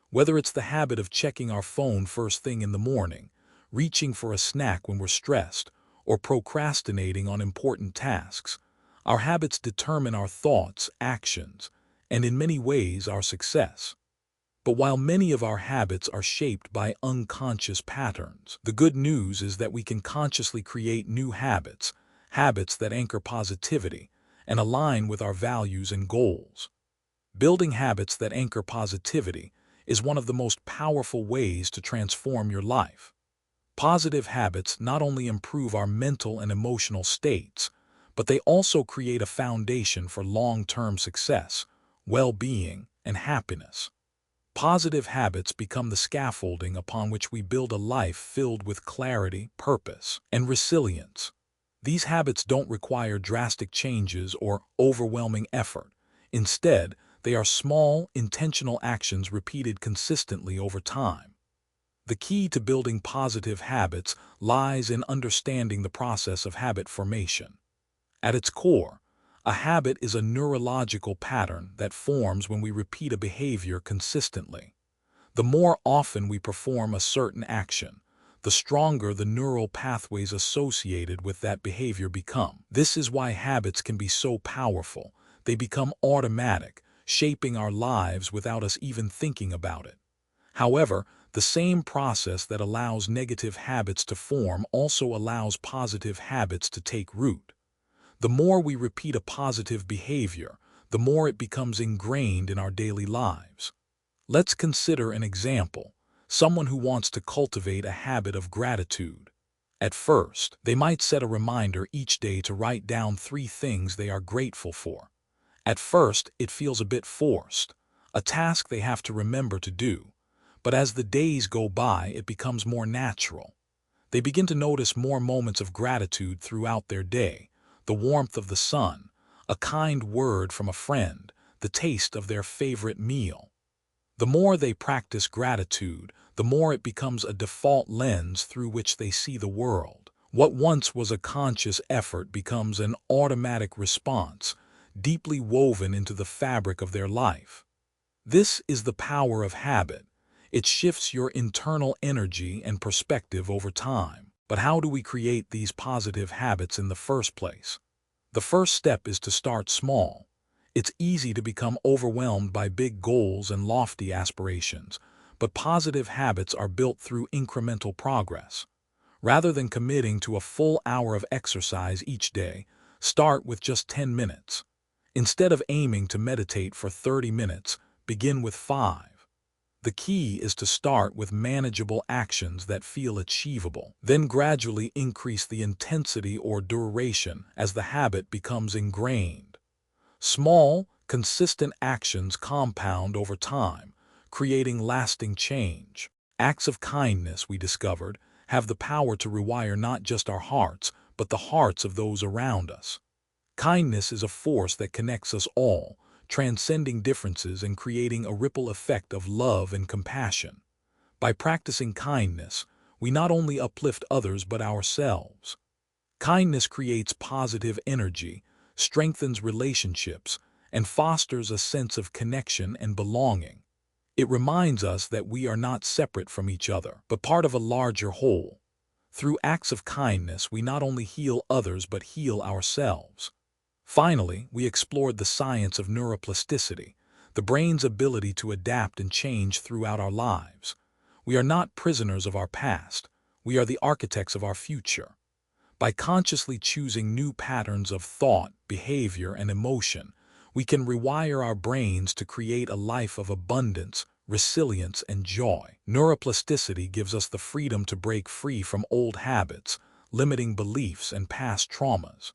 Whether it's the habit of checking our phone first thing in the morning, reaching for a snack when we're stressed, or procrastinating on important tasks, our habits determine our thoughts, actions, and in many ways our success. But while many of our habits are shaped by unconscious patterns, the good news is that we can consciously create new habits, habits that anchor positivity and align with our values and goals. Building habits that anchor positivity is one of the most powerful ways to transform your life. Positive habits not only improve our mental and emotional states, but they also create a foundation for long-term success, well-being, and happiness. Positive habits become the scaffolding upon which we build a life filled with clarity, purpose, and resilience. These habits don't require drastic changes or overwhelming effort. Instead, they are small, intentional actions repeated consistently over time. The key to building positive habits lies in understanding the process of habit formation. At its core, a habit is a neurological pattern that forms when we repeat a behavior consistently. The more often we perform a certain action, the stronger the neural pathways associated with that behavior become. This is why habits can be so powerful. They become automatic, shaping our lives without us even thinking about it. However, the same process that allows negative habits to form also allows positive habits to take root. The more we repeat a positive behavior, the more it becomes ingrained in our daily lives. Let's consider an example: someone who wants to cultivate a habit of gratitude. At first, they might set a reminder each day to write down 3 things they are grateful for. At first, it feels a bit forced, a task they have to remember to do. But as the days go by, it becomes more natural. They begin to notice more moments of gratitude throughout their day: the warmth of the sun, a kind word from a friend, the taste of their favorite meal. The more they practice gratitude, the more it becomes a default lens through which they see the world. What once was a conscious effort becomes an automatic response, deeply woven into the fabric of their life. This is the power of habit. It shifts your internal energy and perspective over time. But how do we create these positive habits in the first place? The first step is to start small. It's easy to become overwhelmed by big goals and lofty aspirations, but positive habits are built through incremental progress. Rather than committing to a full hour of exercise each day, start with just 10 minutes. Instead of aiming to meditate for 30 minutes, begin with 5. The key is to start with manageable actions that feel achievable, then gradually increase the intensity or duration as the habit becomes ingrained. Small, consistent actions compound over time, creating lasting change. Acts of kindness, we discovered, have the power to rewire not just our hearts, but the hearts of those around us. Kindness is a force that connects us all, transcending differences and creating a ripple effect of love and compassion. By practicing kindness, we not only uplift others but ourselves. Kindness creates positive energy, strengthens relationships, and fosters a sense of connection and belonging. It reminds us that we are not separate from each other, but part of a larger whole. Through acts of kindness, we not only heal others but heal ourselves. Finally, we explored the science of neuroplasticity, the brain's ability to adapt and change throughout our lives. We are not prisoners of our past. We are the architects of our future. By consciously choosing new patterns of thought, behavior, and emotion, we can rewire our brains to create a life of abundance, resilience, and joy. Neuroplasticity gives us the freedom to break free from old habits, limiting beliefs, and past traumas.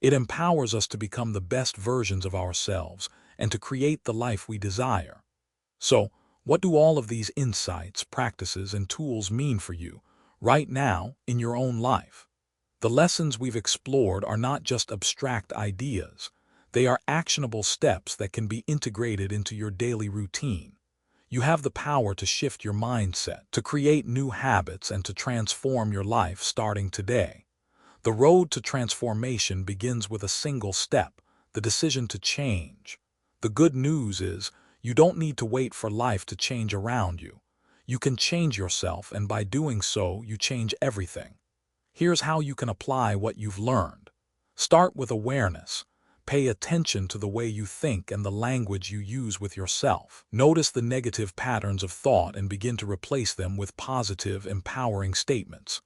It empowers us to become the best versions of ourselves and to create the life we desire. So, what do all of these insights, practices, and tools mean for you, right now, in your own life? The lessons we've explored are not just abstract ideas. They are actionable steps that can be integrated into your daily routine. You have the power to shift your mindset, to create new habits, and to transform your life starting today. The road to transformation begins with a single step: the decision to change. The good news is, you don't need to wait for life to change around you. You can change yourself, and by doing so, you change everything. Here's how you can apply what you've learned. Start with awareness. Pay attention to the way you think and the language you use with yourself. Notice the negative patterns of thought and begin to replace them with positive, empowering statements.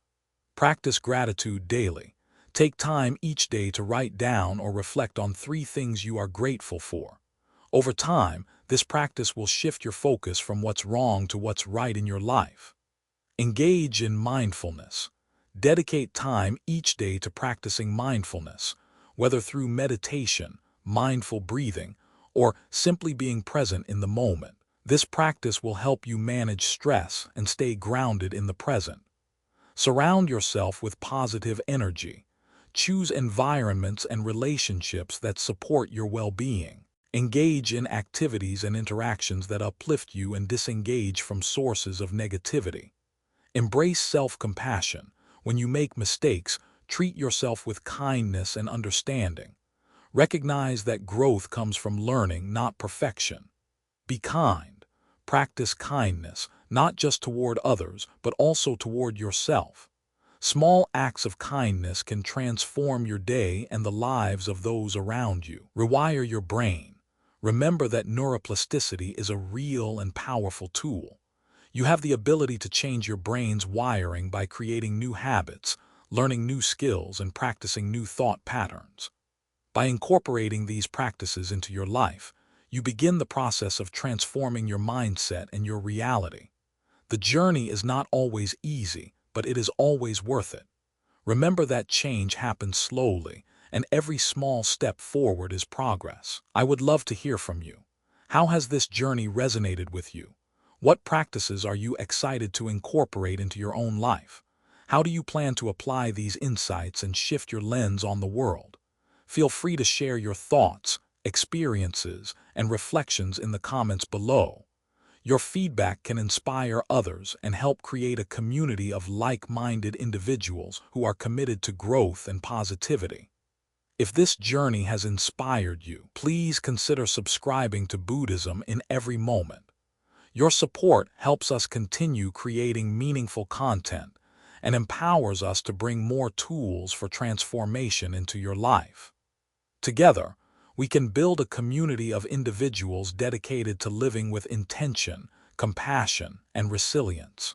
Practice gratitude daily. Take time each day to write down or reflect on 3 things you are grateful for. Over time, this practice will shift your focus from what's wrong to what's right in your life. Engage in mindfulness. Dedicate time each day to practicing mindfulness, whether through meditation, mindful breathing, or simply being present in the moment. This practice will help you manage stress and stay grounded in the present. Surround yourself with positive energy. Choose environments and relationships that support your well-being. Engage in activities and interactions that uplift you and disengage from sources of negativity. Embrace self-compassion. When you make mistakes, treat yourself with kindness and understanding. Recognize that growth comes from learning, not perfection. Be kind. Practice kindness, not just toward others, but also toward yourself. Small acts of kindness can transform your day and the lives of those around you. Rewire your brain. Remember that neuroplasticity is a real and powerful tool. You have the ability to change your brain's wiring by creating new habits, learning new skills, and practicing new thought patterns. By incorporating these practices into your life, you begin the process of transforming your mindset and your reality. The journey is not always easy, but it is always worth it. Remember that change happens slowly, and every small step forward is progress. I would love to hear from you. How has this journey resonated with you? What practices are you excited to incorporate into your own life? How do you plan to apply these insights and shift your lens on the world? Feel free to share your thoughts, experiences, and reflections in the comments below. Your feedback can inspire others and help create a community of like-minded individuals who are committed to growth and positivity. If this journey has inspired you, please consider subscribing to Buddhism in every moment. Your support helps us continue creating meaningful content and empowers us to bring more tools for transformation into your life. Together, we can build a community of individuals dedicated to living with intention, compassion, and resilience.